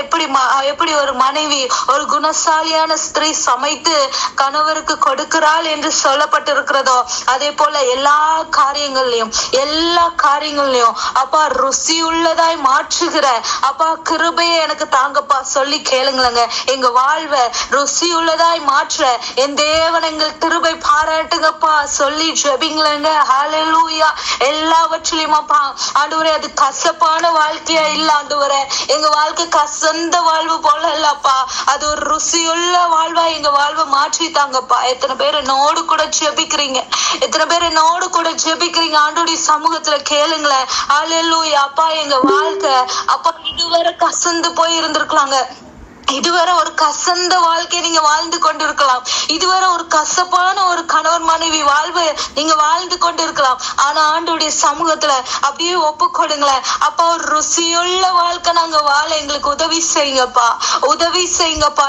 எப்படி ஒரு மனைவி ஒரு குணசாலியான ஸ்திரீ சமைத்து கணவருக்கு கொடுக்கிறாள் என்று சொல்லப்பட்டிருக்கிறதோ அதே போல எல்லா காரியங்கள்லயும் அப்பா ருசி உள்ளதாய் மாற்றுகிற அப்பா கிருபையை எனக்கு தாங்கப்பா. சொல்லி கேளுங்களேங்க. எங்க வாழ்வை ருசி உள்ளதாய் மாற்ற என் தேவன் எங்கள் கிருபை பாராட்டுங்கப்பா. சொல்லி ஜெபிங்களேங்க. ஹல்லேலூயா. எல்லாவற்றிலும் அப்பா ஆண்டவரே அது கசப்பான வாழ்க்கையா இல்ல ஆண்டவரே. எங்க வாழ்க்கை கசந்த வாழ்வு போல இல்லப்பா. அது ஒரு ருசியுள்ள வாழ்வா எங்க வாழ்வை மாற்றித்தாங்கப்பா. எத்தனை பேர் என்னோடு கூட ஜெபிக்கிறீங்க. ஆண்டோடைய சமூகத்துல கேளுங்களேன். ஹல்லேலூயா. அப்பா எங்க வாழ்க்கை அப்பா இதுவரை கசந்து போய் இருந்திருக்கலாங்க. இதுவரை ஒரு கசந்த வாழ்க்கை நீங்க வாழ்ந்து கொண்டிருக்கலாம். இதுவரை ஒரு கசப்பான ஒரு கணவன் மனைவி வாழ்வு நீங்க வாழ்ந்து கொண்டிருக்கலாம். ஆனா ஆண்டோடைய சமூகத்துல அப்படியே ஒப்பு கொடுங்களேன். அப்பா ஒரு ருசியுள்ள வாழ்க்கை நாங்க வாழ எங்களுக்கு உதவி செய்யுங்கப்பா.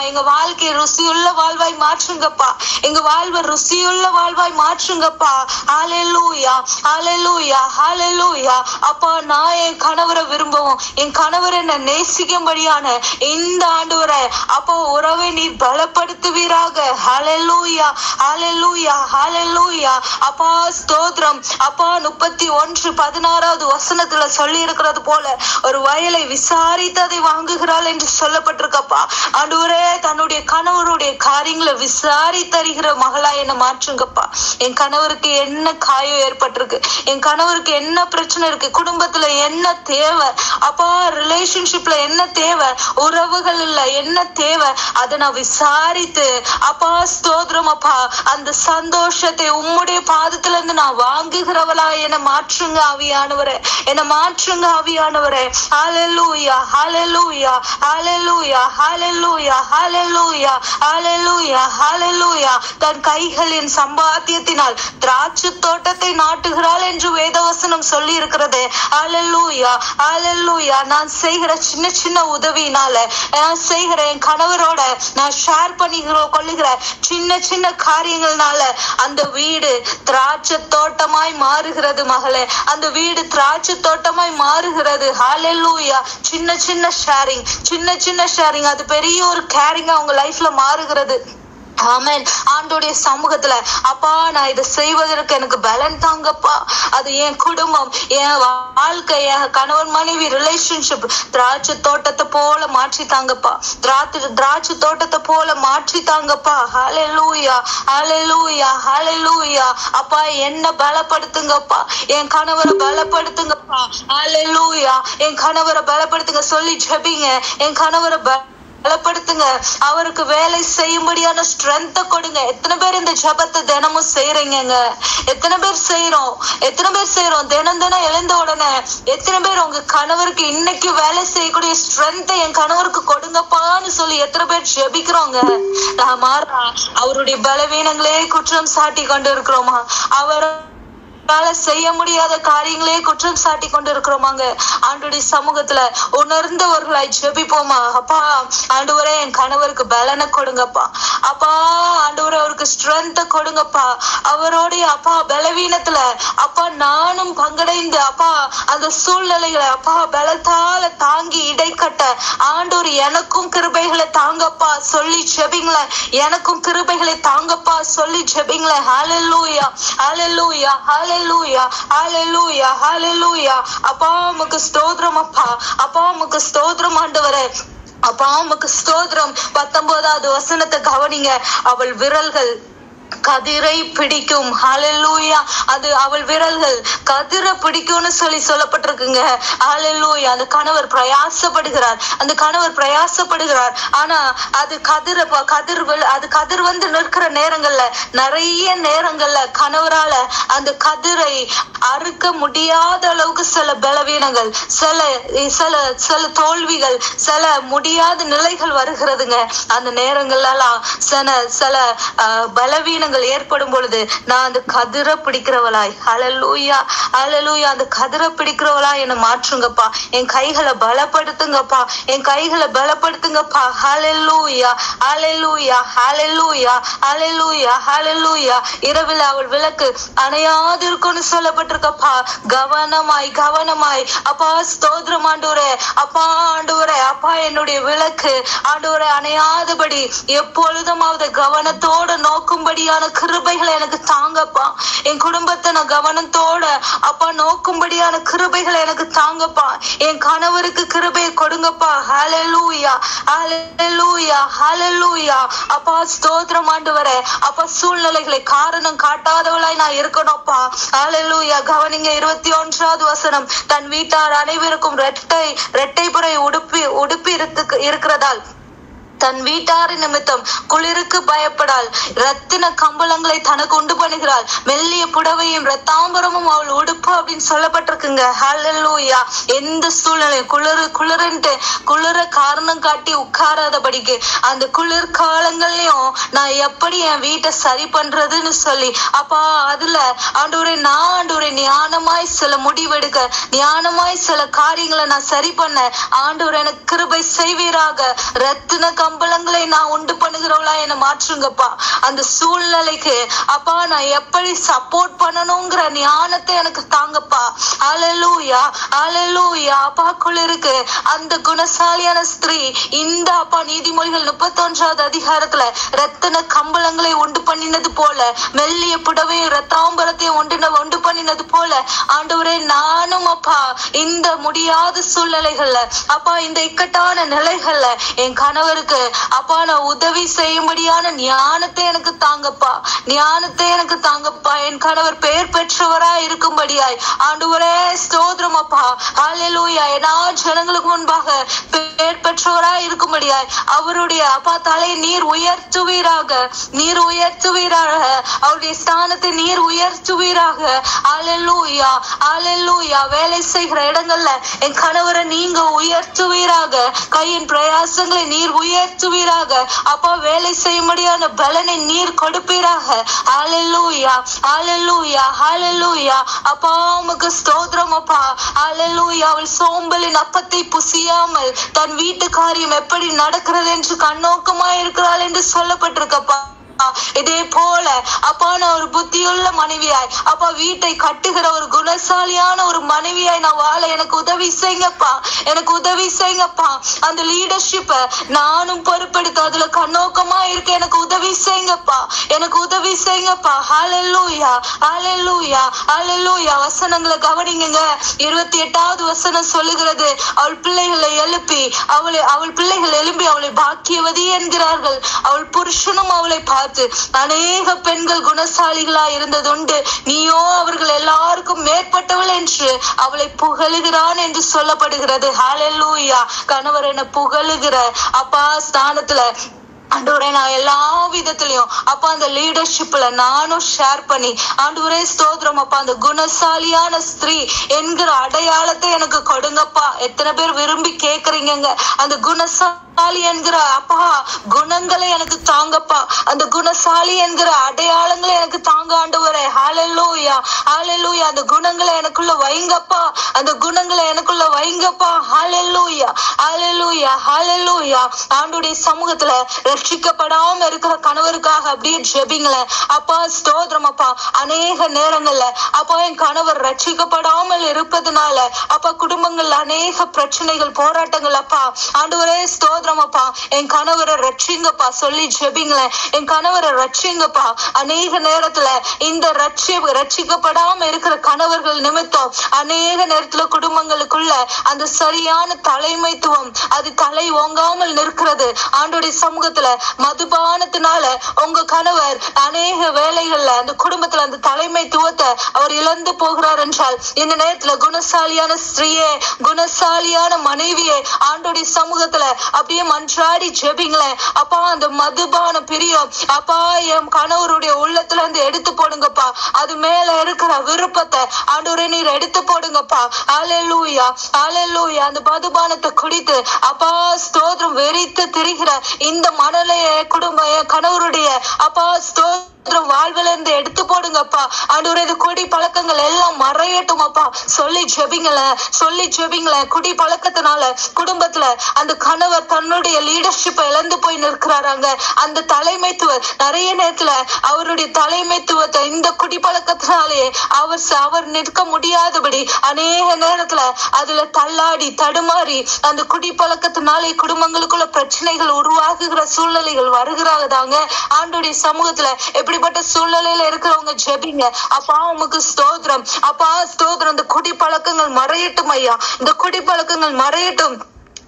எங்க வாழ்க்கை ருசியுள்ள வாழ்வாய் மாற்றுங்கப்பா. எங்க வாழ்வை ருசியுள்ள வாழ்வாய் மாற்றுங்கப்பா. ஹல்லேலூயா, ஹல்லேலூயா, ஹல்லேலூயா. அப்பா நான் என் கணவரை விரும்பவும் என் கணவரை நான் நேசிக்கும்படியான இந்த ஆண்டு அப்போ உறவை நீர் பலப்படுத்துவீராக. ஹல்லேலூயா, ஹல்லேலூயா, ஹல்லேலூயா. அப்பா ஸ்தோத்திரம். அப்பா 31:16 வசனத்துல சொல்லி இருக்கிறது போல ஒரு வயலை விசாரித்து அதை வாங்குகிறாள் என்று சொல்லப்பட்டிருக்கப்பா. ஆண்டவரே தன்னுடைய கணவருடைய காரியங்களை விசாரித்தறிகிற மகளா என்ன மாற்றுங்கப்பா. என் கணவருக்கு என்ன காயம் ஏற்பட்டிருக்கு, என் கணவருக்கு என்ன பிரச்சனை இருக்கு, குடும்பத்துல என்ன தேவை அப்பா, ரிலேஷன்ஷிப்ல என்ன தேவை, உறவுகள் இல்ல என்ன தேவை, அதை நான் விசாரித்து அப்பா ஸ்தோத்திரம் அப்பா அந்த சந்தோஷத்தை உம்முடைய பாதத்துல இருந்து நான் வாங்குகிறவளா என்ன மாற்றுங்க ஆவியானவரே. என்ன மாற்றுங்க ஆவியானவரே. ஹல்லேலூயா, ஹல்லேலூயா, ஹல்லேலூயா, ஹல்லேலூயா, ஹல்லேலூயா, ஹல்லேலூயா, ஹல்லேலூயா. தன் கைகளின் சம்பாத்தியத்தினால் திராட்சை தோட்டத்தை நாட்டுகிறாள் என்று வேதவசனம் சொல்லி இருக்கிறது. ஹல்லேலூயா, ஹல்லேலூயா. நான் செய்கிற சின்ன சின்ன உதவினால நான் செய்கிற என் கணவரோட நான் ஷேர் பண்ணி கொள்ளுகிற சின்ன சின்ன காரியங்கள்னால அந்த வீடு திராட்சை தோட்டமாய் மாறுகிறது மகளே. அந்த வீடு திராட்சை தோட்டமாய் மாறுகிறது. ஹல்லேலூயா. சின்ன சின்ன ஷேரிங் அது பெரிய ஒரு கேரிங்கா உங்க லைஃப்ல மாறுகிறது. ஆமென். ஆண்டோடைய சமூகத்துல அப்பா நான் இதை செய்வதற்கு எனக்கு பலன் தாங்கப்பா. அது என் குடும்பம், என் வாழ்க்கை, என் கணவன் மனைவி ரிலேஷன்ஷிப் திராட்சை தோட்டத்தை போல மாற்றி தாங்கப்பா. திராட்சை தோட்டத்தை போல மாற்றி தாங்கப்பா. ஹல்லேலூயா, ஹல்லேலூயா, ஹல்லேலூயா. அப்பா என்ன பலப்படுத்துங்கப்பா, என் கணவரை பலப்படுத்துங்கப்பா. ஹல்லேலூயா, என் கணவரை பலப்படுத்துங்க சொல்லி ஜெபிங்க. என் கணவரை பலப்படுத்துங்க, அவருக்கு வேலை செய்யும்படியான ஸ்ட்ரென்த்தை கொடுங்க. எத்தனை பேர் இந்த ஜெபத்தை தினமும் செய்யறீங்க? எத்தனை பேர் செய்யறோம்? தினம் எழுந்த உடனே எத்தனை பேர் உங்க கணவருக்கு இன்னைக்கு வேலை செய்யக்கூடிய ஸ்ட்ரென்த்தை என் கணவருக்கு கொடுங்கப்பான்னு சொல்லி எத்தனை பேர் ஜெபிக்கிறோங்க? நாம அவருடைய பலவீனங்களே குற்றம் சாட்டி கொண்டு இருக்கிறோமா? செய்ய முடியாத காரியங்களே குற்றம் சாட்டி கொண்டு இருக்கிறோமாங்க? ஆண்டவருடைய சமூகத்துல உணர்ந்தவர்களாய் ஜெபிப்போமா? அப்பா ஆண்டவரே என் கணவருக்கு பலனை கொடுங்கப்பா. அப்பா ஆண்டவரே அவருக்கு ஸ்ட்ரென்த்தை கொடுங்கப்பா. அவருடைய அப்பா பலவீனத்துல அப்பா நானும் பங்கடைந்து அப்பா அந்த சூழ்நிலைகளை அப்பா பலத்தால தாங்கி இடைக்கட்ட ஆண்டவர் எனக்கும் கிருபைகளை தாங்கப்பா சொல்லி ஜெபிங்களேன். எனக்கும் கிருபைகளை தாங்கப்பா சொல்லி ஜெபிங்களேன். ஹல்லேலூயா, ஹல்லேலூயா, ஹல்லேலூயா, ஹல்லேலூயா, ஹல்லேலூயா. அப்பா உமக்கு ஸ்தோத்திரம் அப்பா. அப்பா உமக்கு ஸ்தோத்திரம் ஆண்டவரே. அப்பா உமக்கு ஸ்தோத்திரம். 19வது வசனத்தை கவனிங்க. அவள் விரல்கள் கதிரை பிடிக்கும். ஹல்லேலூயா. அது அவள் விரல்கள் கதிரை பிடிக்கும்னு சொல்லப்பட்டிருக்குங்க. ஹல்லேலூயா. அந்த கணவர் பிரயாசப்படுகிறார். ஆனா அது கதிர் வந்து நிற்கிற நேரங்கள்ல நிறைய நேரங்கள்ல கணவரால அந்த கதிரை அறுக்க முடியாத அளவுக்கு சில பலவீனங்கள், சில தோல்விகள், சில முடியாத நிலைகள் வருகிறதுங்க. அந்த நேரங்கள்லாம் சில பலவீனங்கள் ஏற்படும் பொழுது நான் அந்த கதிரை பிடிக்கிறவளாய், ஹல்லேலூயா, ஹல்லேலூயா, அந்த கதிரை பிடிக்கிறவளாய் என்ன மாற்றுங்கப்பா. என் கைகளை பலப்படுத்துங்கப்பா. ஹல்லேலூயா, ஹல்லேலூயா, ஹல்லேலூயா, ஹல்லேலூயா, ஹல்லேலூயா. இரவில் அவள் விளக்கு அணையாது இருக்கும்னு சொல்லப்பட்டிருக்கப்பா. கவனமாய் அப்பா ஸ்தோத்திரம் ஆண்டவரே. அப்பா என்னுடைய விளக்கு ஆண்டவரே அணையாதபடி எப்பொழுதுமாவது கவனத்தோட நோக்கும்படியான கிருபைகளை எனக்கு தாங்கப்பா. என் குடும்பத்தை நான் கவனத்தோட அப்பா நோக்கும்படியான கிருபைகளை எனக்கு தாங்கப்பா. என் கணவருக்கு கிருபையை கொடுங்கப்பா. ஹல்லேலூயா, ஹல்லேலூயா, ஹல்லேலூயா. அப்பா ஸ்தோத்திரம் ஆண்டவரே. அப்பா சூழ்நிலைகளை காரணம் காட்டாதவளாய் நான் இருக்கணும்ப்பா. ஹல்லேலூயா. கவனிங்க 21வது வசனம். தன் வீட்டார் அனைவருக்கும் இரட்டை புரை உடுப்பி இருக்கிறதால் தன் வீட்டாரின் நிமித்தம் குளிருக்கு பயப்படாள். ரத்தின கம்பளங்களை தனக்கு உண்டு பண்ணுகிறாள். மெல்லிய புடவையும் ரத்தாம்பரமும் அவள் உடுப்பு அப்படின்னு சொல்லப்பட்டிருக்குங்க. ஹல்லேலூயா. எந்த சூழ்நிலை குளிர காரணம் காட்டி உட்காராதபடிக்கு அந்த குளிர் காலங்கள்லயும் நான் எப்படி என் வீட்டை சரி பண்றதுன்னு சொல்லி அப்பா அதுல ஆண்டவரே ஞானமாய் சில முடிவெடுக்க, ஞானமாய் சில காரியங்களை நான் சரி பண்ண ஆண்டவர் எனக்கு கிருபை செய்வீராக. ரத்தின கம்பளங்களை நான் உண்டு பண்ணுகிறவளா என்ன மாற்றுங்கப்பா. அந்த சூழ்நிலைக்கு அப்பா நான் எப்படி சப்போர்ட் பண்ணணுங்கிற ஞானத்தை எனக்கு தாங்கப்பா. ஹல்லேலூயா, ஹல்லேலூயா. அப்பா குளிருக்கு அந்த குணசாலியான ஸ்திரீ இந்த அப்பா நீதிமொழிகள் 31வது அதிகாரத்துல ரத்தின கம்பளங்களை உண்டு பண்ணினது போல, மெல்லிய புடவையும் ரத்தாம்பரத்தையும் உண்டு பண்ணினது போல ஆண்டவரே நானும் அப்பா இந்த முடியாத சூழ்நிலைகள்ல அப்பா இந்த இக்கட்டான நிலைகள்ல என் கணவருக்கு அப்பா நான் உதவி செய்யும்படியான ஞானத்தை எனக்கு தாங்கப்பா. என் கணவர் பெயர் பெற்றவரா இருக்கும்படியாய் ஆண்டவரே ஸ்தோத்திரம் அப்பா. ஹல்லேலூயா. எல்லா ஜனங்களுக்கு முன்பாக பெயர் பெற்றவரா இருக்கும்படியாய் அவருடைய அப்பா தலையை நீர் உயர்த்துவீராக. அவருடைய ஸ்தானத்தை நீர் உயர்த்துவீராக. ஹல்லேலூயா, ஹல்லேலூயா. வேலை செய்கிற இடங்கள்ல என் கணவரை நீங்க உயர்த்துவீராக. கையின் பிரயாசங்களை நீர் உயர்த்துவீராக. அப்பா வேலை செய்யும்படியான பலனை நீர் கொடுப்பீராக. ஹல்லேலூயா, ஹல்லேலூயா, ஹல்லேலூயா. அப்பா உமக்கு ஸ்தோத்திரம் அப்பா. ஹல்லேலூயா. அவள் சோம்பலின் அப்பத்தை புசியாமல் தன் வீட்டு காரியம் எப்படி நடக்கிறது என்று கண்ணோக்கமா இருக்கிறாள் என்று சொல்லப்பட்டிருக்கப்பா. இதே போல அப்பா நான் ஒரு புத்தியுள்ள மனைவியாய் அப்பா வீட்டை கட்டுகிற ஒரு குணசாலியான ஒரு மனைவியாய் நான் வாழ எனக்கு உதவி செய்யுங்கப்பா, எனக்கு உதவி செய்யுங்கப்பா. அந்த லீடர்ஷிப்பை நானும் பொறுப்பெடுத்து அதுல கண்ணோக்கமா இருக்க எனக்கு உதவி செய்யுங்கப்பா, எனக்கு உதவி செய்யுங்கப்பா. ஹல்லேலூயா, ஹல்லேலூயா, ஹல்லேலூயா. வசனங்களை கவனிங்க. 28வது வசனம் சொல்லுகிறது, அவள் பிள்ளைகளை எழுப்பி அவள் பிள்ளைகள் எழுப்பி அவளை பாக்கியவதி என்கிறார்கள். அவள் புருஷனும் அவளை பார்த்து அநேக பெண்கள் குணசாலிகளா இருந்ததுண்டு, நீயோ அவர்கள் எல்லாருக்கும் மேற்பட்டவள் என்று அவளை புகழுகிறான் என்று சொல்லப்படுகிறது. ஹல்லேலூயா. கணவர் என்ன புகழுகிற அப்பா ஸ்தானத்துல ஆண்டவரே நான் எல்லா விதத்திலையும் அப்பா அந்த லீடர்ஷிப்ல நானும் ஷேர் பண்ணி ஆண்டவரே ஸ்தோத்திரம் அப்பா அந்த குணசாலியான ஸ்திரீ என்கிற அடையாளத்தை எனக்கு கொடுங்கப்பா. எத்தனை பேர் விரும்பி கேக்குறீங்க அந்த குணசாலி என்கிற அப்பா குணங்களை எனக்கு தாங்கப்பா, அந்த குணசாலி என்கிற அடையாளங்களை எனக்கு தாங்க ஆண்டவரே. ஹல்லேலூயா, ஹல்லேலூயா. அந்த குணங்களை எனக்குள்ள வைங்கப்பா, அந்த குணங்களை எனக்குள்ள வைங்கப்பா. ஹல்லேலூயா, ஹல்லேலூயா, ஹல்லேலூயா. ஆண்டவருடைய சமூகத்துல ரட்சிக்கப்படாம இருக்கிற கணவருக்காக அப்படியே ஜெபிங்களேன். அப்பா ஸ்தோத்திரம் அப்பா. அநேக நேரங்கள்ல அப்பா என் கணவர் ரட்சிக்கப்படாமல் இருப்பதனால அப்பா குடும்பங்கள்ல அநேக பிரச்சனைகள் போராட்டங்கள் அப்பா. ஆண்டவரே ஸ்தோத்திரம் அப்பா. என் கணவரை ரட்சிங்கப்பா சொல்லி ஜெபிங்களேன். என் கணவரை ரட்சிங்கப்பா. அநேக நேரத்துல இந்த ரட்சிக்கப்படாம இருக்கிற கணவர்கள் நிமித்தம் அநேக நேரத்துல குடும்பங்களுக்குள்ள அந்த சரியான தலைமைத்துவம் அது தலை ஓங்காமல் நிற்கிறது. ஆண்டோடைய சமூகத்துல மதுபானத்தினால உங்க கணவர் அநேக வேலைகள்ல அந்த குடும்பத்துல அந்த தலைமைத்துவத்தை அவர் இழந்து போகிறார் என்றால் இந்த நேரத்துல குணசாலியான ஸ்திரீயே, குணசாலியான மனைவியே ஆண்டோடைய சமூகத்துல அப்படியே மன்றாடி ஜெபிங்களேன். அப்பா அந்த மதுபான பிரியம் அப்பா என் கணவருடைய உள்ளத்துல இருந்து எடுத்து போடுங்கப்பா. அது மேல இருக்கிற விருப்பத்தை ஆண்டவரே நீர் எடுத்து போடுங்கப்பா. ஹல்லேலூயா, ஹல்லேலூயா. அந்த மதுபானத்தை குடித்து அப்பா ஸ்தோத்திரம் வெறித்து திரிகிற இந்த மணலைய குடும்ப கணவருடைய அப்பா ஸ்தோத்திரம் வாழ்வுல இருந்து எடுத்து போடுங்கப்பா. ஆண்டவரே இந்த குடி பழக்கங்கள் எல்லாம் மறையட்டும் அப்பா சொல்லி ஜெபிங்களேன், சொல்லி ஜெபிங்களேன். குடி பழக்கத்தினால குடும்பத்துல அந்த கணவர் தன்னுடைய லீடர்ஷிப்பை இழந்து போய் நிற்கிறாராங்க. அந்த தலைமைத்துவ நிறைய நேரத்துல அவருடைய தலைமைத்துவத்தை இந்த குடி பழக்கத்தினாலேயே அவர் நிற்க முடியாதபடி அநேக நேரத்துல அதுல தள்ளாடி தடுமாறி அந்த குடி பழக்கத்தினாலே குடும்பங்களுக்குள்ள பிரச்சனைகள் உருவாகுகிற சூழ்நிலைகள் வருகிறாங்க. ஆண்டோடைய சமூகத்துல எப்படிப்பட்ட சூழ்நிலையில இருக்கிறவங்க ஜெபிங்க. அப்பா உமக்கு ஸ்தோத்திரம், அப்பா ஸ்தோத்திரம். இந்த குடி பழக்கங்கள் மறையட்டும் ஐயா, இந்த குடி பழக்கங்கள் மறையட்டும்.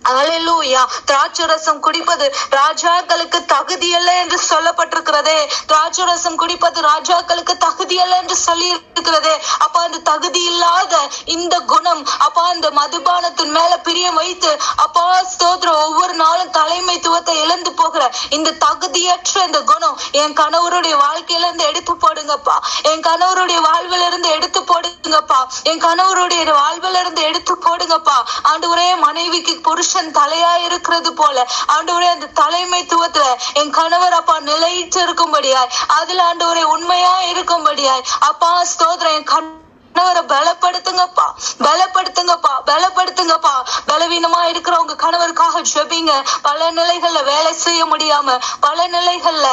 ஹல்லேலூயா. திராட்சரசம் குடிப்பது ராஜாக்களுக்கு தகுதி அல்ல என்று சொல்லப்பட்டிருக்கிறதே. திராட்சரசம் குடிப்பது ராஜாக்களுக்கு தகுதி அல்ல என்று சொல்லி இருக்கிறதே. அப்பா அந்த தகுதி இல்லாத இந்த குணம் அப்பா அந்த மதுபானத்தின் மேல பிரியம் வைத்து அப்பா ஸ்தோத்திரம் ஒவ்வொரு நாளும் தலைமைத்துவத்தை இழந்து போகிற இந்த தகுதியற்ற இந்த குணம் என் கணவருடைய வாழ்க்கையில இருந்து எடுத்து போடுங்கப்பா. என் கணவருடைய வாழ்வில இருந்து எடுத்து போடுங்கப்பா. என் கணவருடைய வாழ்வில இருந்து எடுத்து போடுங்கப்பா. ஆண்டவரே மனைவிக்கு புருஷன் தலையா இருக்கிறது போல ஆண்டவரே அந்த தலைமைத்துவத்துல என் கணவர் அப்பா நிலைத்து இருக்கும்படியாய் அதுல ஆண்டவரே உண்மையா இருக்கும்படியாய் அப்பா ஸ்தோத்திரம் என் கணவரை பலப்படுத்துங்கப்பா, பலப்படுத்துங்கப்பா, பலப்படுத்துங்கப்பா. பலவீனமா இருக்கிற உங்க கணவருக்காக ஜெபிங்க. பல நிலைகள்ல வேலை செய்ய முடியாம, பல நிலைகள்ல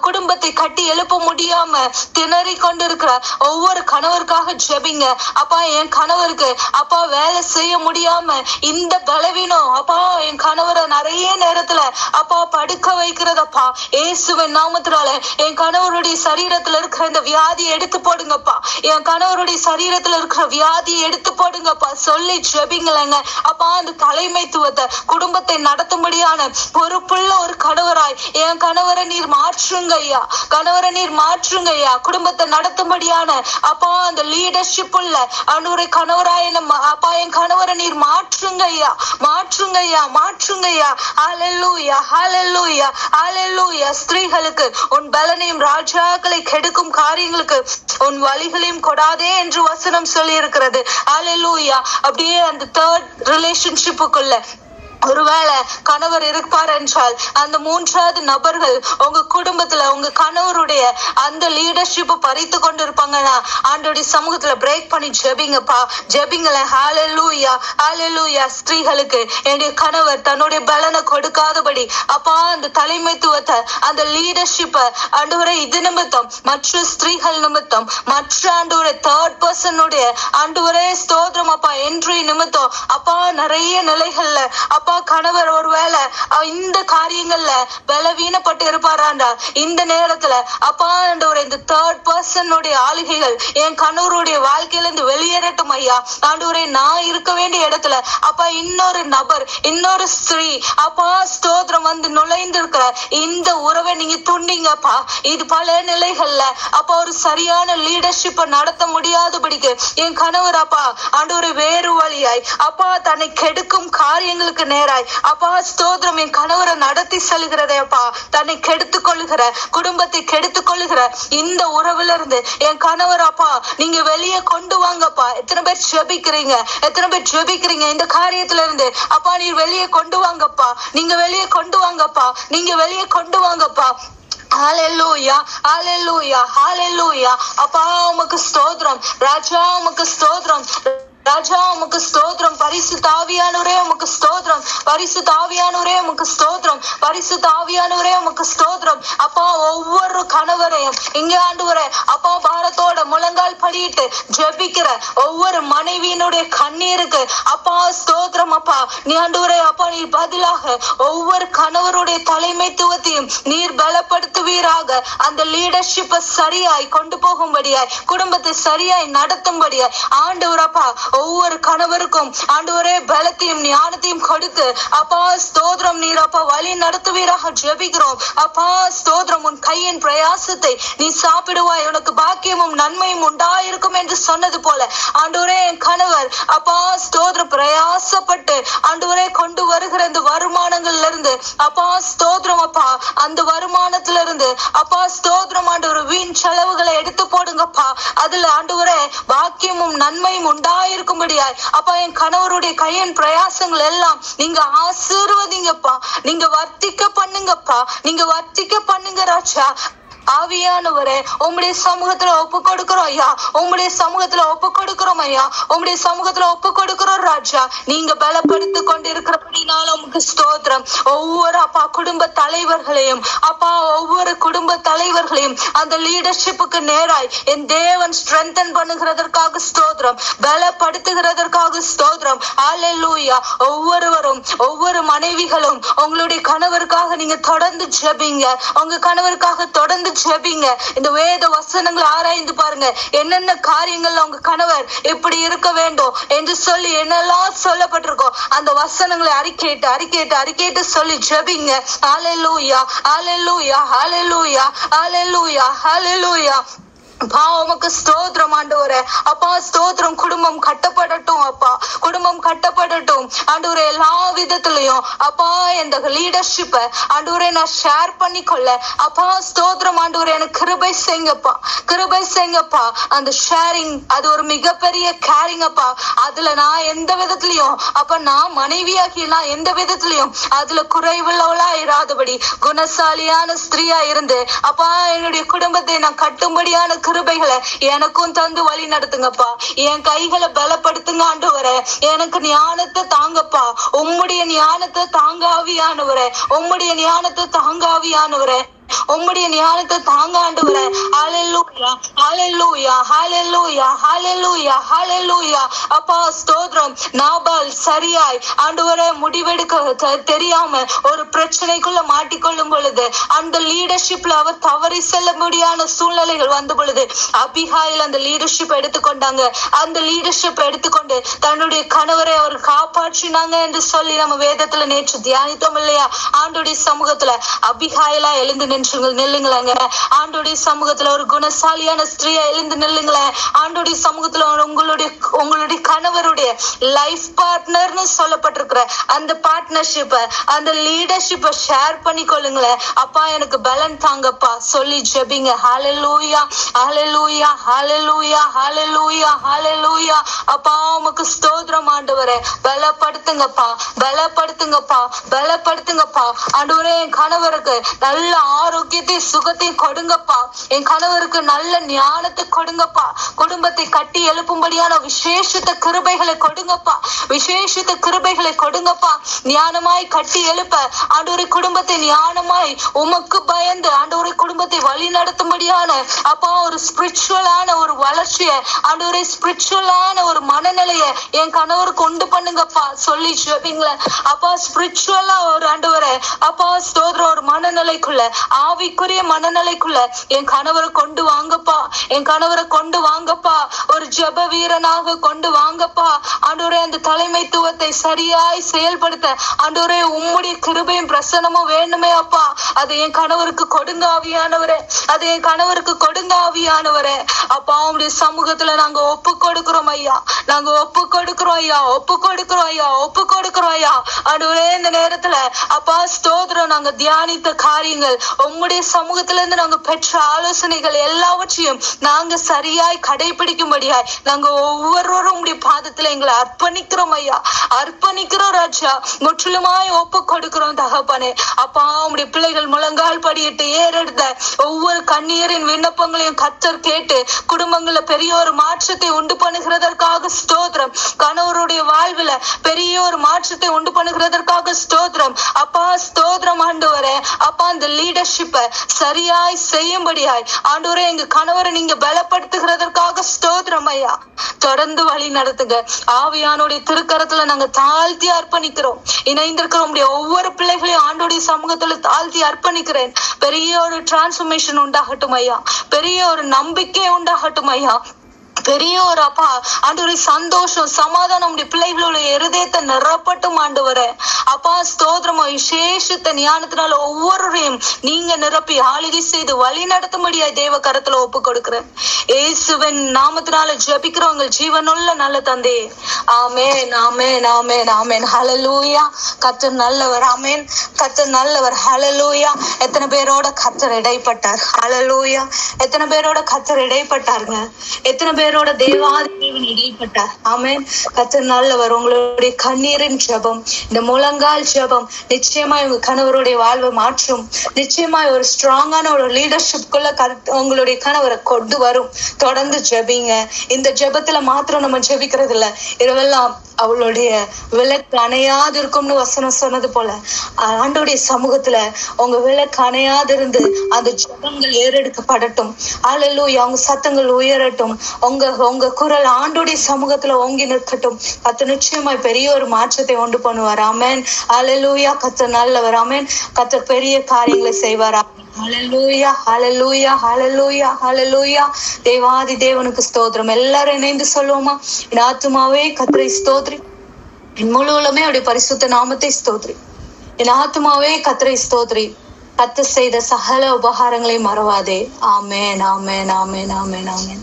குடும்பத்தை கட்டி எழுப்ப முடியாம திணறி கொண்டு இருக்கிற ஒவ்வொரு கணவருக்காக ஜெபிங்க. அப்பா என் கணவருக்கு அப்பா வேலை செய்ய முடியாம இந்த பலவீனம் அப்பா என் கணவரை நிறைய நேரத்துல அப்பா படுக்க வைக்கிறதப்பா. இயேசுவின் நாமத்தினால என் கணவருடைய சரீரத்துல இருக்கிற இந்த வியாதியை எடுத்து போடுங்கப்பா. என் கணவருடைய சரீரத்துல இருக்கிற வியாதியை எடுத்து போடுங்கப்பா சொல்லி ஜெபிங்களேங்க. அப்பா அந்த தலைமைத்துவத்தை குடும்பத்தை நடத்தும்படியான பொறுப்புள்ள ஒரு கணவராய் என் கணவரை நீர் மாற்றுங்க ஐயா, கணவரை நீர் மாற்றுங்க ஐயா. குடும்பத்தை நடத்தும்படியான அப்பா அந்த லீடர்ஷிப் உள்ள அன்னுரை கணவராய் அப்பா என் கணவரை நீர் மாற்றுங்க ஐயா, மாற்றுங்க ஐயா, மாற்றுங்க ஐயா. ஹல்லேலூயா, ஹல்லேலூயா, ஹல்லேலூயா. ஸ்திரீகளுக்கு உன் பலனையும் ராஜாக்களை கெடுக்கும் காரியங்களுக்கு உன் வழிகளையும் கொடாதே என்று வசனம் சொல்லி இருக்கிறது. ஹல்லேலூயா. அப்படியே அந்த தேர்ட் ரிலேஷன்ஷிப்புக்குள்ள ஒருவேளை கணவர் இருப்பார் என்றால் அந்த மூன்றாவது நபர்கள் உங்க குடும்பத்துல உங்க கணவருடைய அந்த லீடர்ஷிப் பறித்து கொண்டு இருப்பாங்கன்னா ஆண்டோடைய சமூகத்துல பிரேக் பண்ணி ஜெபிங்கப்பா, ஜெபிங்கள. ஹல்லேலூயா, ஹல்லேலூயா. ஸ்திரீகளுக்கு என்னுடைய கணவர் தன்னுடைய பலனை கொடுக்காதபடி அப்பா அந்த தலைமைத்துவத்தை அந்த லீடர்ஷிப்பை ஆண்டவரே இது நிமித்தம் மற்ற ஸ்திரீகள் நிமித்தம் மற்ற ஆண்டவரே தேர்ட் பர்சனுடைய ஆண்டவரே ஸ்தோத்திரம் அப்பா என்ட்ரி நிமித்தம் அப்பா நிறைய நிலைகள்ல அப்பா கணவர் ஒருவேளை இந்த காரியங்கள்ல பலவீனப்பட்டு இருப்பாராண்டா இந்த நேரத்துல அப்பா ஆண்டவரே இந்த தேர்ட் பர்சனுடைய ஆளுகைகள் என் கணவருடைய வாழ்க்கையில இருந்து வெளியேறட்டும் ஐயா. ஆண்டவரே நான் இருக்க வேண்டிய இடத்துல அப்பா இன்னொரு நபர் இன்னொரு ஸ்திரீ அப்பா ஸ்தோத்திரம் வந்து நுழைந்து இருக்கிற இந்த உறவை நீங்க துண்டிங்கப்பா. இது பல நிலைகள்ல அப்பா ஒரு சரியான லீடர்ஷிப்பை நடத்த முடியாதபடிக்கு என் கணவர் அப்பா ஆண்டவரே வேறு வழியாய் அப்பா தன்னை கெடுக்கும் காரியங்களுக்கு நேராய் அப்பா ஸ்தோத்திரம் என் கணவரை நடத்தி செல்கிறதே அப்பா தன்னை கெடுத்துக் கொள்ளுகிற குடும்பத்தை கெடுத்துக் கொள்ளுகிற இந்த உறவுல இருந்து என் கணவர் அப்பா நீங்க வெளியே கொண்டு வாங்கப்பா. எத்தனை பேர் ஜெபிக்கிறீங்க, எத்தனை பேர் ஜெபிக்கிறீங்க இந்த காரியத்துல இருந்து அப்பா நீர் வெளியே கொண்டு வாங்கப்பா, நீங்க வெளியே கொண்டு வாங்கப்பா, நீங்க வெளியே கொண்டு வாங்கப்பா. ஹல்லேலூயா, ஹல்லேலூயா, ஹல்லேலூயா. அப்பா உமக்கு ஸ்தோத்திரம் ராஜா, உமக்கு ஸ்தோத்திரம் ராஜா, உமக்கு ஸ்தோத்திரம். பரிசுத்த ஆவியானவரே உமக்கு ஸ்தோத்திரம், பரிசுத்த ஆவியானவரே உமக்கு ஸ்தோத்திரம், பரிசுத்த ஆவியானவரே உமக்கு ஸ்தோத்திரம். அப்பா ஒவ்வொரு கணவரையும் இங்க ஆண்டவரே அப்பா பாரத்தோட முழங்கால் படியிட்டு ஜெபிக்கிற ஒவ்வொரு மனைவியினுடைய கண்ணீருக்கு அப்பா ஸ்தோத்திரம் அப்பா. நீ ஆண்டவரே அப்பா நீ பதிலாக ஒவ்வொரு கணவருடைய தலைமைத்துவத்தையும் நீர் பலப்படுத்துவீராக. அந்த லீடர்ஷிப்பை சரியாய் கொண்டு போகும்படியாய் குடும்பத்தை சரியாய் நடத்தும்படியாய் ஆண்டவர் அப்பா ஒவ்வொரு கணவருக்கும் ஆண்டவரே பலத்தையும் ஞானத்தையும் கொடுத்து அப்பா ஸ்தோத்திரம் நீர் அப்பா வழி நடத்துவீராக ஜெபிக்கிறோம். அப்பா ஸ்தோத்திரம் உன் கையின் பிரயாசத்தை நீ சாப்பிடுவாய், உனக்கு பாக்கியமும் நன்மையும் உண்டாயிருக்கும் என்று சொன்னது போல ஆண்டவரே என் கணவர் அப்பா ஸ்தோத்திரம் பிரயாசப்பட்டு ஆண்டவரே கொண்டு வருகிற இந்த வருமானங்கள்ல இருந்து அப்பா ஸ்தோத்திரம் அப்பா அந்த வருமானத்துல இருந்து அப்பா ஸ்தோத்திரம் ஆண்டவர் வீண் செலவுகளை எடுத்து போடுங்கப்பா. அதுல ஆண்டவரே பாக்கியமும் நன்மையும் உண்டாயிருக்கும்படியாய் அப்பா என் கணவருடைய கையின் பிரயாசங்கள் எல்லாம் நீங்க ஆசீர்வதிங்கப்பா, நீங்க வர்த்திக்க பண்ணுங்கப்பா, நீங்க வர்த்திக்க பண்ணுங்க ராஜா. ஆவியானவரே உம்முடைய சமூகத்துல ஒப்பு கொடுக்கிறோம் ஐயா, உம்முடைய சமூகத்துல ஒப்பு கொடுக்கிறோம் ஐயா, உம்முடைய சமூகத்துல ஒப்பு கொடுக்கிறோம் ராஜா. நீங்க பலப்படுத்தி கொண்டிருக்கிறபடினால உமக்கு ஸ்தோத்திரம். ஒவ்வொரு அப்பா குடும்ப தலைவர்களையும் அப்பா ஒவ்வொரு குடும்ப தலைவர்களையும் அந்த லீடர்ஷிப்புக்கு நேராய் என் தேவன் ஸ்ட்ரென்தன் பண்ணுகிறதற்காக ஸ்தோத்திரம், பலப்படுத்துகிறதற்காக ஸ்தோத்திரம். ஹல்லேலூயா. ஒவ்வொருவரும் ஒவ்வொரு மனைவிகளும் உங்களுடைய கணவருக்காக நீங்க தொடர்ந்து ஜெபிங்க, உங்க கணவருக்காக தொடர்ந்து ஜெபிங்க. இந்த வேத வசனங்களை ஆராய்ந்து பாருங்க, என்னென்ன காரியங்கள்ல உங்க கணவர் எப்படி இருக்க வேண்டும் என்று சொல்லி என்னெல்லாம் சொல்லப்பட்டிருக்கோ அந்த வசனங்களை அறிக்கையிட்டு சொல்லி ஜெபிங்க. ஹல்லேலூயா, ஹல்லேலூயா, ஹல்லேலூயா, ஹல்லேலூயா, ஹல்லேலூயா. உமக்கு ஸ்தோத்திரம் ஆண்டவரே. அப்பா ஸ்தோத்திரம். குடும்பம் கட்டப்படட்டும் அப்பா, குடும்பம் கட்டப்படட்டும் ஆண்டவரே. எல்லா விதத்திலையும் அப்பா இந்த லீடர்ஷிப்பை ஆண்டவரே நான் ஷேர் பண்ணிக்கொள்ள அப்பா ஸ்தோத்திரம் ஆண்டவரே. எனக்கு கிருபை செய்யுங்கப்பா, கிருபை செய்யுங்கப்பா. அந்த ஷேரிங் அது ஒரு மிகப்பெரிய கேரிங் அப்பா. அதுல நான் எந்த விதத்திலையும் அப்ப நான் மனைவியாகி நான் எந்த விதத்திலையும் அதுல குறைவுள்ளவளா இராதபடி குணசாலியான ஸ்திரீயா இருந்து அப்பா என்னுடைய குடும்பத்தை நான் கட்டும்படியான கிருபைகளை எனக்கும் தந்து வழி நடத்துங்கப்பா. என் கைகளை பலப்படுத்துங்க ஆண்டவரே. எனக்கு ஞானத்தை தாங்கப்பா, உம்முடைய ஞானத்தை தாங்க ஆவியானவரே, உம்முடைய ஞானத்தை தாங்க ஆவியானவரே, உம்முடைய ஞானத்தை தாங்க ஆண்டவரே. ஹல்லேலூயா, ஹல்லேலூயா, ஹல்லேலூயா, ஹல்லேலூயா, ஹல்லேலூயா. அப்பா ஸ்தோத்திரம். நாபால் சரியாய் ஆண்டவரே முடிவெடுக்க தெரியாம ஒரு பிரச்சனைக்குள்ள மாட்டிக்கொள்ளும் பொழுது அந்த லீடர்ஷிப்ல அவர் தவறி செல்ல முடியாத சூழ்நிலைகள் வந்த பொழுது அபிகாயில் அந்த லீடர்ஷிப் எடுத்துக்கொண்டாங்க. அந்த லீடர்ஷிப் எடுத்துக்கொண்டு தன்னுடைய கணவரை அவர் காப்பாற்றினாங்க என்று சொல்லி நம்ம வேதத்துல நேற்று தியானித்தோம் இல்லையா? ஆண்டோடைய சமூகத்துல அபிகாயிலா எழுந்து நின்று மாற்றுங்கள். நில்லுங்களேங்க ஆண்டோடைய சமூகத்துல ஒரு குணசாலியான ஸ்திரீயா எழுந்து நில்லுங்களேன். ஆண்டோடைய சமூகத்துல உங்களுடைய கணவருடைய லைஃப் பார்ட்னர்னு சொல்லப்பட்டிருக்கிற அந்த பார்ட்னர்ஷிப்பை, அந்த லீடர்ஷிப்பை ஷேர் பண்ணிக்கொள்ளுங்களேன். அப்பா எனக்கு பலன் தாங்கப்பா சொல்லி ஜெபிங்க. ஹல்லேலூயா ஹல்லேலூயா ஹல்லேலூயா ஹல்லேலூயா ஹல்லேலூயா. அப்பா உமக்கு ஸ்தோத்திரம் ஆண்டவரே. பலப்படுத்துங்கப்பா பலப்படுத்துங்கப்பா பலப்படுத்துங்கப்பா ஆண்டவரே. என் கணவருக்கு நல்ல ஆரோக்கியத்தை சுகத்தை கொடுங்கப்பா. என் கணவருக்கு நல்ல ஞானத்தை கொடுங்கப்பா. குடும்பத்தை கட்டி எழுப்பும்படியான விசேஷத்த கிருபைகளை கொடுங்கப்பா. விசேஷத்த கிருபைகளை கொடுங்கப்பா. ஞானமாய் கட்டி எழுப்ப ஆண்டவரே குடும்பத்தை ஞானமாய் உமக்கு பயந்து ஆண்டவரே குடும்பத்தை வழி நடத்தும்படியான அப்பா ஒரு ஸ்பிரிச்சுவலான ஒரு வளர்ச்சியை ஆண்டவரே ஸ்பிரிச்சுவலான ஒரு மனநிலையை என் கணவருக்கு கொண்டு பண்ணுங்கப்பா சொல்லி ஜெபிங்கள. அப்பா ஸ்பிரிச்சுவலா ஒரு ஆண்டவரே அப்பா ஸ்தோத்திரம் ஒரு மனநிலைக்குள்ள ஆவிக்குரிய மனநிலைக்குள்ள என் கணவரை கொண்டு வாங்கப்பா. என் கணவரை கொண்டு வாங்கப்பா. ஒரு ஜெப வீரனாக கொண்டு வாங்கப்பா ஆண்டவரே. அந்த தலைமைத்துவத்தை சரியாய் செயல்படுத்த ஆண்டவரே உம்முடைய கிருபையும் பிரசன்னமும் வேண்டுமே அப்பா. அது என் கணவருக்கு கொடுங்க ஆவியானவரே. அது என் கணவருக்கு கொடுங்க ஆவியானவரே. அப்பா உம்முடைய சமூகத்துல நாங்க ஒப்பு கொடுக்கிறோம் ஐயா. நாங்க ஒப்பு கொடுக்கிறோம் ஐயா. ஒப்பு கொடுக்கிறோம் ஐயா. ஒப்பு கொடுக்கிறோம் ஐயா ஆண்டவரே. இந்த நேரத்துல அப்பா ஸ்தோத்திரம் நாங்க தியானித்த காரியங்கள் உம்முடைய சமூகத்துல இருந்து நாங்க பெற்ற ஆலோசனைகள் எல்லாவற்றையும் நாங்க சரியாய் கடைபிடிக்கும்படியாய் நாங்க ஒவ்வொருவரும் உம்முடைய பாதத்துல எங்களை அர்ப்பணிக்கிறோம் ஐயா. அர்ப்பணிக்கிறோம் ராஜா. முற்றிலுமாய் ஒப்பு கொடுக்கிறோம் தகப்பனே. அப்பா உம்முடைய பிள்ளைகள் முழங்கால் படியிட்டு ஏறெடுத்த ஒவ்வொரு கண்ணீரின் விண்ணப்பங்களையும் கர்த்தர் கேட்டு குடும்பங்கள்ல பெரிய ஒரு மாற்றத்தை உண்டு பண்ணுகிறதற்காக ஸ்தோத்திரம். கணவருடைய வாழ்வுல பெரிய ஒரு மாற்றத்தை உண்டு பண்ணுகிறதற்காக ஸ்தோத்திரம். அப்பா ஸ்தோத்திரம் ஆண்டவரே. அப்பா அந்த லீடர்ஷிப்பை சரியாய் செய்யும்படியாய் ஆண்டவரே எங்க கணவரை நீங்க பலப்படுத்துகிறதற்காக ஸ்தோத்திரம் ஐயா. தொடர்ந்து வழி நடத்துங்க. ஆவியானுடைய திருக்கரத்துல நாங்க தாழ்த்தி அர்ப்பணிக்கிறோம். இணைந்திருக்கிற ஒவ்வொரு பிள்ளைகளையும் ஆண்டோடைய சமூகத்துல தாழ்த்தி அர்ப்பணிக்கிறேன். பெரிய ஒரு டிரான்ஸ்ஃபர்மேஷன் உண்டாகட்டும் ஐயா. பெரிய ஒரு நம்பிக்கை உண்டாகட்டும் ஐயா. பெரிய ஒரு அப்பா ஆண்டவரே சந்தோஷம் சமாதானம் பிள்ளைகளோட இருதயத்தை நிரப்பட்டும் ஆண்டவரே. அப்பா ஸ்தோத்திரமா விசேஷத்த ஞானத்தினால ஒவ்வொருவரையும் நீங்க நிரப்பி ஆளுகை செய்து வழி நடத்தும்படியாய் தேவ கரத்துல ஒப்பு கொடுக்கிறேன். இயேசுவின் நாமத்தினால ஜெபிக்கிறவங்க ஜீவனுள்ள நல்ல தந்தையே. ஆமென் ஆமென் ஆமென் ஆமென். ஹல்லேலூயா. கர்த்தர் நல்லவர். ஆமென். கர்த்தர் நல்லவர். ஹல்லேலூயா. எத்தனை பேரோட கர்த்தர் இடைப்பட்டார். ஹல்லேலூயா. எத்தனை பேரோட கர்த்தர் இடைப்பட்டாருங்க. எத்தனை பேரோட தேவாதி தேவன் இடைப்பட்டார். ஆமென். கர்த்தர் நல்லவர். உங்களுடைய கண்ணீரின் ஜெபம், இந்த முழங்கால் ஜெபம் நிச்சயமா உங்க கணவருடைய வாழ்வை மாற்றும். நிச்சயமா ஒரு ஸ்ட்ராங்கான ஒரு லீடர்ஷிப்குள்ள உங்களுடைய கணவரை கொண்டு வரும். தொடர்ந்து ஜெபிங்க. இந்த ஜெபத்துல மாத்திரம் நம்ம ஜெபிக்கிறது இல்ல, இரவெல்லாம் அவளுடைய விளக்கு அணையாது இருக்கும்னு வசனம் சொன்னது போல ஆண்டோடைய சமூகத்துல உங்க விளக்கு அணையாது இருந்து அந்த ஜெபங்கள் ஏறெடுக்கப்படட்டும். அல்லேலூயா. அவங்க சத்தங்கள் உயரட்டும். உங்க குரல் ஆண்டோடைய சமூகத்துல ஓங்கி நிற்கட்டும். கர்த்தர் நிச்சயமாய் பெரிய ஒரு மாற்றத்தை உண்டு பண்ணுவார். ஆமென். அல்லேலூயா. கர்த்தர் நல்லவர். ஆமென். கர்த்தர் பெரிய காரியங்களை செய்வார். ஹல்லேலூயா ஹல்லேலூயா ஹல்லேலூயா ஹல்லேலூயா. தேவாதி தேவனுக்கு ஸ்தோத்திரம். எல்லாரும் இணைந்து சொல்லுவோமா? என் ஆத்துமாவே கர்த்தரை ஸ்தோத்திரி, என் முழு உள்ளமே அவருடைய பரிசுத்த நாமத்தை ஸ்தோத்திரி. என் ஆத்துமாவே கர்த்தரை ஸ்தோத்திரி, கர்த்தர் செய்த சகல உபகாரங்களை மறவாதே. ஆமென் ஆமென் ஆமென் ஆமென் ஆமென்.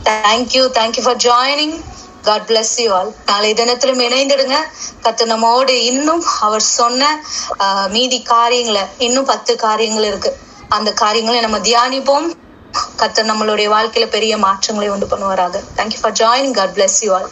Thank you for joining. God bless you all. நாளை தினத்திலும் இணைந்திடுங்க. கர்த்தர் நம்மோடு இன்னும் அவர் சொன்ன மீதி காரியங்களை இன்னும் 10 காரியங்கள் இருக்கு. அந்த காரியங்களை நம்ம தியானிப்போம். கர்த்தர் நம்மளுடைய வாழ்க்கையில பெரிய மாற்றங்களை உண்டு பண்ணுவாராக. Thank you for joining. God bless you all.